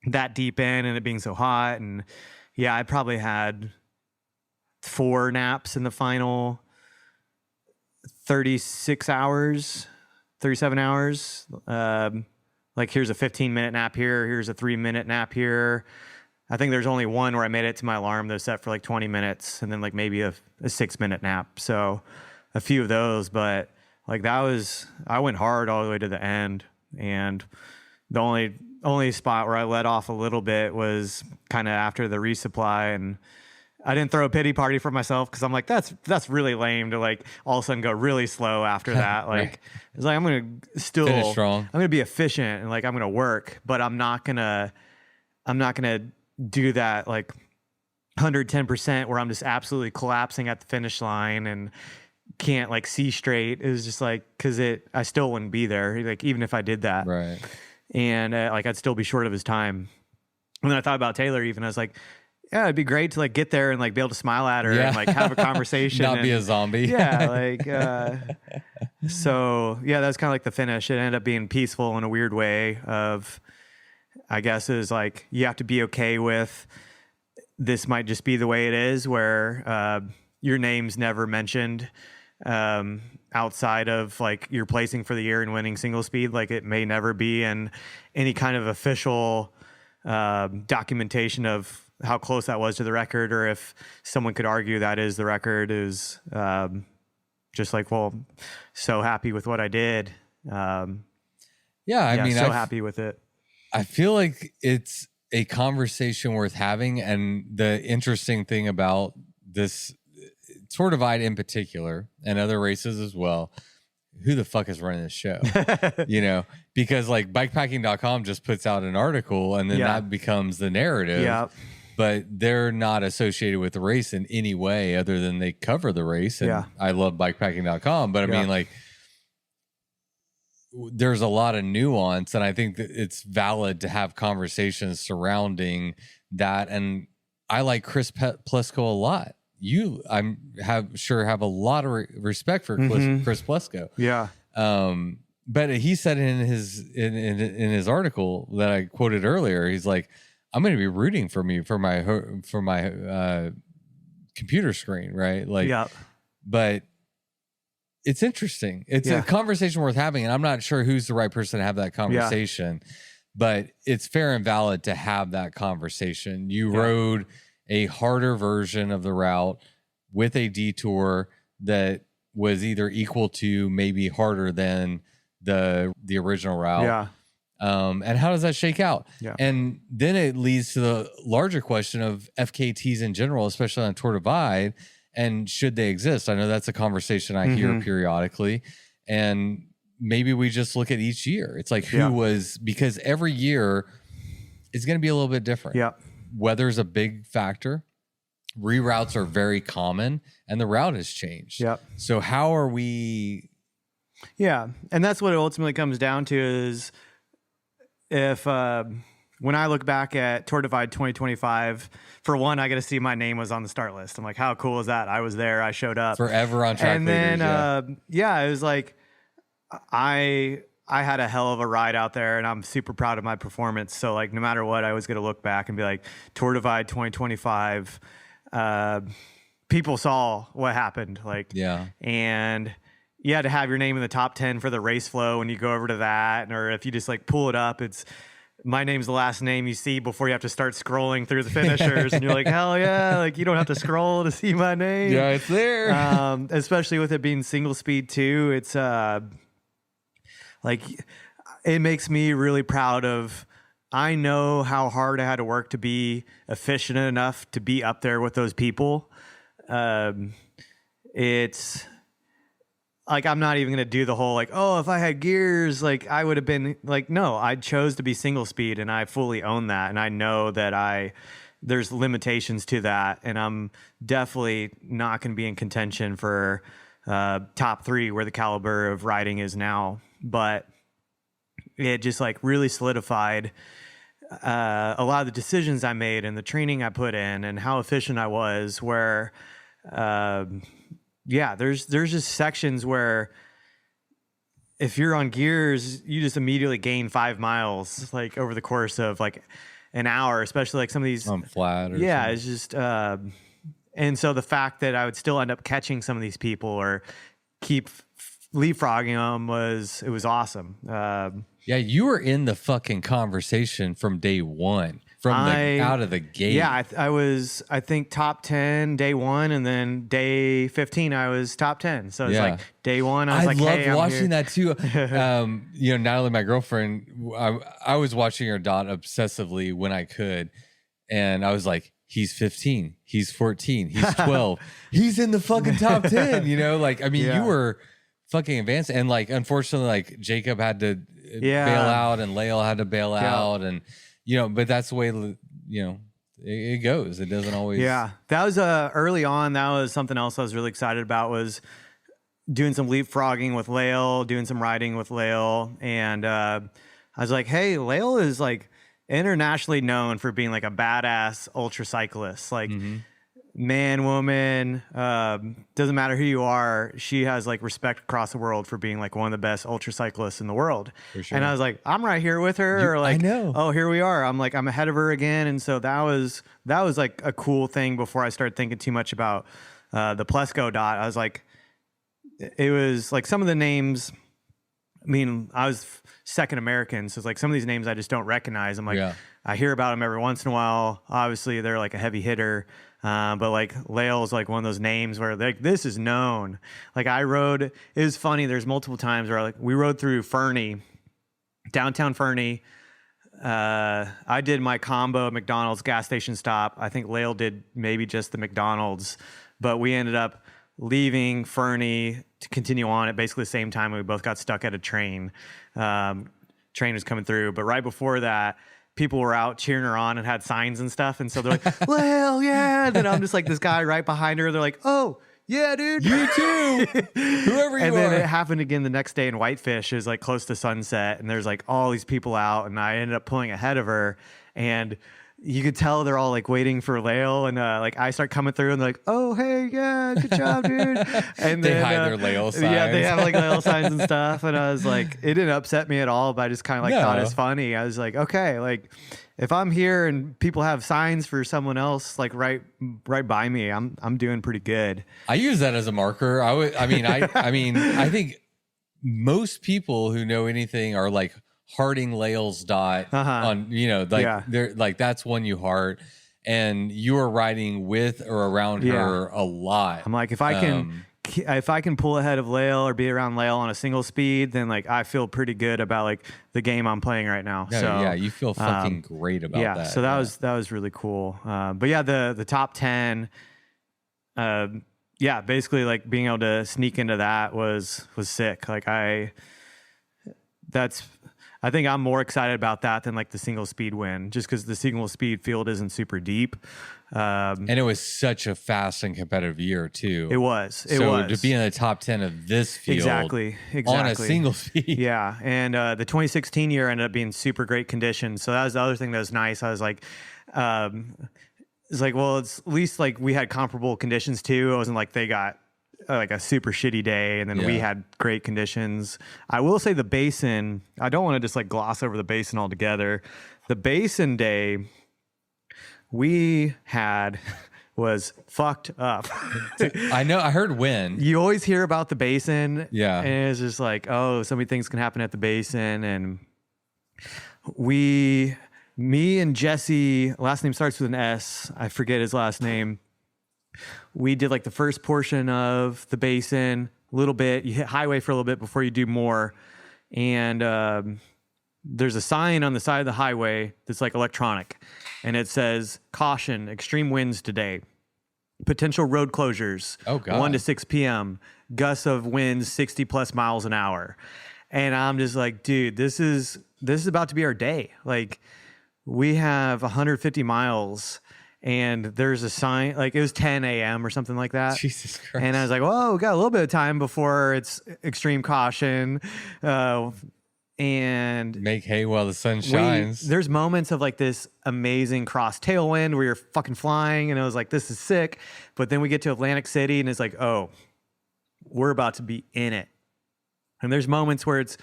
that deep in and it being so hot, and yeah, I probably had 4 naps in the final 36 hours, 37 hours. Like here's a 15-minute nap here. Here's a 3-minute nap here. I think there's only one where I made it to my alarm that was set for like 20 minutes and then like maybe a 6-minute nap. So a few of those, but like I went hard all the way to the end. And the only spot where I let off a little bit was kind of after the resupply, and I didn't throw a pity party for myself because I'm like, that's really lame to like all of a sudden go really slow after that. Like Right. it's like I'm gonna still Finish strong. I'm gonna be efficient and like I'm gonna work, but I'm not gonna do that like 110% where I'm just absolutely collapsing at the finish line and can't like see straight. It was just like because I still wouldn't be there like even if I did that. Right. And like I'd still be short of his time. And then I thought about Taylor even. I was like, yeah, it'd be great to like get there and like be able to smile at her and like have a conversation. Not be a zombie. Yeah, like so yeah, that's kind of like the finish. It ended up being peaceful in a weird way of, I guess, is like you have to be okay with this might just be the way it is, where your name's never mentioned outside of like your placing for the year and winning single speed. Like it may never be in any kind of official documentation of how close that was to the record, or if someone could argue that is the record, is just like, well, so happy with what I did. Yeah, I mean, so happy with it. I feel like it's a conversation worth having. And the interesting thing about this Tour Divide in particular, and other races as well, who the fuck is running this show? You know, because like bikepacking.com just puts out an article and then that becomes the narrative. Yeah. But they're not associated with the race in any way other than they cover the race. And I love bikepacking.com, but I mean, like, there's a lot of nuance, and I think that it's valid to have conversations surrounding that. And I like Chris Plesko a lot. Have a lot of respect for Chris Plesko. Yeah. But he said in his article that I quoted earlier, he's like, I'm going to be rooting for my computer screen, right? Like, but it's interesting. It's a conversation worth having, and I'm not sure who's the right person to have that conversation, but it's fair and valid to have that conversation. You rode a harder version of the route with a detour that was either equal to, maybe harder than the original route. Yeah. And how does that shake out? Yeah. And then it leads to the larger question of FKTs in general, especially on Tour Divide, and should they exist? I know that's a conversation I hear periodically, and maybe we just look at each year. It's like because every year is going to be a little bit different. Yeah. Weather's a big factor. Reroutes are very common, and the route has changed. Yeah. So how are we? Yeah. And that's what it ultimately comes down to is, if when I look back at Tour Divide 2025, for one, I get to see my name was on the start list. I'm like, how cool is that? I was there. I showed up. Forever on track. And then, it was like, I had a hell of a ride out there, and I'm super proud of my performance. So like, no matter what, I was going to look back and be like, Tour Divide 2025, people saw what happened. Like, and you had to have your name in the top 10 for the race flow when you go over to that. Or if you just like pull it up, it's my name's the last name you see before you have to start scrolling through the finishers. And you're like, hell yeah. Like you don't have to scroll to see my name. Yeah, it's there. Especially with it being single speed too. It's like, it makes me really proud of, I know how hard I had to work to be efficient enough to be up there with those people. It's like, I'm not even going to do the whole, like, oh, if I had gears, like, I would have been like, no, I chose to be single speed, and I fully own that. And I know that there's limitations to that. And I'm definitely not going to be in contention for top 3 where the caliber of riding is now. But it just like really solidified a lot of the decisions I made and the training I put in and how efficient I was, where, there's just sections where if you're on gears, you just immediately gain 5 miles, like over the course of like an hour, especially like some of these on flat. Or something. It's just, and so the fact that I would still end up catching some of these people or keep leapfrogging them was awesome. Yeah, you were in the fucking conversation from day one, out of the gate. Yeah, I was, I think, top 10 day 1, and then day 15 I was top 10. So it's like day 1 I was like, hey, I loved watching that too. Natalie, my girlfriend, I was watching her dot obsessively when I could, and I was like, he's 15, he's 14, he's 12, he's in the fucking top 10. You were fucking advanced, and like unfortunately, like Jacob had to bail out, and Lael had to bail out, and but that's the way it goes. It doesn't always. Yeah, that was early on. That was something else I was really excited about, was doing some leapfrogging with Lael, doing some riding with Lael, and I was like, hey, Lael is like internationally known for being like a badass ultra cyclist, like. Man, woman, doesn't matter who you are, she has like respect across the world for being like one of the best ultra cyclists in the world. For sure. And I was like, I'm right here with her. I know. Oh, here we are. I'm ahead of her again. And so that was like a cool thing before I started thinking too much about the Plesko dot. I was like, it was like some of the names. I mean, I was second American, so it's like some of these names I just don't recognize. I'm like, I hear about them every once in a while. Obviously, they're like a heavy hitter. But like Lael is like one of those names where like this is known. Like it was funny. There's multiple times where like we rode through Fernie, downtown Fernie. I did my combo McDonald's gas station stop. I think Lael did maybe just the McDonald's, but we ended up leaving Fernie to continue on at basically the same time. We both got stuck at a train. Train was coming through, but right before that, people were out cheering her on and had signs and stuff. And so they're like, well, yeah. And then I'm just like this guy right behind her. They're like, oh, yeah, dude. You too. Whoever you are. And then it happened again the next day in Whitefish. It was like close to sunset. And there's like all these people out. And I ended up pulling ahead of her. And you could tell they're all like waiting for Lael, and like I start coming through and they're like, oh, hey, yeah, good job, dude. And they hide their Lael signs. Yeah, they have like Lael signs and stuff. And I was like, it didn't upset me at all, but I just kind of like thought it was funny. I was like, okay, like if I'm here and people have signs for someone else like right by me, I'm doing pretty good. I use that as a marker. I think most people who know anything are like hearting Lael's dot on, they're like, that's one you heart, and you are riding with or around her a lot. I'm like, if I can pull ahead of Lael or be around Lael on a single speed, then like I feel pretty good about like the game I'm playing right now. You feel fucking great about that. So that was really cool. But yeah, the top 10, basically like being able to sneak into that was sick. Like I think I'm more excited about that than like the single speed win, just because the single speed field isn't super deep. And it was such a fast and competitive year too. It was. To be in the top 10 of this field, exactly on a single speed. Yeah, and the 2016 year ended up being super great conditions. So that was the other thing that was nice. I was like, it's like, well, it's at least like we had comparable conditions too. It wasn't like they got like a super shitty day and then we had great conditions. I will say the basin, I don't want to just like gloss over the basin altogether. The basin day we had was fucked up. I know. I heard wind. You always hear about the basin. Yeah. And it's just like, oh, so many things can happen at the basin. And me and Jesse, last name starts with an S. I forget his last name. We did like the first portion of the basin a little bit. You hit highway for a little bit before you do more. And there's a sign on the side of the highway that's like electronic. And it says, caution, extreme winds today. potential road closures. Oh, God. 1 to 6 p.m. Gusts of winds 60 plus miles an hour. And I'm just like, dude, this is about to be our day. Like, we have 150 miles and there's a sign, like it was 10 a.m. or something like that. Jesus Christ. And I was like, whoa, we got a little bit of time before it's extreme caution. And make hay while the sun shines. There's moments of like this amazing cross tailwind where you're fucking flying. And I was like, this is sick. But then we get to Atlantic City and it's like, oh, we're about to be in it. And there's moments where it's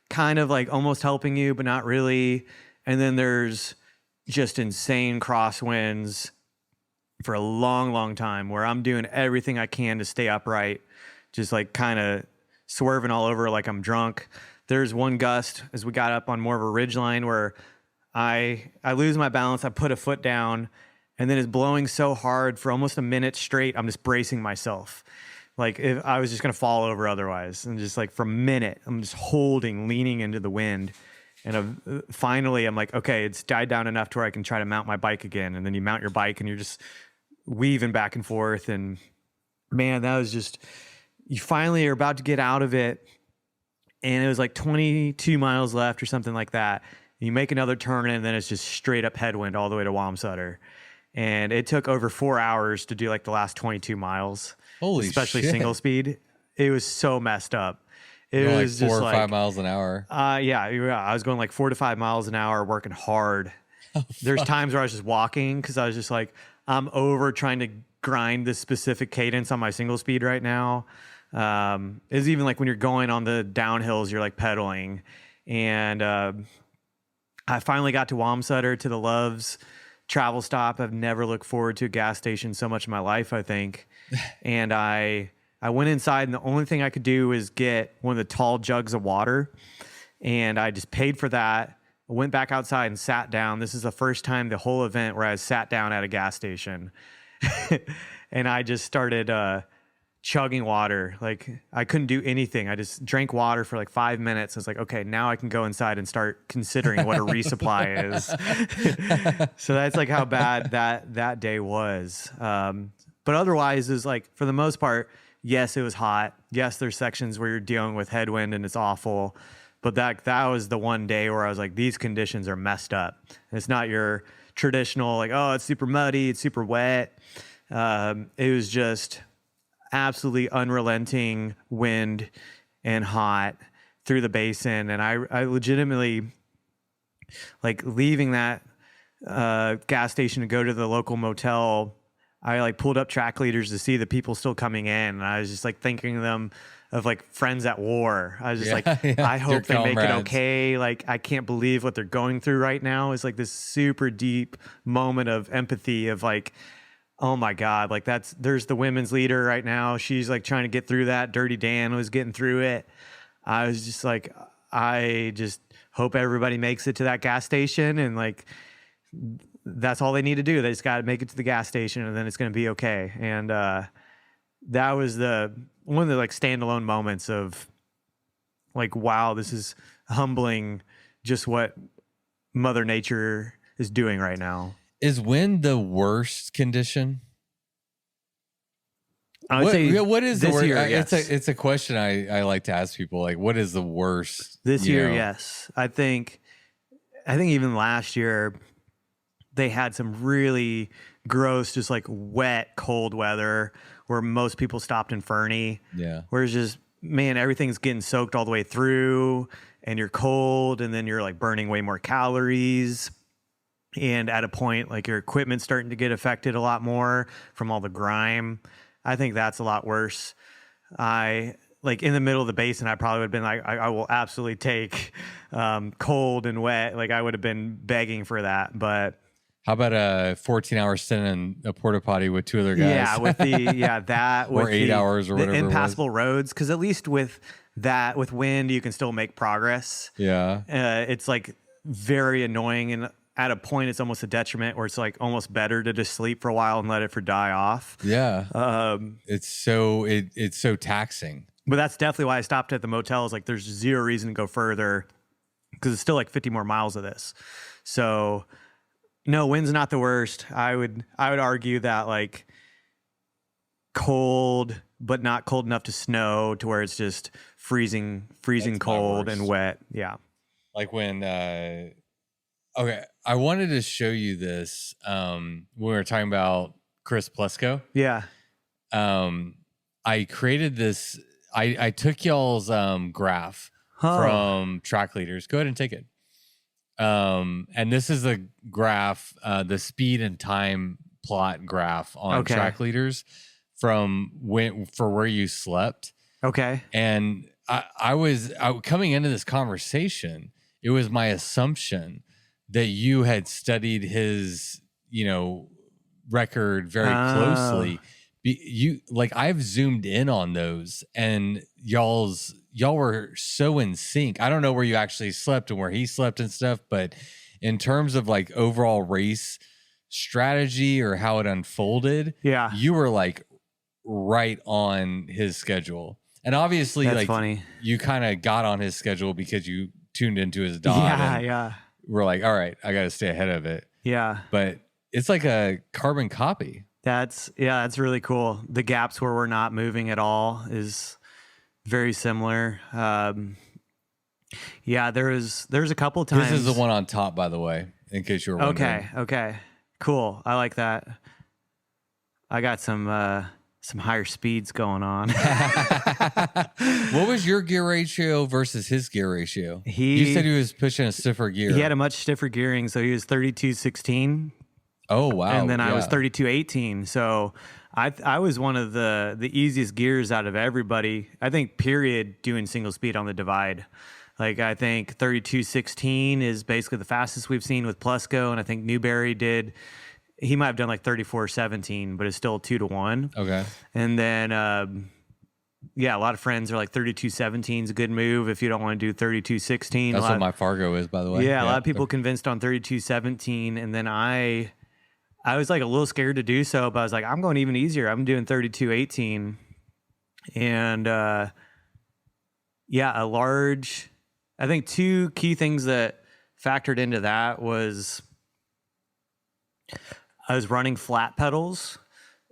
kind of like almost helping you, but not really. And then there's just insane crosswinds for a long, long time where I'm doing everything I can to stay upright, just like kind of swerving all over like I'm drunk. There's one gust as we got up on more of a ridge line where I lose my balance. I put a foot down and then it's blowing so hard for almost a minute straight. I'm just bracing myself. Like if I was just going to fall over otherwise. And just like for a minute, I'm just leaning into the wind. And finally, I'm like, okay, it's died down enough to where I can try to mount my bike again. And then you mount your bike and you're just weaving back and forth. And man, that was just, you finally are about to get out of it. And it was like 22 miles left or something like that. You make another turn and then it's just straight up headwind all the way to Wamsutter. And it took over 4 hours to do like the last 22 miles. Holy especially shit. single speed. It was so messed up. It You're was like 4 just or like 5 miles an hour. Yeah, I was going like 4 to 5 miles an hour, working hard. There's times where I was just walking because I was just like, I'm over trying to grind this specific cadence on my single speed right now. It's even like when you're going on the downhills, you're like pedaling. And I finally got to Wamsutter, to the Loves travel stop. I've never looked forward to a gas station so much in my life, I think. And I went inside and the only thing I could do was get one of the tall jugs of water. And I just paid for that. I went back outside and sat down. This is the first time the whole event where I sat down at a gas station. And I just started chugging water. Like I couldn't do anything. I just drank water for like 5 minutes. I was like, okay, now I can go inside and start considering what a resupply is. So that's like how bad that day was. But otherwise, is like for the most part, yes, it was hot. Yes, there's sections where you're dealing with headwind and it's awful. But that was the one day where I was like, these conditions are messed up. And it's not your traditional like, oh, it's super muddy, it's super wet. It was just absolutely unrelenting wind and hot through the basin. And I legitimately, like leaving that gas station to go to the local motel, I like pulled up track leaders to see the people still coming in. And I was just like thinking of them of like friends at war. I was just I hope they make it okay. Like, I can't believe what they're going through right now. It's like this super deep moment of empathy of like, oh my God, like there's the women's leader right now. She's like trying to get through that. Dirty Dan was getting through it. I was just like, I just hope everybody makes it to that gas station and like, that's all they need to do. They just got to make it to the gas station and then it's going to be okay. And that was one of the like standalone moments of like, wow, this is humbling just what Mother Nature is doing right now. Is wind the worst condition? I would say what is the worst? Year, yes. It's a question I like to ask people. Like, what is the worst? This year, yes. I think even last year, they had some really gross, just like wet, cold weather where most people stopped in Fernie. Yeah. Where it's just, man, everything's getting soaked all the way through and you're cold and then you're like burning way more calories. And at a point, like your equipment's starting to get affected a lot more from all the grime. I think that's a lot worse. Like in the middle of the basin, I probably would have been like, I will absolutely take cold and wet. Like I would have been begging for that. But how about a 14-hour stint in a porta potty with 2 other guys? Yeah, that or 8 hours or whatever. The impassable roads, because at least with wind, you can still make progress. Yeah, it's like very annoying, and at a point, it's almost a detriment where it's like almost better to just sleep for a while and let it die off. Yeah, it's so taxing. But that's definitely why I stopped at the motels. Like, there's zero reason to go further because it's still like 50 more miles of this. So. No, wind's not the worst. I would argue that like cold, but not cold enough to snow to where it's just freezing cold and wet. Yeah. Like when, okay, I wanted to show you this when we were talking about Chris Plesko. Yeah. I created this, I took y'all's graph from track leaders. Go ahead and take it. And this is a graph, the speed and time plot graph on track leaders from where you slept. Okay. And I was coming into this conversation, it was my assumption that you had studied his, record very closely. I've zoomed in on those, and y'all were so in sync. I don't know where you actually slept and where he slept and stuff, but in terms of like overall race strategy or how it unfolded, you were like right on his schedule. And obviously, that's funny. You kind of got on his schedule because you tuned into his dot. Yeah. We're like, all right, I got to stay ahead of it. Yeah. But it's like a carbon copy. That's really cool. The gaps where we're not moving at all is very similar. There's a couple times. This is the one on top, by the way, in case you were wondering. Okay. Cool. I like that. I got some higher speeds going on. What was your gear ratio versus his gear ratio? You said he was pushing a stiffer gear. He had a much stiffer gearing, so he was 32.16. Oh wow! And then I was 32.18. So I was one of the easiest gears out of everybody. I think period doing single speed on the divide. Like I think 32.16 is basically the fastest we've seen with Plesko, and I think Newberry did. He might have done like 34.17, but it's still 2-1. Okay. And then, a lot of friends are like 32.17 is a good move if you don't want to do 32.16. That's what my Fargo is, by the way. Yeah, a lot of people convinced on 32.17, and then I was like a little scared to do so, but I was like, I'm going even easier. I'm doing 32.18, and I think two key things that factored into that was I was running flat pedals,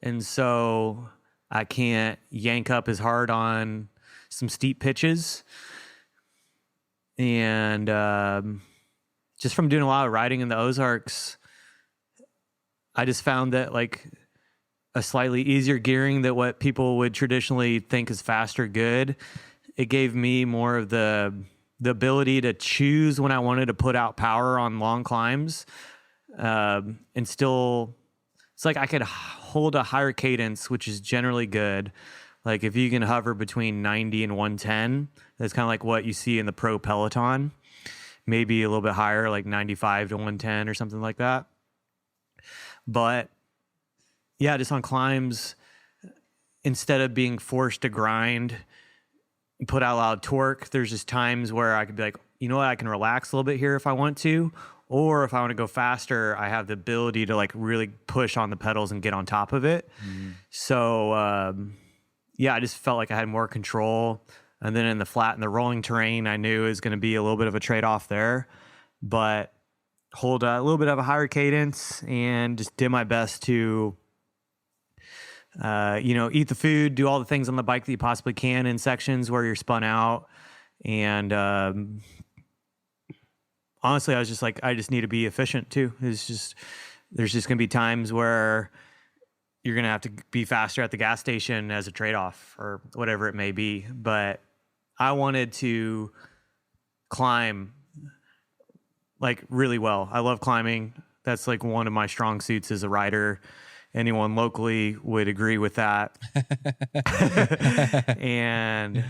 and so I can't yank up as hard on some steep pitches. And just from doing a lot of riding in the Ozarks, I just found that like a slightly easier gearing than what people would traditionally think is fast or good. It gave me more of the ability to choose when I wanted to put out power on long climbs. And still, it's like I could hold a higher cadence, which is generally good. Like if you can hover between 90 and 110, that's kind of like what you see in the pro peloton, maybe a little bit higher, like 95 to 110 or something like that. But yeah, just on climbs, instead of being forced to grind and put out loud torque, there's just times where I could be like, you know what, I can relax a little bit here if I want to. Or if I want to go faster, I have the ability to like really push on the pedals and get on top of it. So, I just felt like I had more control. And then in the flat and the rolling terrain, I knew it was going to be a little bit of a trade-off there. But hold a little bit of a higher cadence and just did my best to, eat the food, do all the things on the bike that you possibly can in sections where you're spun out. And honestly, I was just like, I just need to be efficient too. There's just going to be times where you're going to have to be faster at the gas station as a trade-off or whatever it may be. But I wanted to climb like really well. I love climbing. That's like one of my strong suits as a rider. Anyone locally would agree with that. And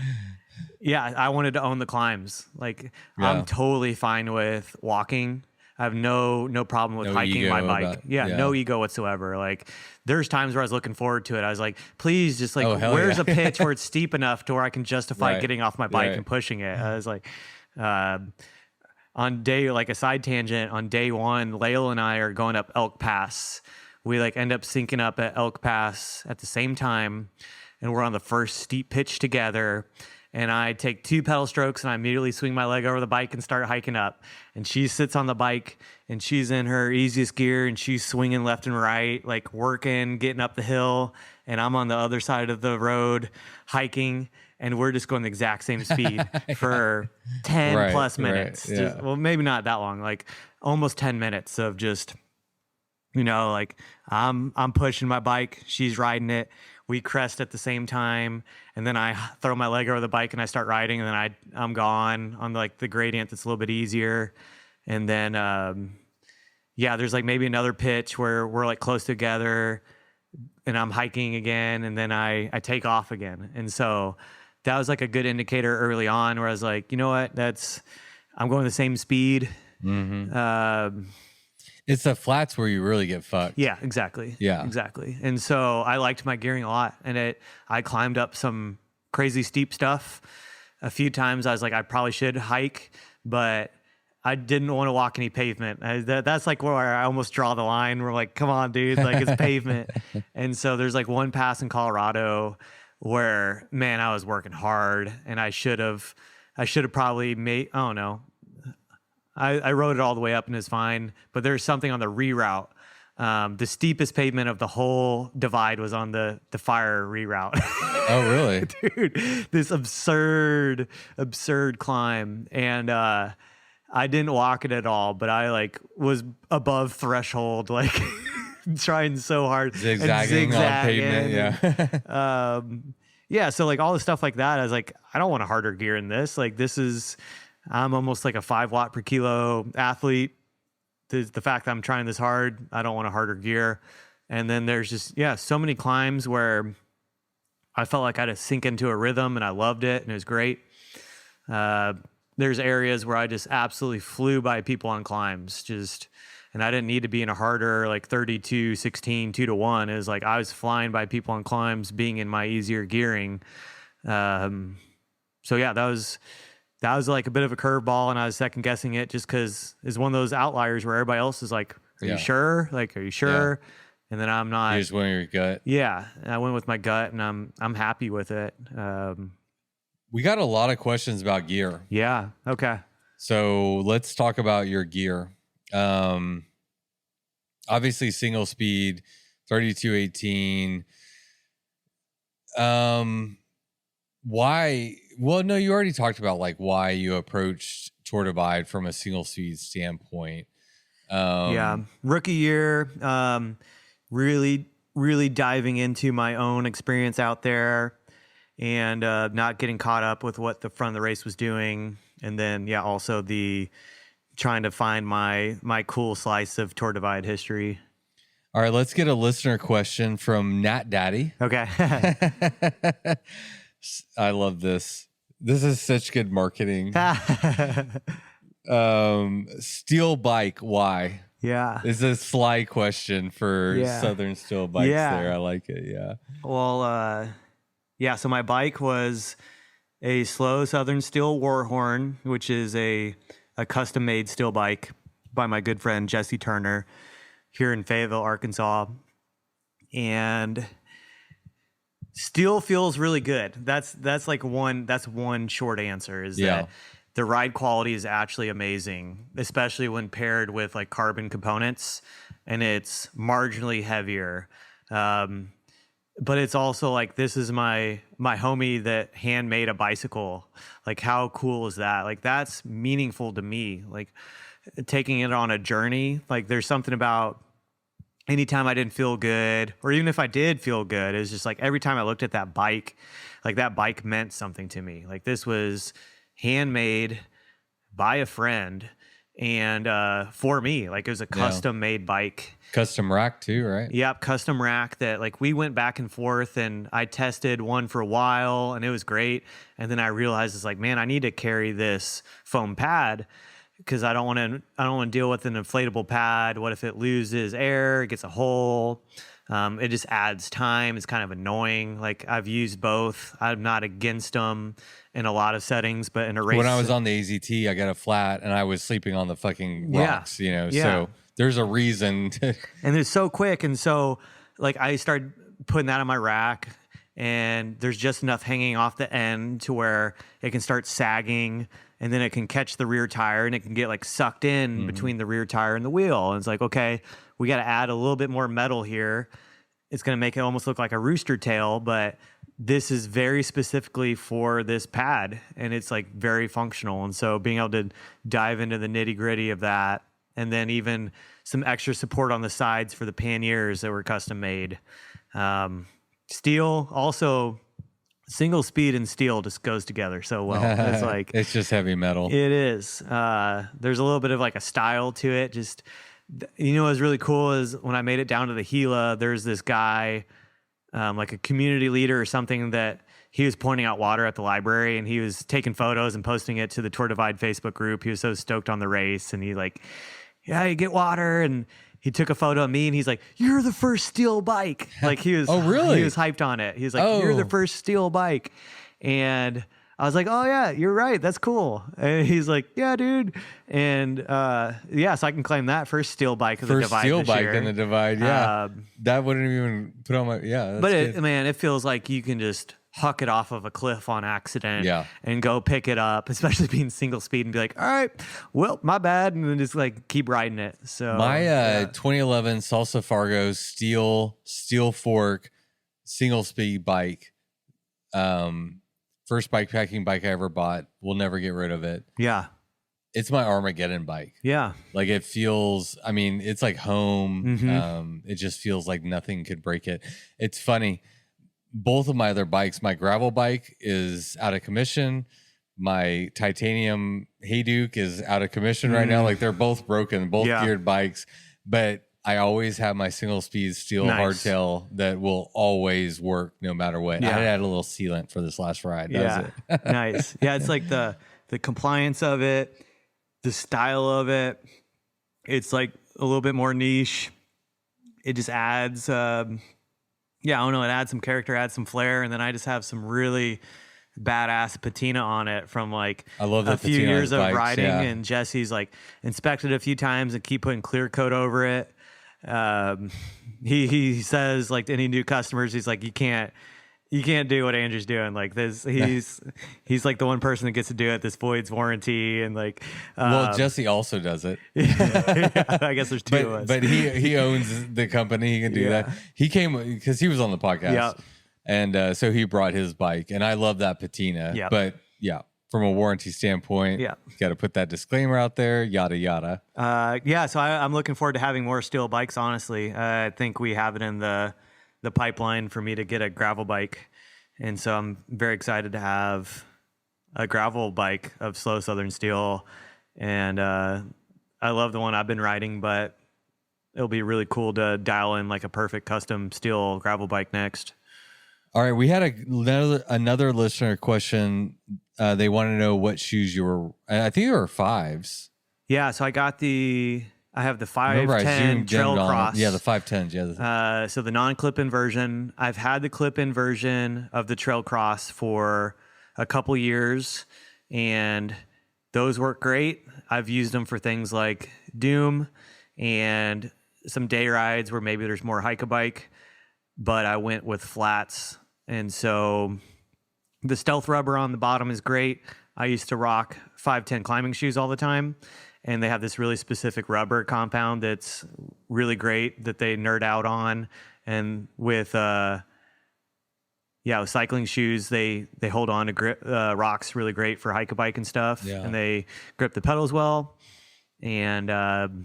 yeah, I wanted to own the climbs. Like I'm totally fine with walking. I have no problem with hiking my bike. No ego whatsoever. Like there's times where I was looking forward to it. I was like, please just like, where's a pitch where it's steep enough to where I can justify getting off my bike and pushing it. I was like, on day, like a side tangent on day one, Layla and I are going up Elk Pass. We like end up syncing up at Elk Pass at the same time. And we're on the first steep pitch together. And I take 2 pedal strokes and I immediately swing my leg over the bike and start hiking up. And she sits on the bike and she's in her easiest gear and she's swinging left and right, like working, getting up the hill. and I'm on the other side of the road hiking, and we're just going the exact same speed for 10 plus minutes. Right, yeah. Well, maybe not that long, like almost 10 minutes of just, like I'm pushing my bike, she's riding it. We crest at the same time, and then I throw my leg over the bike and I start riding, and then I'm gone on like the gradient that's a little bit easier. And then, there's like maybe another pitch where we're like close together and I'm hiking again, and then I take off again. And so that was like a good indicator early on where I was like, you know what, I'm going the same speed. Mm-hmm. It's the flats where you really get fucked. Yeah, exactly. Yeah, exactly. And so I liked my gearing a lot, and I climbed up some crazy steep stuff a few times. I was like, I probably should hike, but I didn't want to walk any pavement. That's like where I almost draw the line. We're like, come on, dude, like it's pavement. And so there's like one pass in Colorado where, man, I was working hard, and I should have probably made, I don't know. I rode it all the way up and it's fine, but there's something on the reroute. The steepest pavement of the whole divide was on the fire reroute. Oh, really? Dude, this absurd climb. And I didn't walk it at all, but I like was above threshold, like trying so hard. Zigzagging on pavement, yeah. So like all the stuff like that, I was like, I don't want a harder gear in this. Like I'm almost like a 5 watt per kilo athlete. The fact that I'm trying this hard, I don't want a harder gear. And then there's just, so many climbs where I felt like I had to sink into a rhythm, and I loved it, and it was great. There's areas where I just absolutely flew by people on climbs, and I didn't need to be in a harder, like 32, 16, 2-1. It was like I was flying by people on climbs, being in my easier gearing. That was like a bit of a curveball, and I was second guessing it just because it's one of those outliers where everybody else is like, are you sure? Like, are you sure? Yeah. And then I'm not. You just went with your gut. Yeah. And I went with my gut, and I'm happy with it. We got a lot of questions about gear. Yeah. Okay. So let's talk about your gear. Obviously Singlespeed, 3218. Why? Well, no, you already talked about like why you approached Tour Divide from a Singlespeed standpoint. Rookie year, really, really diving into my own experience out there, and not getting caught up with what the front of the race was doing, and then also the trying to find my cool slice of Tour Divide history. All right, let's get a listener question from Nat Daddy. Okay. I love this. This is such good marketing. Steel bike, why? Yeah. It's a sly question for Southern Steel bikes there. I like it. Yeah. Well, so my bike was a slow Southern Steel Warhorn, which is a custom made steel bike by my good friend Jesse Turner here in Fayetteville, Arkansas. And steel feels really good. That's one short answer is that the ride quality is actually amazing, especially when paired with like carbon components, and it's marginally heavier. But it's also like, this is my homie that handmade a bicycle. Like, how cool is that? Like, that's meaningful to me. Like, taking it on a journey, like there's something about anytime I didn't feel good, or even if I did feel good, it was just like every time I looked at that bike, like that bike meant something to me. Like, this was handmade by a friend and for me. Like, it was a custom made bike. Custom rack too, right? Yep, custom rack that like we went back and forth, and I tested one for a while and it was great. And then I realized it's like, man, I need to carry this foam pad because I don't want to deal with an inflatable pad. What if it loses air, it gets a hole? It just adds time. It's kind of annoying. Like, I've used both. I'm not against them in a lot of settings, but in a race. When I was on the AZT, I got a flat and I was sleeping on the fucking rocks, so there's a reason to. And it's so quick. And so like I started putting that on my rack, and there's just enough hanging off the end to where it can start sagging, and then it can catch the rear tire and it can get like sucked in between the rear tire and the wheel. And it's like, okay, we got to add a little bit more metal here it's going to make it almost look like a rooster tail, but this is very specifically for this pad, and it's like very functional. And so being able to dive into the nitty gritty of that, and then even some extra support on the sides for the panniers that were custom made. Steel also, single speed and steel just goes together so well. It's like, it's just heavy metal. It is. There's a little bit of like a style to it. Just, you know, what's really cool is when I made it down to the Gila, there's this guy, like a community leader or something, that he was pointing out water at the library, and he was taking photos and posting it to the Tour Divide Facebook group. He was so stoked on the race, and he like, yeah, you get water. And he took a photo of me, and he's like, "You're the first steel bike." Like he was, oh really? He was hyped on it. He's like, "You're the first steel bike," and I was like, "Oh yeah, you're right. That's cool." And he's like, "Yeah, dude." And yeah, so I can claim that first steel bike of the Divide. First steel bike in the Divide. Yeah, that wouldn't even put on my But it feels like you can just huck it off of a cliff on accident, and go pick it up, especially being single speed, and be like, "All right, well, my bad," and then just like keep riding it. So my 2011 Salsa Fargo steel fork single speed bike, first bikepacking bike I ever bought. We'll never get rid of it. Yeah, it's my Armageddon bike. Yeah, like it feels. I mean, it's like home. Mm-hmm. It just feels like nothing could break it. It's funny. Both of my other bikes, my gravel bike is out of commission. My titanium Hayduke is out of commission right now. Like they're both broken, both geared bikes. But I always have my single speed steel hardtail that will always work no matter what. Yeah. I had a little sealant for this last ride. That was it. Nice. Yeah, it's like the compliance of it, the style of it. It's like a little bit more niche. It just adds... yeah, I don't know. It adds some character, adds some flair, and then I just have some really badass patina on it from like I love a few years of riding. And Jesse's like inspected a few times and keep putting clear coat over it. He says like to any new customers, he's like, you can't do what Andrew's doing. Like this, he's like the one person that gets to do it. This voids warranty, and like, well, Jesse also does it. Yeah, I guess there's two of us. But he owns the company. He can do that. He came because he was on the podcast, and so he brought his bike, and I love that patina. Yeah. But yeah, from a warranty standpoint, you got to put that disclaimer out there. Yada yada. So I'm looking forward to having more steel bikes. Honestly, I think we have it in the pipeline for me to get a gravel bike. And so I'm very excited to have a gravel bike of Slow Southern Steel. And I love the one I've been riding, but it'll be really cool to dial in like a perfect custom steel gravel bike next. All right. We had another listener question. They want to know what shoes you were, I think they were 5s. Yeah. So I have the 510 Trail Cross. Yeah, the 510s. Yeah. So the non-clip-in version. I've had the clip-in version of the Trail Cross for a couple years, and those work great. I've used them for things like Doom and some day rides where maybe there's more hike-a-bike, but I went with flats. And so the stealth rubber on the bottom is great. I used to rock 510 climbing shoes all the time. And they have this really specific rubber compound that's really great that they nerd out on. And with cycling shoes, they hold on to grip rocks really great for hike-a-bike and stuff. Yeah. And they grip the pedals well. And the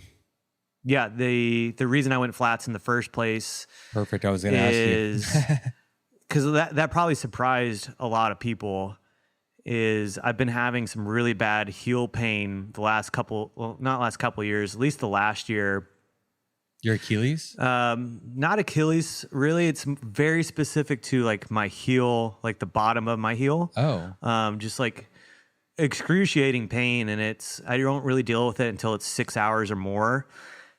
reason I went flats in the first place. Perfect. I was going to ask you. Because that probably surprised a lot of people. Is I've been having some really bad heel pain the last not last couple of years, at least the last year. Your Achilles? Not Achilles, really. It's very specific to like my heel, like the bottom of my heel. Oh. Just like excruciating pain, and I don't really deal with it until it's 6 hours or more.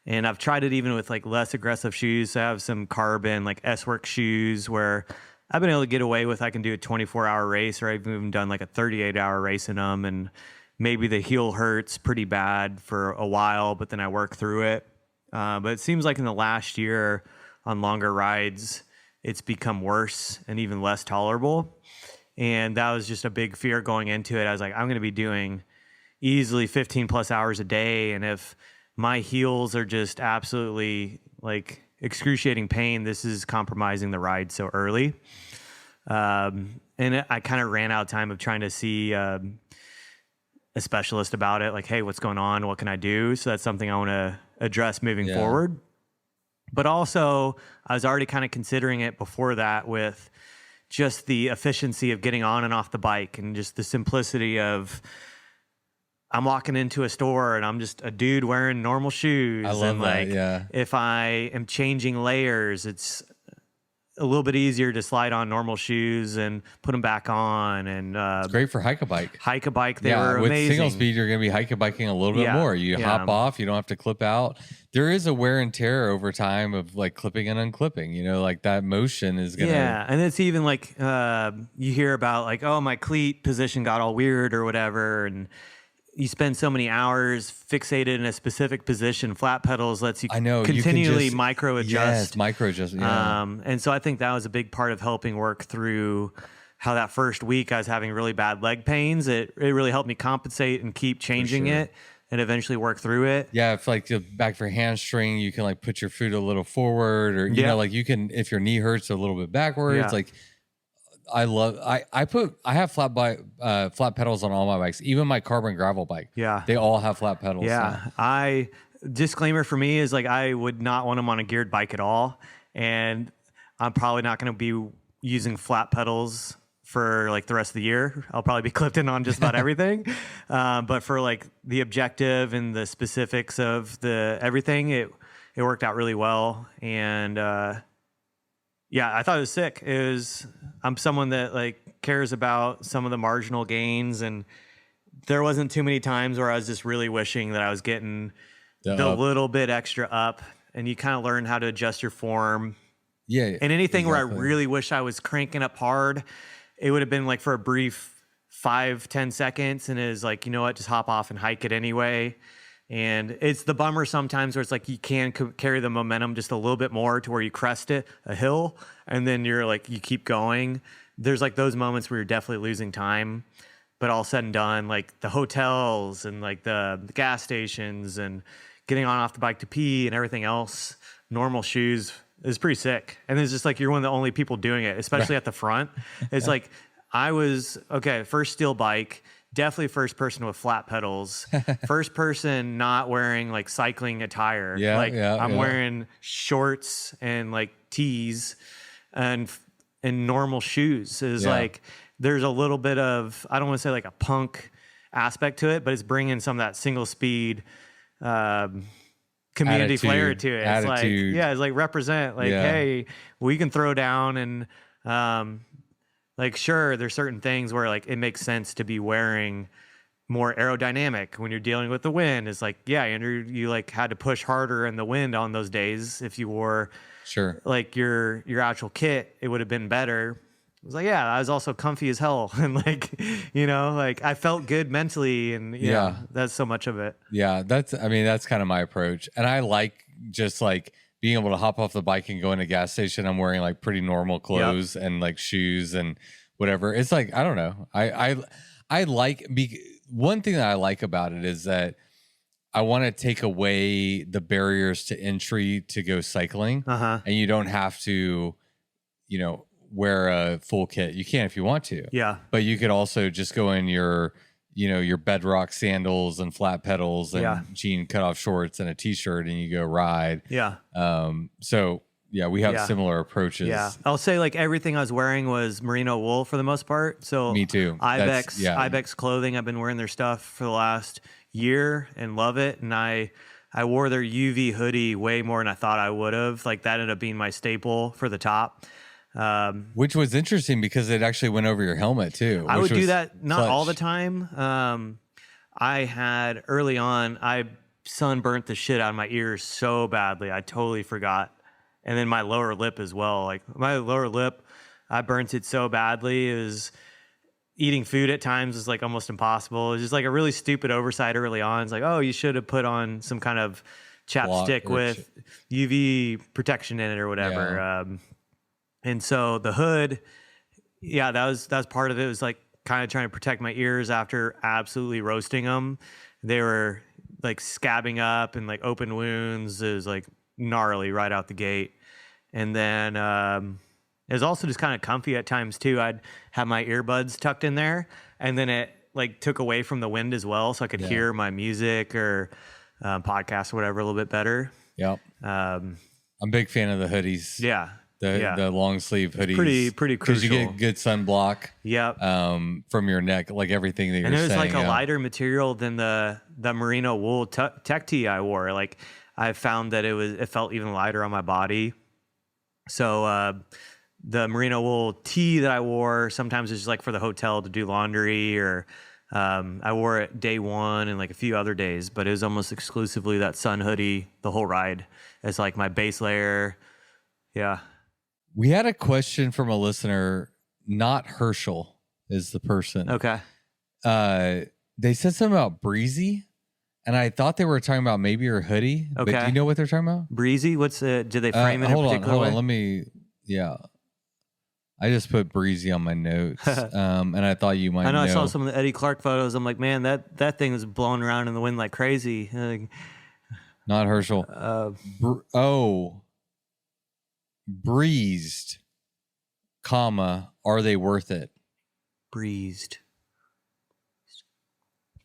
And I've tried it even with like less aggressive shoes. So I have some carbon like S-Work shoes where I've been able to get away with, I can do a 24-hour race, or I've even done like a 38-hour race in them. And maybe the heel hurts pretty bad for a while, but then I work through it. But it seems like in the last year on longer rides, it's become worse and even less tolerable. And that was just a big fear going into it. I was like, I'm going to be doing easily 15 plus hours a day. And if my heels are just absolutely like excruciating pain, this is compromising the ride so early. And I kind of ran out of time of trying to see a specialist about it. Like, hey, what's going on? What can I do? So that's something I want to address moving forward. But also, I was already kind of considering it before that with just the efficiency of getting on and off the bike and just the simplicity of I'm walking into a store and I'm just a dude wearing normal shoes. I love that, yeah. If I am changing layers, it's a little bit easier to slide on normal shoes and put them back on. And it's great for hike-a-bike. Hike-a-bike, they were amazing. With single speed, you're going to be hike-a-biking a little bit more. You hop off, you don't have to clip out. There is a wear and tear over time of like clipping and unclipping, you know, like that motion is going to. Yeah, and it's even like you hear about like, oh, my cleat position got all weird or whatever, and you spend so many hours fixated in a specific position. Flat pedals lets you continually micro adjust. Yes, micro adjust. Yeah. And so I think that was a big part of helping work through how that first week I was having really bad leg pains. It really helped me compensate and keep changing it and eventually work through it. Yeah, if like the back for hamstring, you can like put your foot a little forward, or you know, like you can, if your knee hurts, a little bit backwards. Like I have flat pedals on all my bikes, even my carbon gravel bike. Yeah. They all have flat pedals. Yeah. So. Disclaimer for me is like, I would not want them on a geared bike at all. And I'm probably not going to be using flat pedals for like the rest of the year. I'll probably be clipped in on just about everything. But for like the objective and the specifics of the everything, it worked out really well. And, yeah, I thought it was sick. I'm someone that like cares about some of the marginal gains, and there wasn't too many times where I was just really wishing that I was getting the little bit extra up, and you kind of learn how to adjust your form. Yeah. And anything where I really wish I was cranking up hard, it would have been like for a brief 5-10 seconds, and it is like, you know what, just hop off and hike it anyway. And it's the bummer sometimes where it's like you can carry the momentum just a little bit more to where you crest a hill, and then you're like, you keep going. There's like those moments where you're definitely losing time, but all said and done, like the hotels and like the gas stations and getting on off the bike to pee and everything else, normal shoes is pretty sick. And it's just like you're one of the only people doing it, especially at the front. It's like I was, first steel bike, definitely first person with flat pedals, first person not wearing like cycling attire. I'm wearing shorts and like tees and normal shoes. Like there's a little bit of, I don't want to say like a punk aspect to it, but it's bringing some of that single speed community flair to it. It's like, it's like represent like, hey, we can throw down and like, sure, there's certain things where like it makes sense to be wearing more aerodynamic when you're dealing with the wind. It's like, Andrew, you like had to push harder in the wind on those days. If you wore like your actual kit, it would have been better. It was like, I was also comfy as hell. And like, you know, like I felt good mentally, and that's so much of it. Yeah, that's kind of my approach. And I like just like being able to hop off the bike and go in a gas station. I'm wearing like pretty normal clothes and like shoes and whatever. It's like, I don't know. I like, one thing that I like about it is that I want to take away the barriers to entry to go cycling. And you don't have to, you know, wear a full kit. You can if you want to. Yeah. But you could also just go in your, you know, your bedrock sandals and flat pedals and jean cutoff shorts and a t-shirt, and you go ride. Yeah. So we have similar approaches. Yeah. I'll say like everything I was wearing was merino wool for the most part. So me too. Ibex clothing. I've been wearing their stuff for the last year and love it. And I wore their UV hoodie way more than I thought I would have. Like that ended up being my staple for the top. Which was interesting because it actually went over your helmet too. I would do that not all the time. I had early on, I sunburnt the shit out of my ears so badly. I totally forgot. And then my lower lip as well. Like my lower lip, I burnt it so badly. It was eating food at times is like almost impossible. It was just like a really stupid oversight early on. It's like, oh, you should have put on some kind of chapstick with UV protection in it or whatever. Yeah. And so the hood, that was part of it. It was like kind of trying to protect my ears after absolutely roasting them. They were like scabbing up and like open wounds. It was like gnarly right out the gate. And then it was also just kind of comfy at times too. I'd have my earbuds tucked in there, and then it like took away from the wind as well, so I could hear my music or podcast or whatever a little bit better. Yep. I'm a big fan of the hoodies. Yeah. The long sleeve hoodies. Pretty crucial. Because you get good sunblock. Yep. From your neck, like everything that you're saying. And it was like a lighter material than the merino wool tech tee I wore. Like I found that it felt even lighter on my body. So the merino wool tee that I wore sometimes is just like for the hotel to do laundry, or I wore it day one and like a few other days, but it was almost exclusively that sun hoodie the whole ride as like my base layer. Yeah. We had a question from a listener, not Herschel is the person. Okay. They said something about breezy, and I thought they were talking about maybe your hoodie. Okay. But do you know what they're talking about? Breezy? What's it? Do they frame it in a particular way? Hold on. I just put breezy on my notes, and I thought you might know. I saw some of the Eddie Clark photos. I'm like, man, that thing was blowing around in the wind like crazy. Not Herschel. Breezed, comma, are they worth it? Breezed.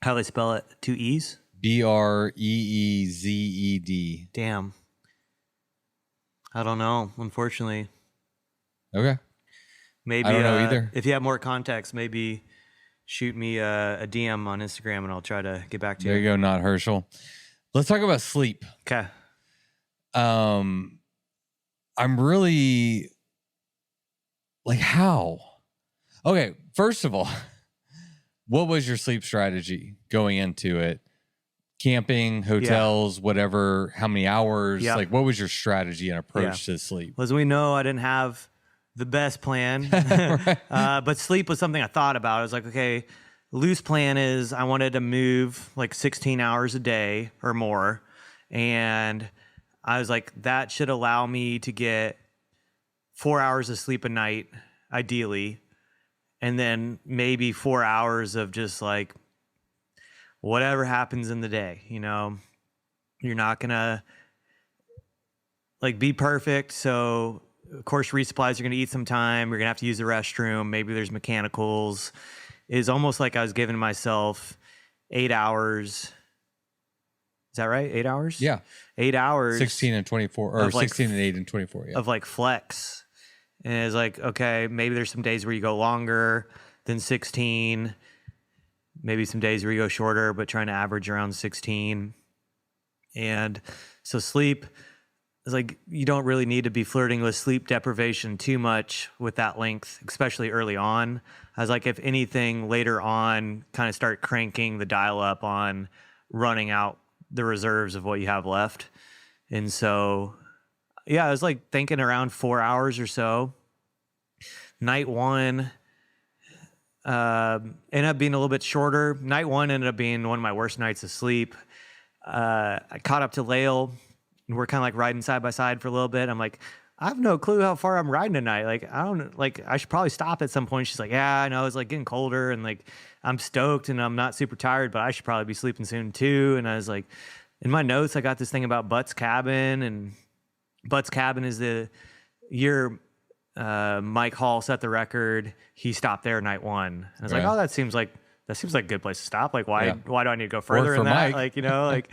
How they spell it? 2 E's? Breezed. Damn. I don't know, unfortunately. Okay. Maybe I don't know either. If you have more context, maybe shoot me a DM on Instagram and I'll try to get back to you. There you go, not Herschel. Let's talk about sleep. Okay. I'm really like, how? Okay, first of all, what was your sleep strategy going into it? Camping, hotels, whatever, how many hours? Yeah. Like, what was your strategy and approach to sleep? Well, as we know, I didn't have the best plan, but sleep was something I thought about. I was like, okay, loose plan is I wanted to move like 16 hours a day or more. And I was like, that should allow me to get 4 hours of sleep a night, ideally. And then maybe 4 hours of just like whatever happens in the day, you know, you're not gonna like be perfect. So of course, resupplies are going to eat some time. You're going to have to use the restroom. Maybe there's mechanicals. It's almost like I was giving myself 8 hours. Is that right? 8 hours? Yeah. 8 hours. 16 and 24, or 16 and 8 and 24. Yeah. Of like flex. And it's like, okay, maybe there's some days where you go longer than 16. Maybe some days where you go shorter, but trying to average around 16. And so sleep, it's like you don't really need to be flirting with sleep deprivation too much with that length, especially early on. I was like, if anything, later on, kind of start cranking the dial up on running out the reserves of what you have left. And so, yeah, I was like thinking around 4 hours or so. Night one ended up being a little bit shorter. Night one ended up being one of my worst nights of sleep. I caught up to Lael. And we're kind of like riding side by side for a little bit. I'm like, I have no clue how far I'm riding tonight. Like, I should probably stop at some point. She's like, yeah, I know. It's like getting colder and like, I'm stoked and I'm not super tired, but I should probably be sleeping soon too. And I was like, in my notes, I got this thing about Butts Cabin, and Butts Cabin is the year Mike Hall set the record. He stopped there night one. I was like, oh, that seems like a good place to stop. Like, why do I need to go further in that? Mike. Like, you know, like,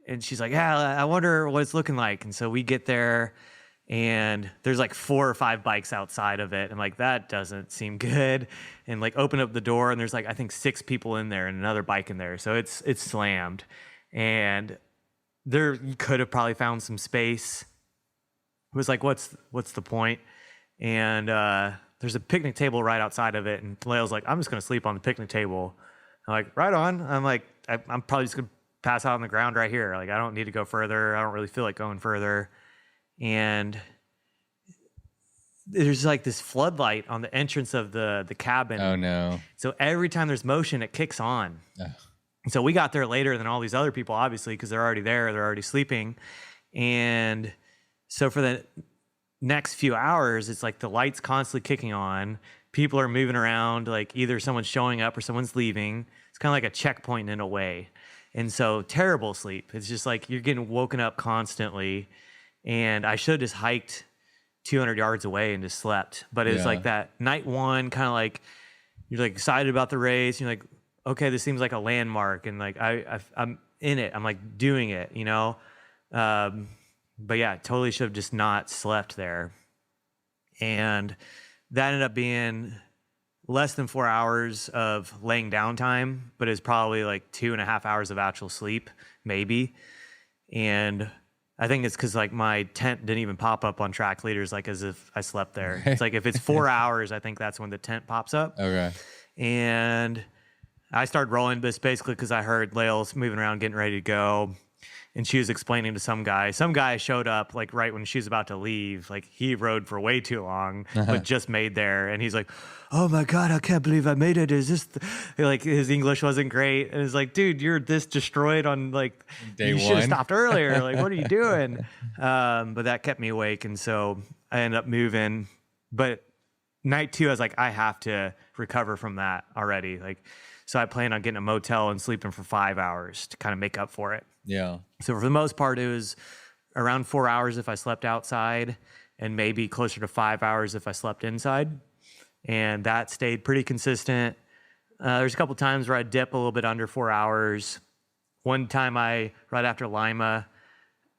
and she's like, yeah, I wonder what it's looking like. And so we get there and there's like 4 or 5 bikes outside of it. I'm like, that doesn't seem good. And like open up the door and there's like, I think 6 people in there and another bike in there. So it's slammed. And there, you could have probably found some space. It was like, what's the point? And there's a picnic table right outside of it. And Lael's like, I'm just going to sleep on the picnic table. I'm like, right on. I'm like, I'm probably just going to pass out on the ground right here. Like, I don't need to go further. I don't really feel like going further. And there's like this floodlight on the entrance of the cabin. Oh no. So every time there's motion, it kicks on. So we got there later than all these other people, obviously, because they're already there. They're already sleeping. And so for the next few hours, it's like the light's constantly kicking on. People are moving around, like either someone's showing up or someone's leaving. It's kind of like a checkpoint in a way. And so terrible sleep. It's just like you're getting woken up constantly. And I should have just hiked 200 yards away and just slept. But it was like that night one, kind of like you're like excited about the race. You're like, okay, this seems like a landmark. And like I'm in it. I'm like doing it, you know? But yeah, totally should have just not slept there. And that ended up being less than 4 hours of laying down time, but it's probably like 2.5 hours of actual sleep, maybe. And I think it's because like my tent didn't even pop up on track leaders, like as if I slept there. It's like if it's 4 hours, I think that's when the tent pops up. Okay. And I started rolling this basically because I heard Lael's moving around, getting ready to go. And she was explaining to some guy. Some guy showed up like right when she was about to leave. Like he rode for way too long, but just made there. And he's like, "Oh my God, I can't believe I made it. Is this like his English wasn't great?" And it's like, "Dude, you're this destroyed on like Day you should have one. stopped earlier. Like, what are you doing?" But that kept me awake, and so I ended up moving. But night 2, I was like, I have to recover from that already. Like, so I planned on getting a motel and sleeping for 5 hours to kind of make up for it. Yeah. So for the most part, it was around 4 hours if I slept outside and maybe closer to 5 hours if I slept inside. And that stayed pretty consistent. There's a couple times where I'd dip a little bit under 4 hours. One time right after Lima,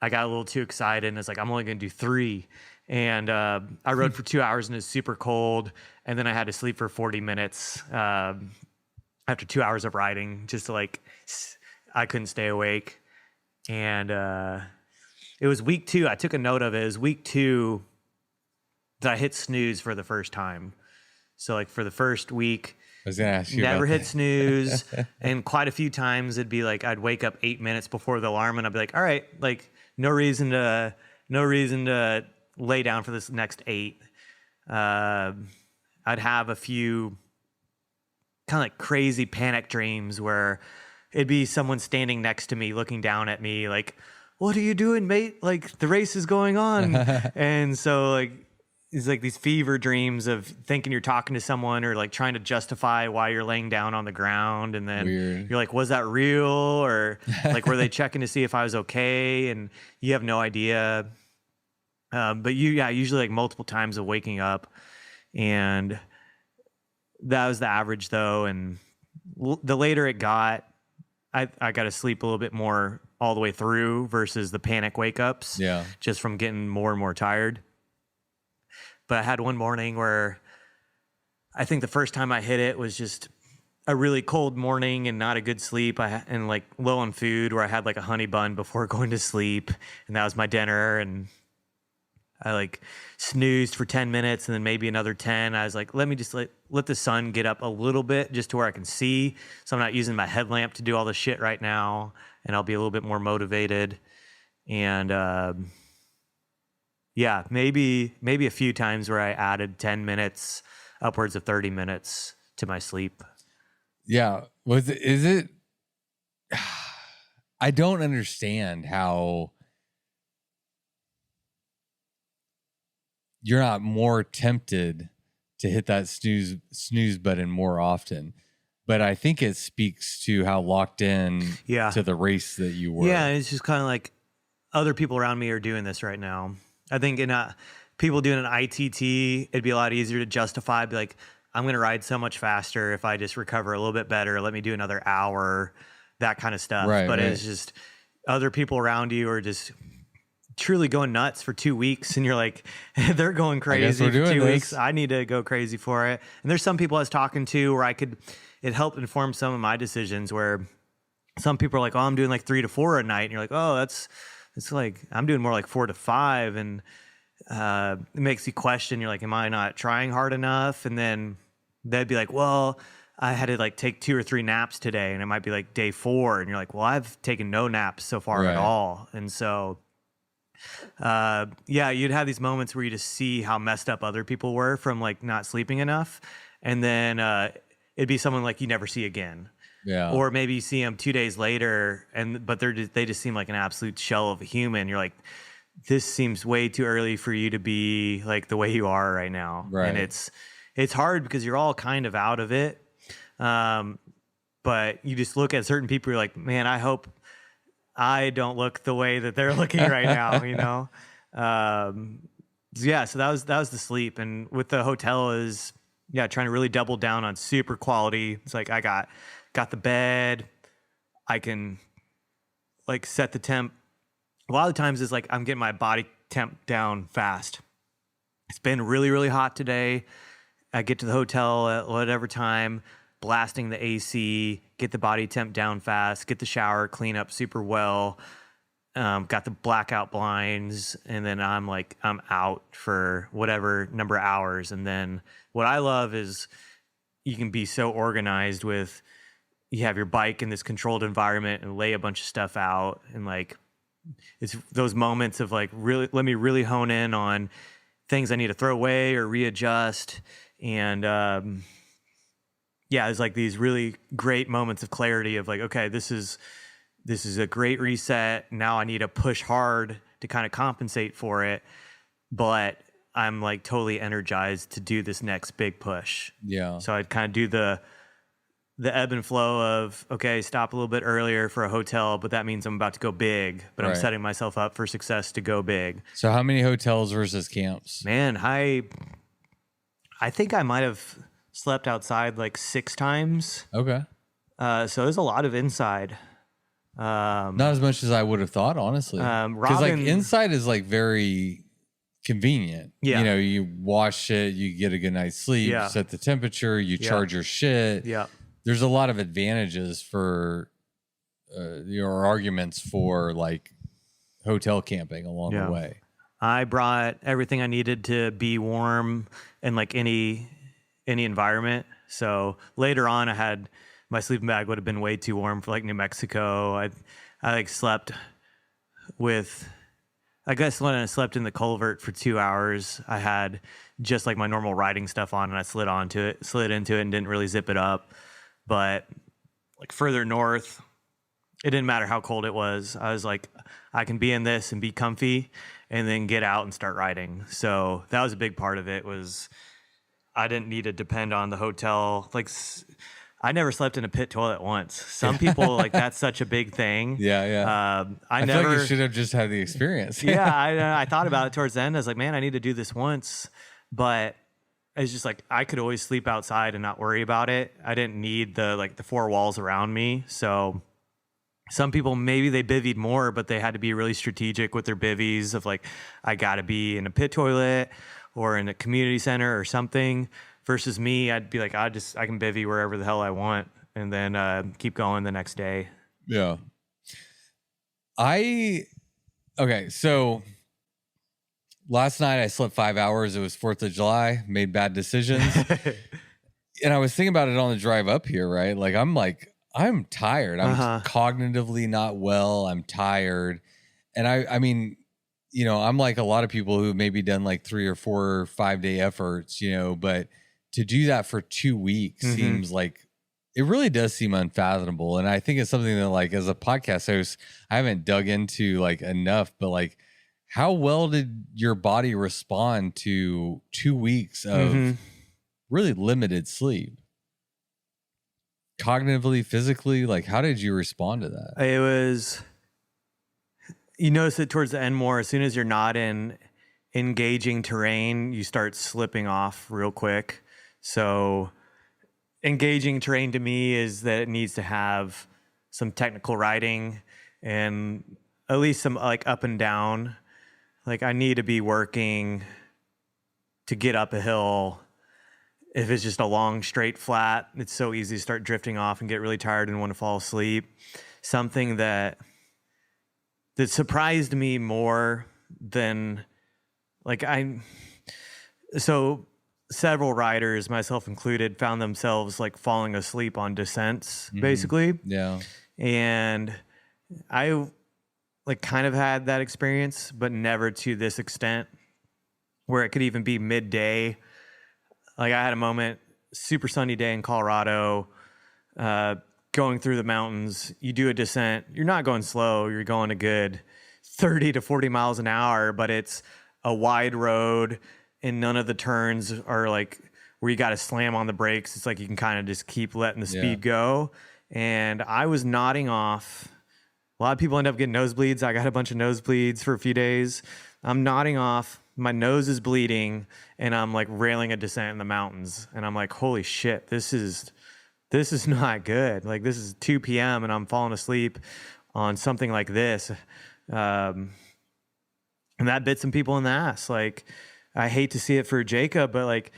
I got a little too excited and it's like, I'm only going to do 3. And I rode for 2 hours and it was super cold. And then I had to sleep for 40 minutes after 2 hours of riding just to like, I couldn't stay awake. And it was week 2. I took a note of it. It was week 2 that I hit snooze for the first time. So like for the first week, I was gonna ask you never about hit that. snooze. And quite a few times it'd be like, I'd wake up 8 minutes before the alarm and I'd be like, all right, like no reason to lay down for this next 8. I'd have a few kind of like crazy panic dreams where it'd be someone standing next to me looking down at me like, "What are you doing, mate? Like the race is going on." And so like it's like these fever dreams of thinking you're talking to someone or like trying to justify why you're laying down on the ground. And then Weird. you're like, was that real? Or like, were they checking to see if I was okay? And you have no idea. But usually like multiple times of waking up. And that was the average though. And the later it got, I got to sleep a little bit more all the way through versus the panic wake ups. Yeah. Just from getting more and more tired. But I had one morning where I think the first time I hit it was just a really cold morning and not a good sleep. And like low on food where I had like a honey bun before going to sleep. And that was my dinner. And I like snoozed for 10 minutes and then maybe another 10. I was like, let me just let the sun get up a little bit just to where I can see. So I'm not using my headlamp to do all this shit right now. And I'll be a little bit more motivated. And yeah, maybe a few times where I added 10 minutes, upwards of 30 minutes to my sleep. Yeah. Is it? I don't understand how you're not more tempted to hit that snooze button more often. But I think it speaks to how locked in to the race that you were. Yeah, it's just kind of like other people around me are doing this right now. I think in people doing an ITT, it'd be a lot easier to justify, be like, I'm going to ride so much faster if I just recover a little bit better. Let me do another hour, that kind of stuff. But it's just other people around you are just truly going nuts for 2 weeks. And you're like, they're going crazy for 2 weeks. I need to go crazy for it. And there's some people I was talking to where it helped inform some of my decisions where some people are like, oh, I'm doing like 3 to 4 a night. And you're like, oh, it's like, I'm doing more like 4 to 5. And it makes you question. You're like, am I not trying hard enough? And then they'd be like, well, I had to like take 2 or 3 naps today. And it might be like day 4. And you're like, well, I've taken no naps so far at all. And so, you'd have these moments where you just see how messed up other people were from like not sleeping enough. And then, it'd be someone like you never see again. Yeah. Or maybe you see them 2 days later but they just seem like an absolute shell of a human. You're like, this seems way too early for you to be like the way you are right now. Right. And it's hard because you're all kind of out of it. but you just look at certain people, you're like, man, I hope I don't look the way that they're looking right now, you know? So that was the sleep. And with the hotel is, trying to really double down on super quality. It's like, I got the bed. I can like set the temp. A lot of the times it's like, I'm getting my body temp down fast. It's been really, really hot today. I get to the hotel at whatever time, blasting the AC, get the body temp down fast, get the shower, clean up super well. Got the blackout blinds, and then I'm out for whatever number of hours. And then what I love is you can be so organized with, you have your bike in this controlled environment and lay a bunch of stuff out. And like, it's those moments of like, really, let me really hone in on things I need to throw away or readjust. And it's like these really great moments of clarity of like, okay, this is a great reset. Now I need to push hard to kind of compensate for it, but I'm like totally energized to do this next big push. Yeah. So I'd kind of do the ebb and flow of, okay, stop a little bit earlier for a hotel, but that means I'm about to go big, but I'm setting myself up for success to go big. So how many hotels versus camps? Man, I think I might have slept outside like 6 times. Okay. So there's a lot of inside. Not as much as I would have thought, honestly. Because like inside is like very convenient. Yeah. You know, you wash it, you get a good night's sleep, set the temperature, you charge your shit. Yeah. There's a lot of advantages for your arguments for like hotel camping along the way. I brought everything I needed to be warm in like any environment. So later on, I had my sleeping bag would have been way too warm for like New Mexico. I like slept with, I guess when I slept in the culvert for 2 hours, I had just like my normal riding stuff on, and I slid into it and didn't really zip it up. But like further north, it didn't matter how cold it was. I was like, I can be in this and be comfy and then get out and start riding. So that was a big part of it, was I didn't need to depend on the hotel. Like, I never slept in a pit toilet once. Some people, like, that's such a big thing. Yeah. I never, feel like you should have just had the experience. I thought about it towards the end. I was like, man, I need to do this once. But it's just like, I could always sleep outside and not worry about it. I didn't need the 4 walls around me. So some people, maybe they bivvied more, but they had to be really strategic with their bivvies of like, I got to be in a pit toilet or in a community center or something. Versus me, I'd be like, I can bivvy wherever the hell I want, and then keep going the next day. Yeah. Okay, so last night I slept 5 hours. It was 4th of July, made bad decisions. And I was thinking about it on the drive up here, right? I'm tired. I'm cognitively not well. I'm tired. And I mean, you know, I'm like a lot of people who maybe done like 3 or 4 or 5 day efforts, you know, but to do that for 2 weeks seems like, it really does seem unfathomable. And I think it's something that, like, as a podcast host, I haven't dug into like enough, but like, how well did your body respond to 2 weeks of really limited sleep? Cognitively, physically, like, how did you respond to that? It was, you notice it towards the end more. As soon as you're not in engaging terrain, you start slipping off real quick. So engaging terrain to me is that it needs to have some technical riding and at least some like up and down. Like, I need to be working to get up a hill. If it's just a long straight flat, it's so easy to start drifting off and get really tired and want to fall asleep. Something that surprised me more than like several riders, myself included, found themselves like falling asleep on descents, basically. Yeah. And I like kind of had that experience, but never to this extent where it could even be midday. Like, I had a moment, super sunny day in Colorado, going through the mountains. You do a descent, you're not going slow, you're going a good 30 to 40 miles an hour, but it's a wide road and none of the turns are like where you got to slam on the brakes. It's like you can kind of just keep letting the speed go. and I was nodding off. A lot of people end up getting nosebleeds. I got a bunch of nosebleeds for a few days. I'm nodding off. My nose is bleeding, and I'm like railing a descent in the mountains. And I'm like, holy shit, this is not good. Like, this is 2 p.m. and I'm falling asleep on something like this. And that bit some people in the ass. Like, I hate to see it for Jacob, but like,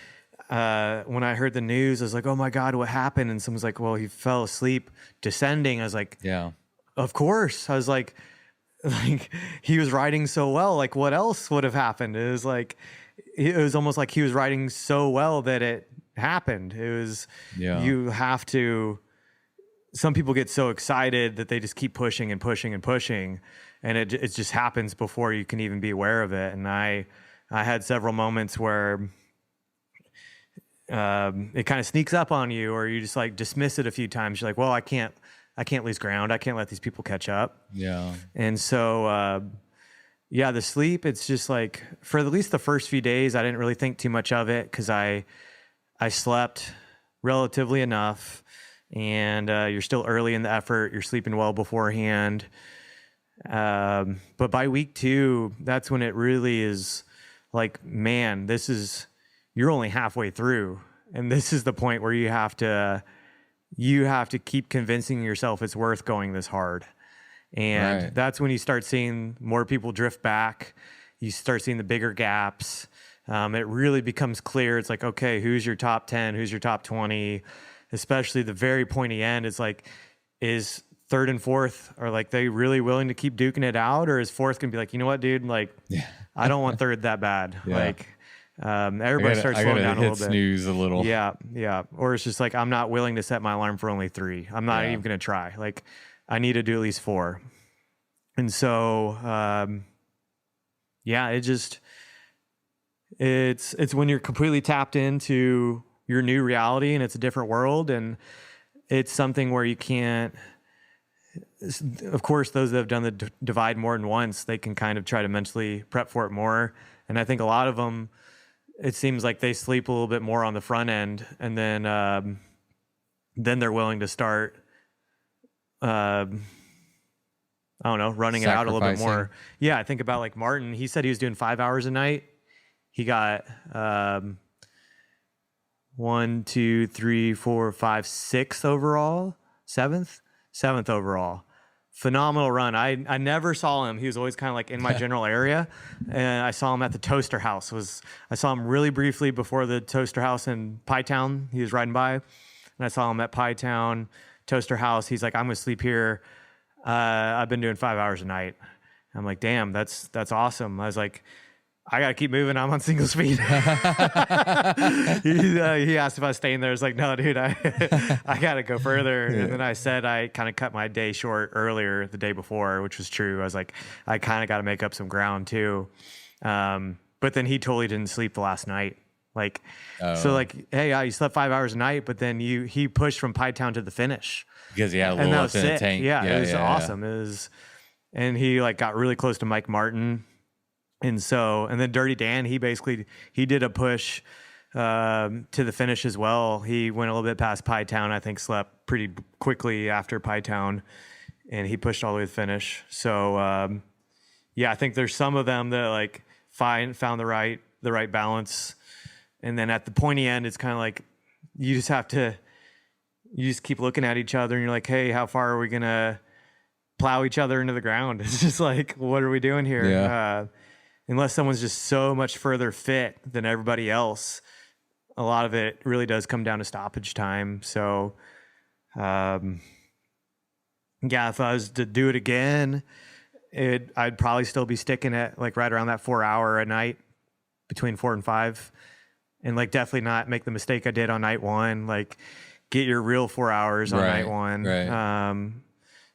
when I heard the news, I was like, oh my God, what happened? And someone's like, well, he fell asleep descending. I was like, yeah, of course. I was like he was riding so well. Like, what else would have happened? It was almost like he was riding so well that it happened. It was, you have to, some people get so excited that they just keep pushing and pushing and pushing. And it just happens before you can even be aware of it. And I had several moments where it kind of sneaks up on you, or you just like dismiss it a few times. You're like, well, I can't lose ground. I can't let these people catch up. Yeah. And so, the sleep, it's just like, for at least the first few days, I didn't really think too much of it because I slept relatively enough, and you're still early in the effort. You're sleeping well beforehand. But by week 2, that's when it really is like, man, you're only halfway through. And this is the point where you have to keep convincing yourself it's worth going this hard. And that's when you start seeing more people drift back. You start seeing the bigger gaps. It really becomes clear. It's like, okay, who's your top 10? Who's your top 20? Especially the very pointy end. It's like, is 3rd and 4th, are like, they really willing to keep duking it out? Or is 4th going to be like, you know what, dude? Like, I don't want 3rd that bad. Yeah. Like, everybody starts slowing down a little bit. Snooze a little. Yeah. Or it's just like, I'm not willing to set my alarm for only 3. I'm not even going to try. Like, I need to do at least 4. And so, it's when you're completely tapped into your new reality, and it's a different world, and it's something where you can't, of course, those that have done the divide more than once, they can kind of try to mentally prep for it more. And I think a lot of them, it seems like they sleep a little bit more on the front end, and then they're willing to start, running it out a little bit more. Yeah, I think about like Martin. He said he was doing 5 hours a night. He got 1, 2, 3, 4, 5, 6 overall. Seventh overall. Phenomenal run. I never saw him. He was always kind of like in my general area, and I saw him at the Toaster House. I saw him really briefly before the Toaster House in Pie Town. He was riding by, and I saw him at Pie Town, Toaster House. He's like, I'm gonna sleep here. I've been doing 5 hours a night. I'm like, damn, that's awesome. I was like, I gotta keep moving. I'm on single speed. He asked if I was staying there. I was like, no, dude, I gotta go further. Yeah. And then I said I kind of cut my day short earlier the day before, which was true. I was like, I kind of got to make up some ground too. But then he totally didn't sleep the last night. Like, so like, hey, you slept 5 hours a night, but then he pushed from Pie Town to the finish because he had a little left in the tank. Yeah, it was awesome. It was, and he like got really close to Mike Martin. And then Dirty Dan, he did a push to the finish as well. He went a little bit past Pie Town, I think slept pretty quickly after Pie Town, and he pushed all the way to the finish. So, I think there's some of them that like found the right balance. And then at the pointy end, it's kind of like, you just keep looking at each other and you're like, hey, how far are we going to plow each other into the ground? It's just like, what are we doing here? Yeah. Unless someone's just so much further fit than everybody else, a lot of it really does come down to stoppage time. So, if I was to do it again, I'd probably still be sticking at like right around that 4 hour a night, between 4 and 5, and like definitely not make the mistake I did on night 1. Like, get your real 4 hours on night 1. Right.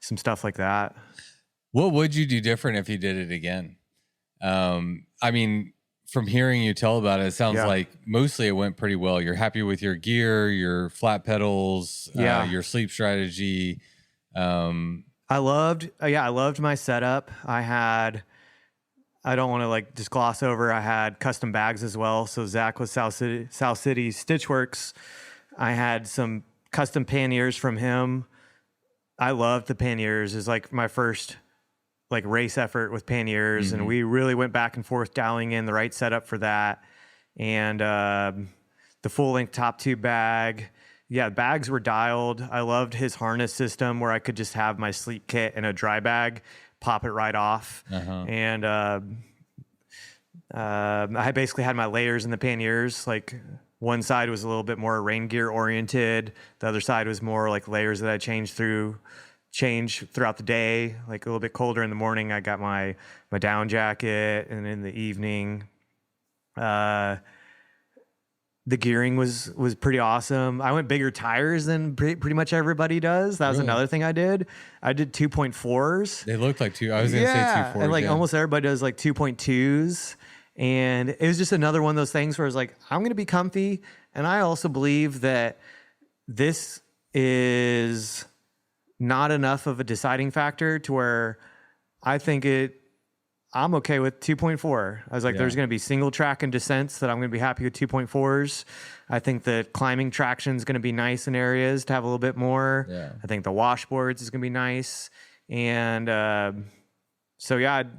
Some stuff like that. What would you do different if you did it again? I mean, from hearing you tell about it, it sounds like mostly it went pretty well. You're happy with your gear, your flat pedals, your sleep strategy. I loved my setup. I don't want to like just gloss over, I had custom bags as well. So Zach was South City Stitchworks. I had some custom panniers from him I loved the panniers. It's like my first like race effort with panniers, and we really went back and forth dialing in the right setup for that. And the full length top tube bag. Yeah, bags were dialed. I loved his harness system where I could just have my sleep kit in a dry bag, pop it right off. And I basically had my layers in the panniers. Like one side was a little bit more rain gear oriented. The other side was more like layers that I change throughout the day. Like a little bit colder in the morning, I got my down jacket, and in the evening, the gearing was pretty awesome. I went bigger tires than pretty much everybody does. That was another thing I did. I did 2.4s. They looked like I was going to say 2.4s. And like almost everybody does like 2.2s. And it was just another one of those things where I was like, I'm going to be comfy. And I also believe that this is not enough of a deciding factor to where I think I'm okay with 2.4. I was like, there's going to be single track and descents that I'm going to be happy with 2.4s. I think that climbing traction is going to be nice in areas to have a little bit more. Yeah. I think the washboards is going to be nice. And so, yeah, I'd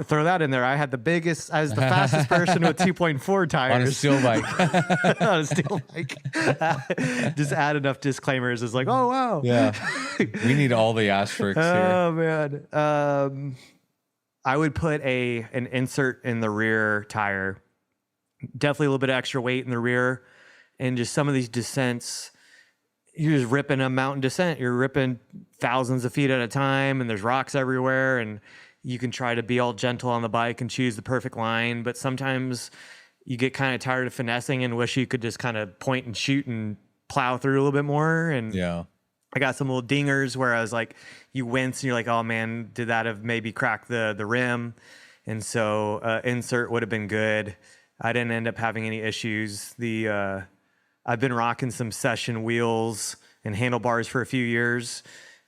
throw that in there. I was the fastest person with 2.4 tires. On a steel bike. On a steel bike. Just add enough disclaimers. It's like, oh, wow. Yeah. We need all the asterisks here. Oh, man. I would put an insert in the rear tire. Definitely a little bit of extra weight in the rear. And just some of these descents, you're just ripping a mountain descent. You're ripping thousands of feet at a time, and there's rocks everywhere. And you can try to be all gentle on the bike and choose the perfect line. But sometimes you get kind of tired of finessing and wish you could just kind of point and shoot and plow through a little bit more. And yeah. I got some little dingers where I was like, you wince and you're like, oh man, did that have maybe cracked the rim? And so insert would have been good. I didn't end up having any issues. I've been rocking some session wheels and handlebars for a few years.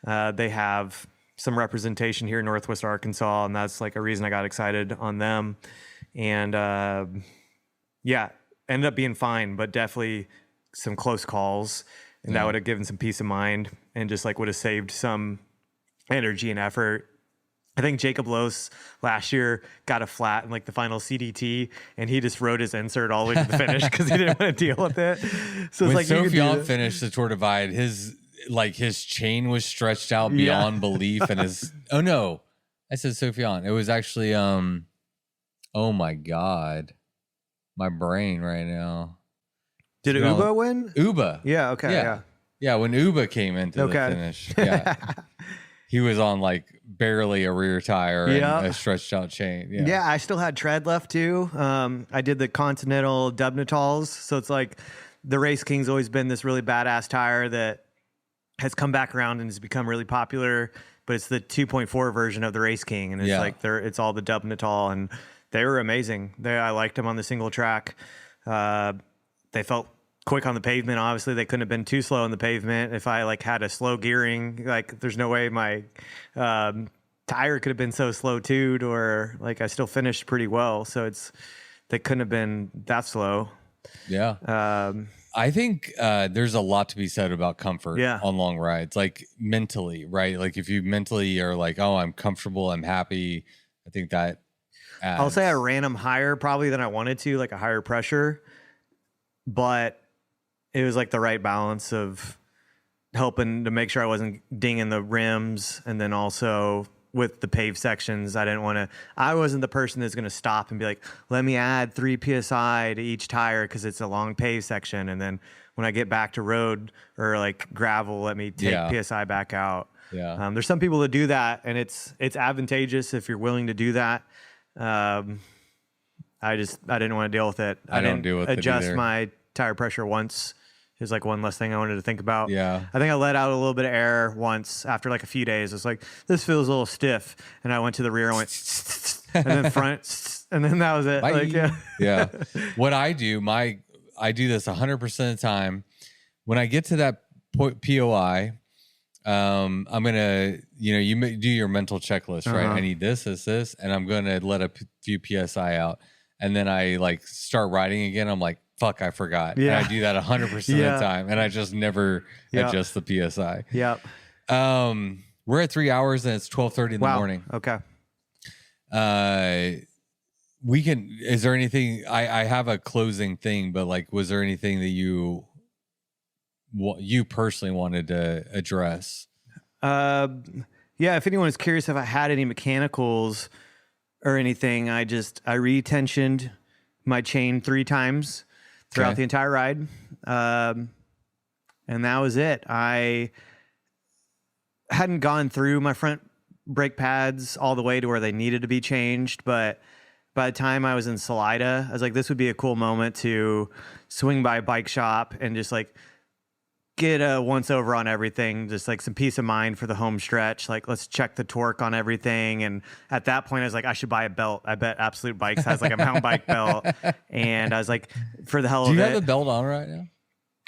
They have some representation here in Northwest Arkansas, and that's like a reason I got excited on them. And yeah, ended up being fine, but definitely some close calls. And that would have given some peace of mind and just like would have saved some energy and effort. I think Jacob Lose last year got a flat in like the final CDT, and he just rode his insert all the way to the finish because he didn't want to deal with it. So when it's like Sophian finished the Tour Divide, his chain was stretched out beyond belief, and I said Sophian. It was actually oh my God, my brain right now. Did Uba win? Uba. Yeah, okay, yeah. When Uba came into the finish, he was on like barely a rear tire and a stretched out chain. Yeah, I still had tread left too. I did the Continental Dubnatals, so it's like the Race King's always been this really badass tire that has come back around and has become really popular. But it's the 2.4 version of the Race King, and it's it's all the Dubnatal, and they were amazing. I liked them on the single track. They felt quick on the pavement. Obviously, they couldn't have been too slow on the pavement. If I like had a slow gearing, like there's no way my tire could have been so slow tuned, or like I still finished pretty well. So they couldn't have been that slow. Yeah. I think there's a lot to be said about comfort on long rides, like mentally, right? Like if you mentally are like, oh, I'm comfortable, I'm happy. I think that adds. I'll say I ran them higher probably than I wanted to, like a higher pressure. But it was like the right balance of helping to make sure I wasn't dinging the rims. And then also with the paved sections, I wasn't the person that's going to stop and be like, let me add 3 PSI to each tire because it's a long paved section. And then when I get back to road or like gravel, let me take PSI back out. Yeah. There's some people that do that, and it's advantageous if you're willing to do that. I didn't want to deal with it. I didn't adjust my tire pressure once. It was like one less thing I wanted to think about. Yeah. I think I let out a little bit of air once after like a few days. It's like, this feels a little stiff. And I went to the rear and went, and then front, and then that was it. Bye. Like, yeah. What I do, I do this 100% of the time. When I get to that POI, I'm going to, you do your mental checklist, right? I need this, and I'm going to let a few PSI out. And then I like start riding again. I'm like, fuck, I forgot. Yeah. And I do that 100% of the time. And I just never adjust the PSI. Yep. We're at 3 hours and it's 12:30 in the morning. Okay. We can. Is there anything? I have a closing thing, but like, was there anything that you personally wanted to address? Yeah. If anyone is curious if I had any mechanicals or anything, I retensioned my chain 3 times throughout the entire ride, and that was it. I hadn't gone through my front brake pads all the way to where they needed to be changed, but by the time I was in Salida, I was like, this would be a cool moment to swing by a bike shop and just like get a once over on everything, just like some peace of mind for the home stretch. Like, let's check the torque on everything. And at that point, I was like, I should buy a belt. I bet Absolute Bikes has like a mountain bike belt. And I was like, for the hell of it. Do you have the belt on right now?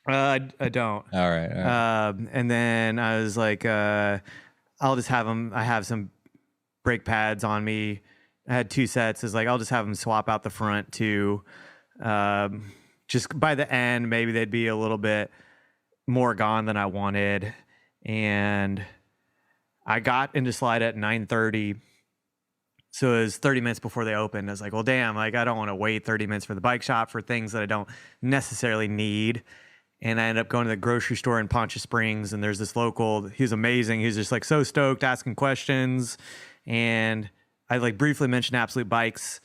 I don't. All right. And then I was like, I'll just have them. I have some brake pads on me. I had 2 sets. It's like, I'll just have them swap out the front too. Just by the end, maybe they'd be a little bit more gone than I wanted. And I got into Salida at 9:30. So it was 30 minutes before they opened. I was like, well, damn, like I don't want to wait 30 minutes for the bike shop for things that I don't necessarily need. And I ended up going to the grocery store in Poncha Springs, and there's this local, he was amazing. He was just like so stoked, asking questions. And I like briefly mentioned Absolute Bikes,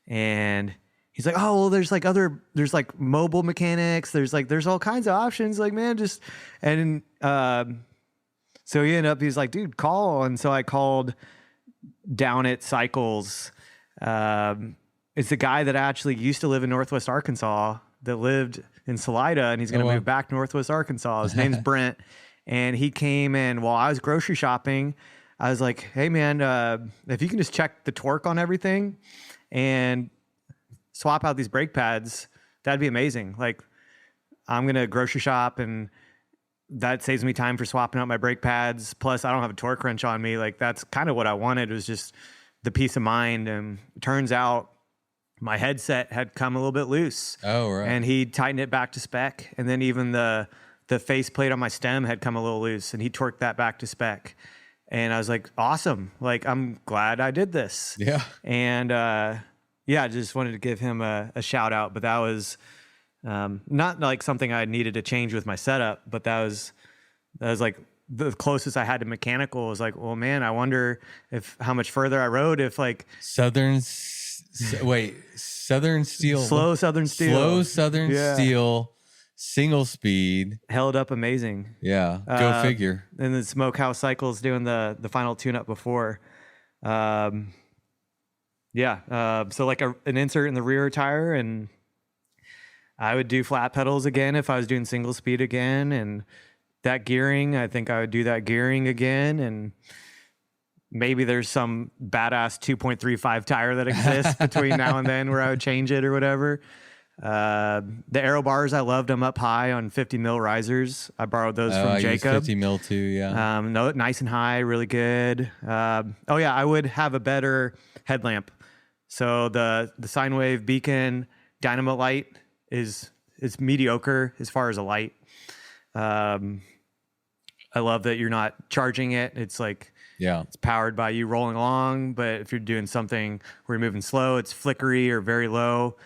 and he's like, oh, well, there's like mobile mechanics. There's all kinds of options. Like, man, just, and so he's like, dude, call. And so I called Down It Cycles. It's the guy that actually used to live in Northwest Arkansas that lived in Salida, and he's going to move back to Northwest Arkansas. His name's Brent. And he came in while I was grocery shopping. I was like, hey man, if you can just check the torque on everything and swap out these brake pads, that'd be amazing. Like, I'm going to grocery shop and that saves me time for swapping out my brake pads. Plus I don't have a torque wrench on me. Like, that's kind of what I wanted, was just the peace of mind. And it turns out my headset had come a little bit loose. Oh, right. And he tightened it back to spec. And then even the faceplate on my stem had come a little loose, and he torqued that back to spec. And I was like, awesome. Like, I'm glad I did this. Yeah. And, yeah, I just wanted to give him a shout out, but that was, not like something I needed to change with my setup, but that was like the closest I had to mechanical. Was like, well, man, I wonder how much further I rode if like Southern Steel, slow Southern Steel, single speed, held up amazing. Yeah, go figure. And then Smokehouse Cycles doing the final tune-up before. So like an insert in the rear tire, and I would do flat pedals again if I was doing single speed again, and that gearing, I think I would do that gearing again, and maybe there's some badass 2.35 tire that exists between now and then where I would change it or whatever. The aero bars, I loved them up high on 50 mil risers. I borrowed those from Jacob. 50 mil too, yeah. No, nice and high, really good. I would have a better headlamp. So the sine wave beacon dynamo light is mediocre as far as a light. I love that you're not charging it. It's like, it's powered by you rolling along, but if you're doing something where you're moving slow, it's flickery or very low.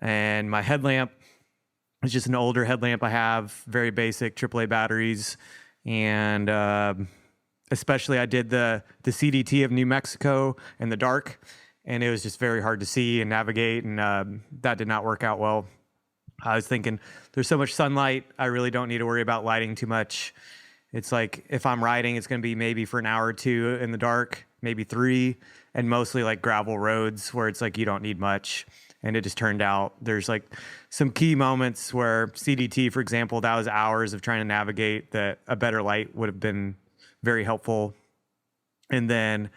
And my headlamp is just an older headlamp I have, very basic AAA batteries. And especially I did the CDT of New Mexico in the dark, and it was just very hard to see and navigate, and that did not work out well. I was thinking, there's so much sunlight, I really don't need to worry about lighting too much. It's like, if I'm riding, it's going to be maybe for an hour or 2 in the dark, maybe 3, and mostly like gravel roads where it's like you don't need much. And it just turned out there's like some key moments where CDT, for example, that was hours of trying to navigate, that a better light would have been very helpful. And then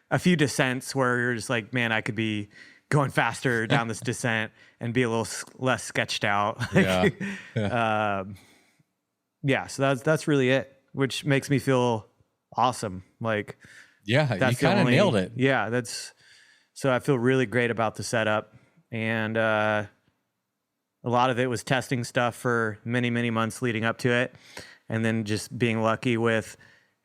a few descents where you're just like, man, I could be going faster down this descent and be a little less sketched out. So that's really it, which makes me feel awesome. Like, you kind of nailed it. Yeah, so I feel really great about the setup. And a lot of it was testing stuff for many, many months leading up to it. And then just being lucky with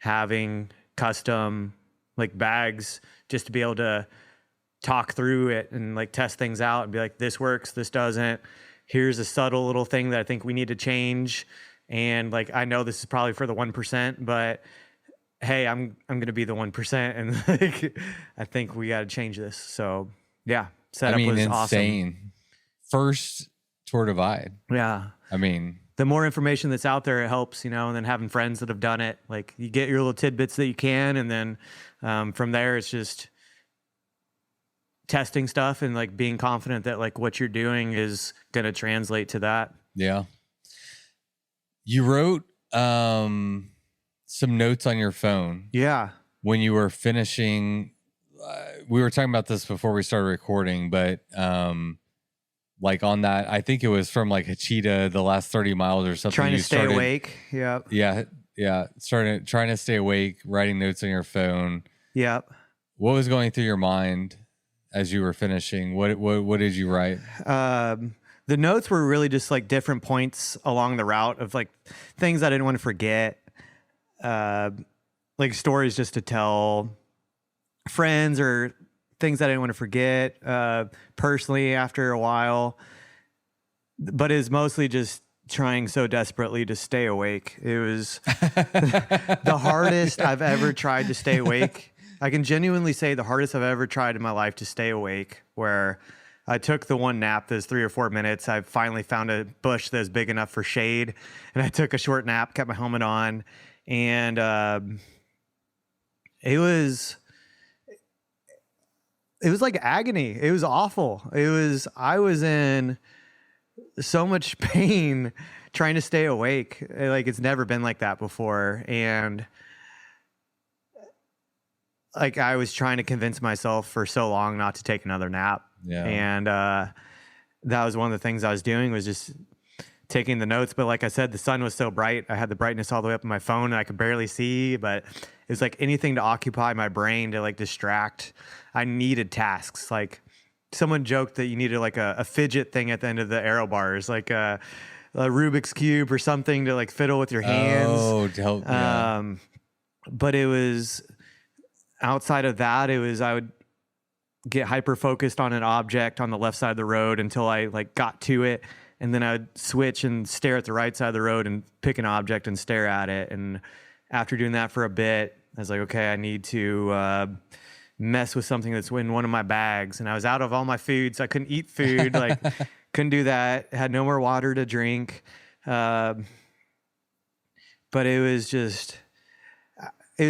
having custom like bags just to be able to talk through it and like test things out and be like, this works, this doesn't. Here's a subtle little thing that I think we need to change. And like, I know this is probably for the 1%, but hey, I'm going to be the 1%. And like, I think we got to change this. So yeah, setup was insane. awesome. First Tour Divide. Yeah. I mean, the more information that's out there, it helps, and then having friends that have done it, like you get your little tidbits that you can. And then from there, it's just testing stuff and like being confident that like what you're doing is going to translate to that. Yeah. You wrote some notes on your phone. Yeah. When you were finishing, we were talking about this before we started recording, but like on that, I think it was from like Hachita, the last 30 miles or something. Trying to stay awake. Yep. Yeah. Yeah. Trying to stay awake, writing notes on your phone. Yep. What was going through your mind as you were finishing? What did you write? The notes were really just like different points along the route of like things I didn't want to forget. Like stories just to tell friends or things I didn't want to forget personally after a while. But it's mostly just trying so desperately to stay awake. It was the hardest I've ever tried to stay awake. I can genuinely say the hardest I've ever tried in my life to stay awake, where I took the one nap that's 3 or 4 minutes. I finally found a bush that was big enough for shade, and I took a short nap, kept my helmet on, and it was like agony. It was awful. I was in so much pain trying to stay awake. Like it's never been like that before. And like I was trying to convince myself for so long not to take another nap. Yeah. And that was one of the things I was doing, was just taking the notes. But like I said, the sun was so bright. I had the brightness all the way up on my phone and I could barely see, but it was like anything to occupy my brain, to like distract. I needed tasks. Like someone joked that you needed like a fidget thing at the end of the aero bars, like a Rubik's Cube or something to like fiddle with your hands. Oh, to help. Yeah. But it was outside of that, I would get hyper focused on an object on the left side of the road until I like got to it. And then I'd switch and stare at the right side of the road and pick an object and stare at it. And after doing that for a bit, I was like, okay, I need to mess with something that's in one of my bags. And I was out of all my food, so I couldn't eat food. Like, couldn't do that. Had no more water to drink. But it was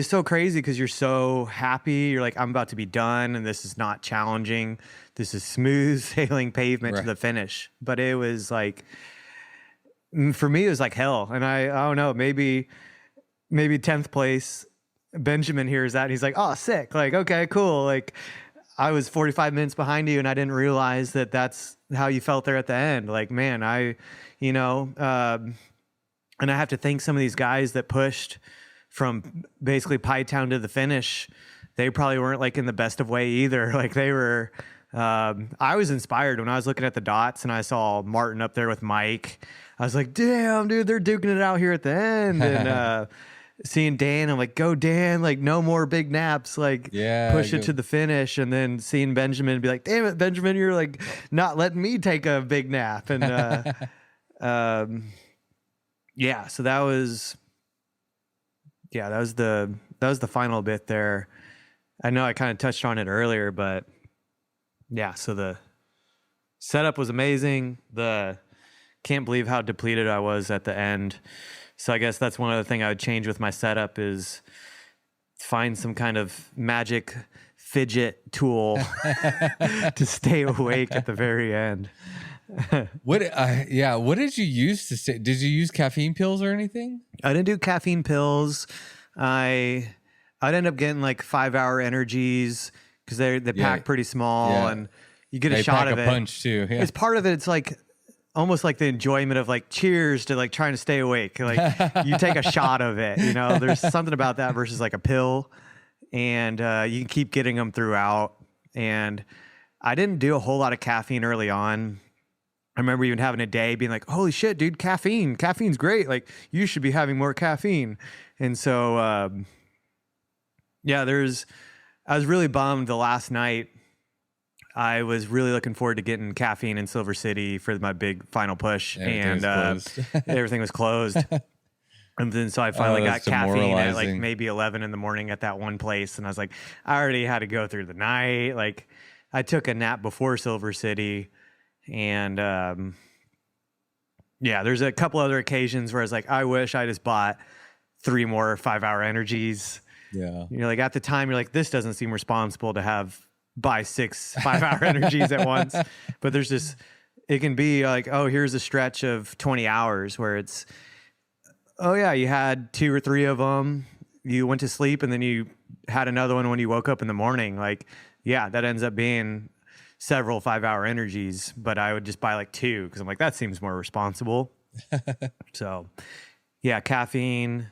so crazy because you're so happy. You're like, I'm about to be done, and this is not challenging. This is smooth sailing pavement to the finish. But it was like, for me, it was like hell. And I don't know, maybe 10th place. Benjamin hears that and he's like, oh, sick. Like, okay, cool. Like I was 45 minutes behind you and I didn't realize that that's how you felt there at the end. Like, man, and I have to thank some of these guys that pushed from basically Pie Town to the finish. They probably weren't like in the best of way either. Like they were, I was inspired when I was looking at the dots and I saw Martin up there with Mike. I was like, damn, dude, they're duking it out here at the end. And, seeing Dan, I'm like, go Dan, like no more big naps, like push it to the finish. And then seeing Benjamin be like, damn it, Benjamin, you're like not letting me take a big nap. And so that was the final bit there. I know I kind of touched on it earlier, but yeah, so the setup was amazing. Can't believe how depleted I was at the end. So I guess that's one other thing I would change with my setup, is find some kind of magic fidget tool to stay awake at the very end. What did you use to stay? Did you use caffeine pills or anything? I didn't do caffeine pills. I'd end up getting like 5-hour energies because they pack pretty small and you get a shot of it. They pack a punch too. Yeah. It's part of it. It's like almost like the enjoyment of like cheers to like trying to stay awake. Like you take a shot of it, there's something about that versus like a pill, and you can keep getting them throughout. And I didn't do a whole lot of caffeine early on. I remember even having a day being like, holy shit, dude, caffeine's great. Like you should be having more caffeine. And so, Yeah, I was really bummed the last night. I was really looking forward to getting caffeine in Silver City for my big final push, and everything was closed. And then so I finally got caffeine at like maybe 11 in the morning at that one place, and I was like, I already had to go through the night. Like, I took a nap before Silver City, and yeah, there's a couple other occasions where I was like, I wish I just bought 3 more 5-hour energies. Yeah, you're like, at the time, you're like, this doesn't seem responsible to buy 6 5-hour energies at once. But it can be like, oh, here's a stretch of 20 hours where it's, oh yeah, you had 2 or 3 of them, you went to sleep, and then you had another one when you woke up in the morning. Like, yeah, that ends up being several 5-hour energies, but I would just buy like 2 because I'm like, that seems more responsible. So yeah, caffeine,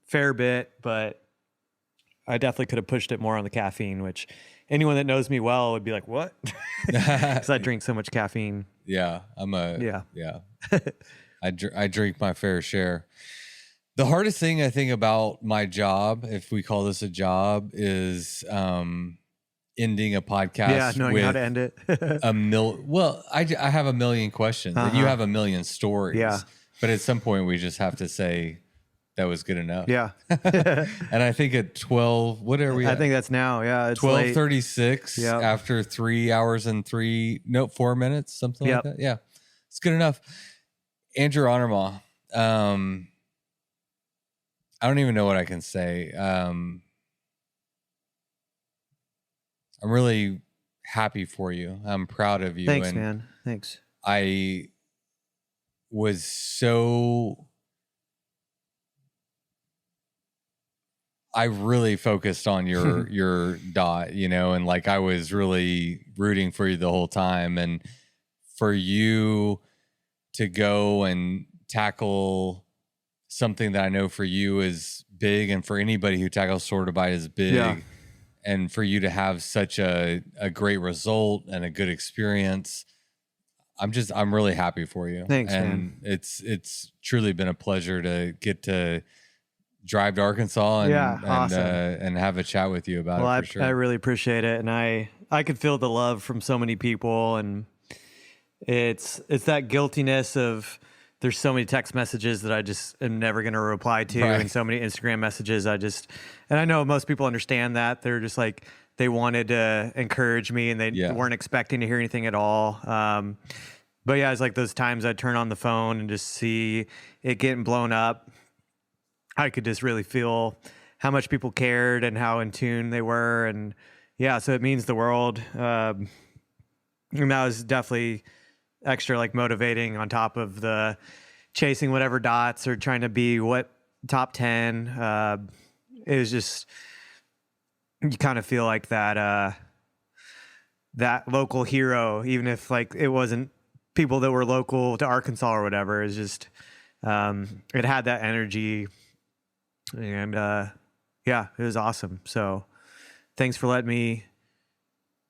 fair bit, but I definitely could have pushed it more on the caffeine, which anyone that knows me well would be like, what? Because I drink so much caffeine. Yeah, yeah. I drink my fair share. The hardest thing I think about my job, if we call this a job, is ending a podcast. Yeah, knowing how to end it. Well, I have a million questions, and you have a million stories. Yeah. But at some point, we just have to say that was good enough. Yeah. And I think at 12, what are we at? I think that's now. Yeah. It's 12:36 after 3 hours and 4 minutes, something like that. Yeah. It's good enough. Andrew Onermaa. I don't even know what I can say. I'm really happy for you. I'm proud of you. Thanks, man. Thanks. I was so... I really focused on your dot, and like I was really rooting for you the whole time, and for you to go and tackle something that I know for you is big, and for anybody who tackles Sort of Bite is big, and for you to have such a great result and a good experience, I'm really happy for you. Thanks, and man. It's truly been a pleasure to get to drive to Arkansas and awesome. And have a chat with you about it for sure. I really appreciate it, and I could feel the love from so many people, and it's that guiltiness of there's so many text messages that I just am never going to reply to, and so many Instagram messages and I know most people understand that. They're just like, they wanted to encourage me, and they weren't expecting to hear anything at all. But yeah, it's like those times I'd turn on the phone and just see it getting blown up. I could just really feel how much people cared and how in tune they were. And yeah, so it means the world. And that was definitely extra like motivating on top of the chasing whatever dots or trying to be top 10. It was just, you kind of feel like that local hero, even if like it wasn't people that were local to Arkansas or whatever. It's just, it had that energy. And yeah, it was awesome. So thanks for letting me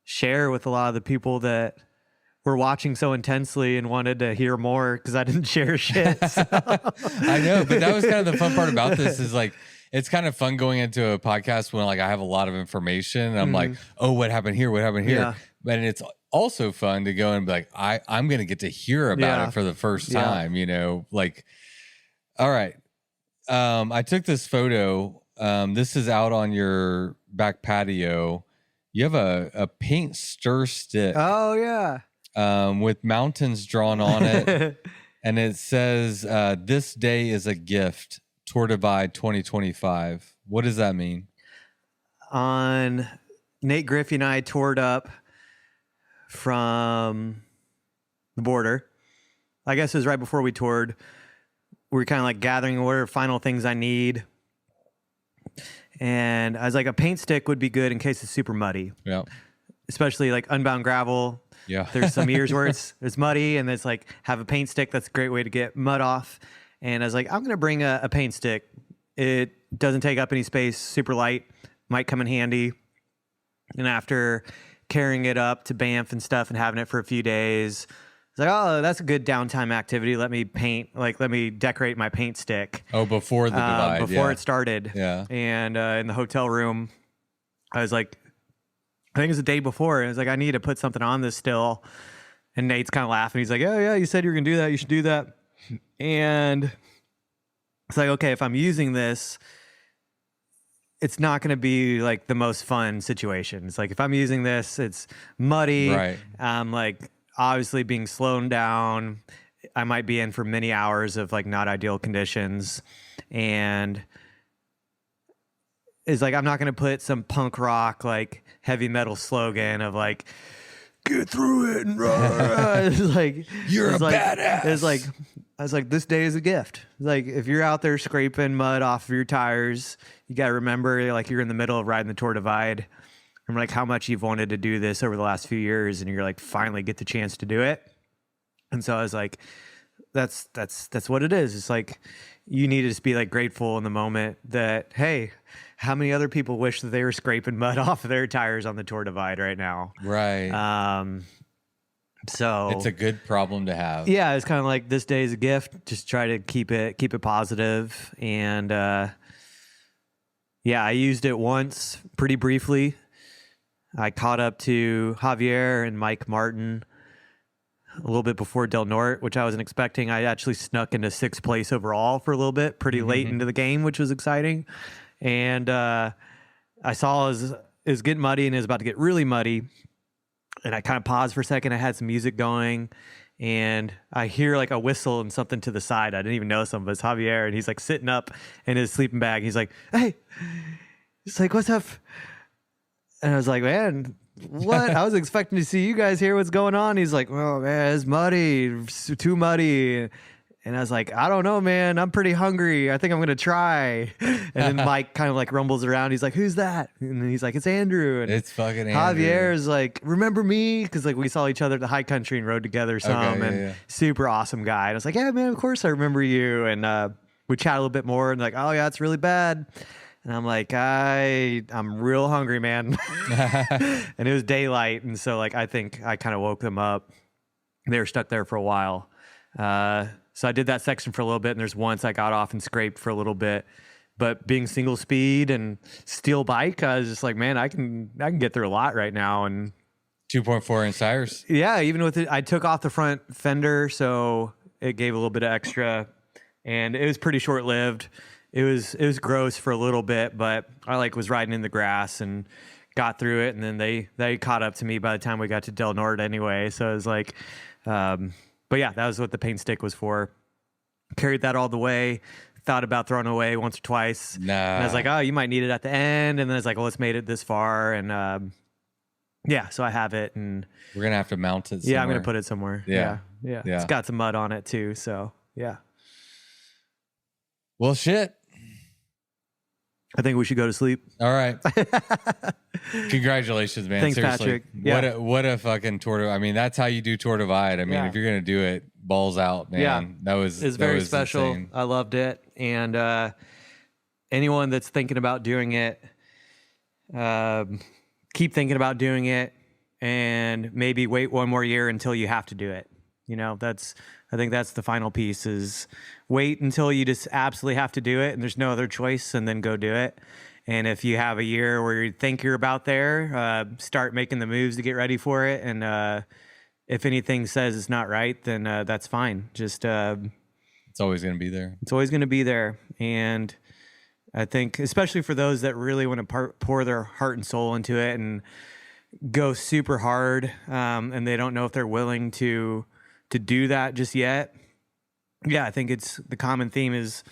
share with a lot of the people that were watching so intensely and wanted to hear more because I didn't share shit. So. I know, but that was kind of the fun part about this is like, it's kind of fun going into a podcast when like I have a lot of information and I'm like, oh, what happened here? What happened here? Yeah. But it's also fun to go and be like, I'm going to get to hear about it for the first time, like, all right. I took this photo. This is out on your back patio. You have a paint stir stick. Oh yeah. With mountains drawn on it. And it says, this day is a gift, Tour Divide 2025. What does that mean? On Nate Griffey and I toured up from the border. I guess it was right before we toured. We were kind of like gathering what are final things I need. And I was like, a paint stick would be good in case it's super muddy. Yeah. Especially like unbound gravel. Yeah. There's some years where it's muddy, and it's like, have a paint stick. That's a great way to get mud off. And I was like, I'm going to bring a paint stick. It doesn't take up any space, super light, might come in handy. And after carrying it up to Banff and stuff and having it for a few days, it's like, oh, that's a good downtime activity. Let me decorate my paint stick. Oh, before the divide. Before it started. Yeah. And in the hotel room, I was like, I think it was the day before. And I was like, I need to put something on this still. And Nate's kind of laughing. He's like, oh yeah, you said you were going to do that. You should do that. And it's like, okay, if I'm using this, it's not going to be like the most fun situation. It's like, if I'm using this, it's muddy. Right. I'm like obviously being slowed down. I might be in for many hours of like not ideal conditions. And it's like, I'm not going to put some punk rock, like heavy metal slogan of like, get through it and run. It's like, you're a badass. It's like, I was like, this day is a gift. Like, if you're out there scraping mud off of your tires, you got to remember, like, you're in the middle of riding the Tour Divide. And like, how much you've wanted to do this over the last few years, and you're like, finally get the chance to do it. And so I was like, that's what it is. It's like, you need to just be like grateful in the moment that, hey, how many other people wish that they were scraping mud off of their tires on the Tour Divide right now? Right. So it's a good problem to have. Yeah, it's kind of like, this day is a gift. Just try to keep it positive. And yeah, I used it once pretty briefly. I caught up to Javier and Mike Martin a little bit before Del Norte, which I wasn't expecting. I actually snuck into 6th place overall for a little bit, pretty late into the game, which was exciting. And I saw it was getting muddy, and it was about to get really muddy. And I kind of paused for a second. I had some music going, and I hear like a whistle and something to the side. I didn't even know something, but it's Javier, and he's like sitting up in his sleeping bag. He's like, hey, he's like, what's up? And I was like, man, what? I was expecting to see you guys here. What's going on? He's like, oh man, it's muddy, it's too muddy. And I was like, I don't know, man. I'm pretty hungry. I think I'm going to try. And then Mike kind of like rumbles around. He's like, who's that? And then he's like, it's Andrew. And it's fucking Andrew. Javier's like, remember me? Because like we saw each other at the high country and rode together some. Super awesome guy. And I was like, yeah, man, of course I remember you. And we chat a little bit more, and like, oh yeah, it's really bad. And I'm like, I'm real hungry, man. And it was daylight. And so like, I think I kind of woke them up. They were stuck there for a while. So I did that section for a little bit, and there's once I got off and scraped for a little bit. But being single speed and steel bike, I was just like, man, I can get through a lot right now. And 2.4 inch tires. Yeah, even with it, I took off the front fender, so it gave a little bit of extra, and it was pretty short lived. It was gross for a little bit, but I like was riding in the grass and got through it, and then they caught up to me by the time we got to Del Norte anyway. So it was like, but yeah, that was what the paint stick was for. Carried that all the way. Thought about throwing it away once or twice. Nah. And I was like, oh, you might need it at the end. And then it's like, well, it's made it this far. And yeah, so I have it. And we're going to have to mount it somewhere. Yeah, I'm going to put it somewhere. Yeah. It's got some mud on it too. So yeah. Well, shit. I think we should go to sleep. All right. Congratulations, man. Thanks, seriously. Patrick. Yeah. What a fucking Tour. I mean, that's how you do Tour Divide. I mean, if you're going to do it, balls out, man. Yeah. It's very special. Insane. I loved it. And anyone that's thinking about doing it, keep thinking about doing it, and maybe wait one more year until you have to do it. You know, I think that's the final piece, is wait until you just absolutely have to do it and there's no other choice, and then go do it. And if you have a year where you think you're about there, start making the moves to get ready for it. And if anything says it's not right, then that's fine. Just it's always going to be there. It's always going to be there. And I think, especially for those that really want to pour their heart and soul into it and go super hard, and they don't know if they're willing to do that just yet. Yeah, I think it's the common theme is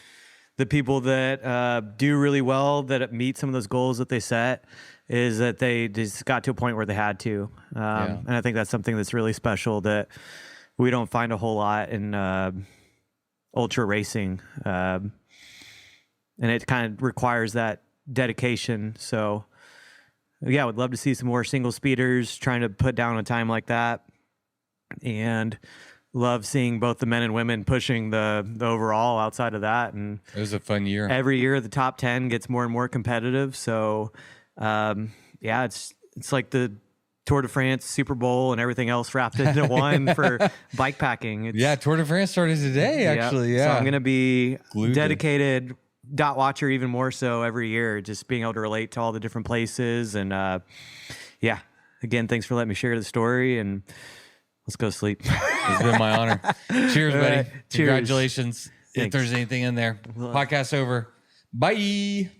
the people that do really well, that meet some of those goals that they set, is that they just got to a point where they had to. And I think that's something that's really special that we don't find a whole lot in ultra racing. And it kind of requires that dedication. So yeah, I would love to see some more single speeders trying to put down a time like that. And love seeing both the men and women pushing the overall outside of that. And it was a fun year. Every year the top 10 gets more and more competitive. So yeah, it's like the Tour de France, Super Bowl, and everything else wrapped into one for bike packing. Tour de France started today, actually. Yeah. So I'm going to be dedicated dot watcher even more so every year, just being able to relate to all the different places. And yeah, again, thanks for letting me share the story, and let's go sleep. It's been my honor. Cheers, buddy. Right. Cheers. Congratulations. Thanks. If there's anything in there. Podcast over. Bye.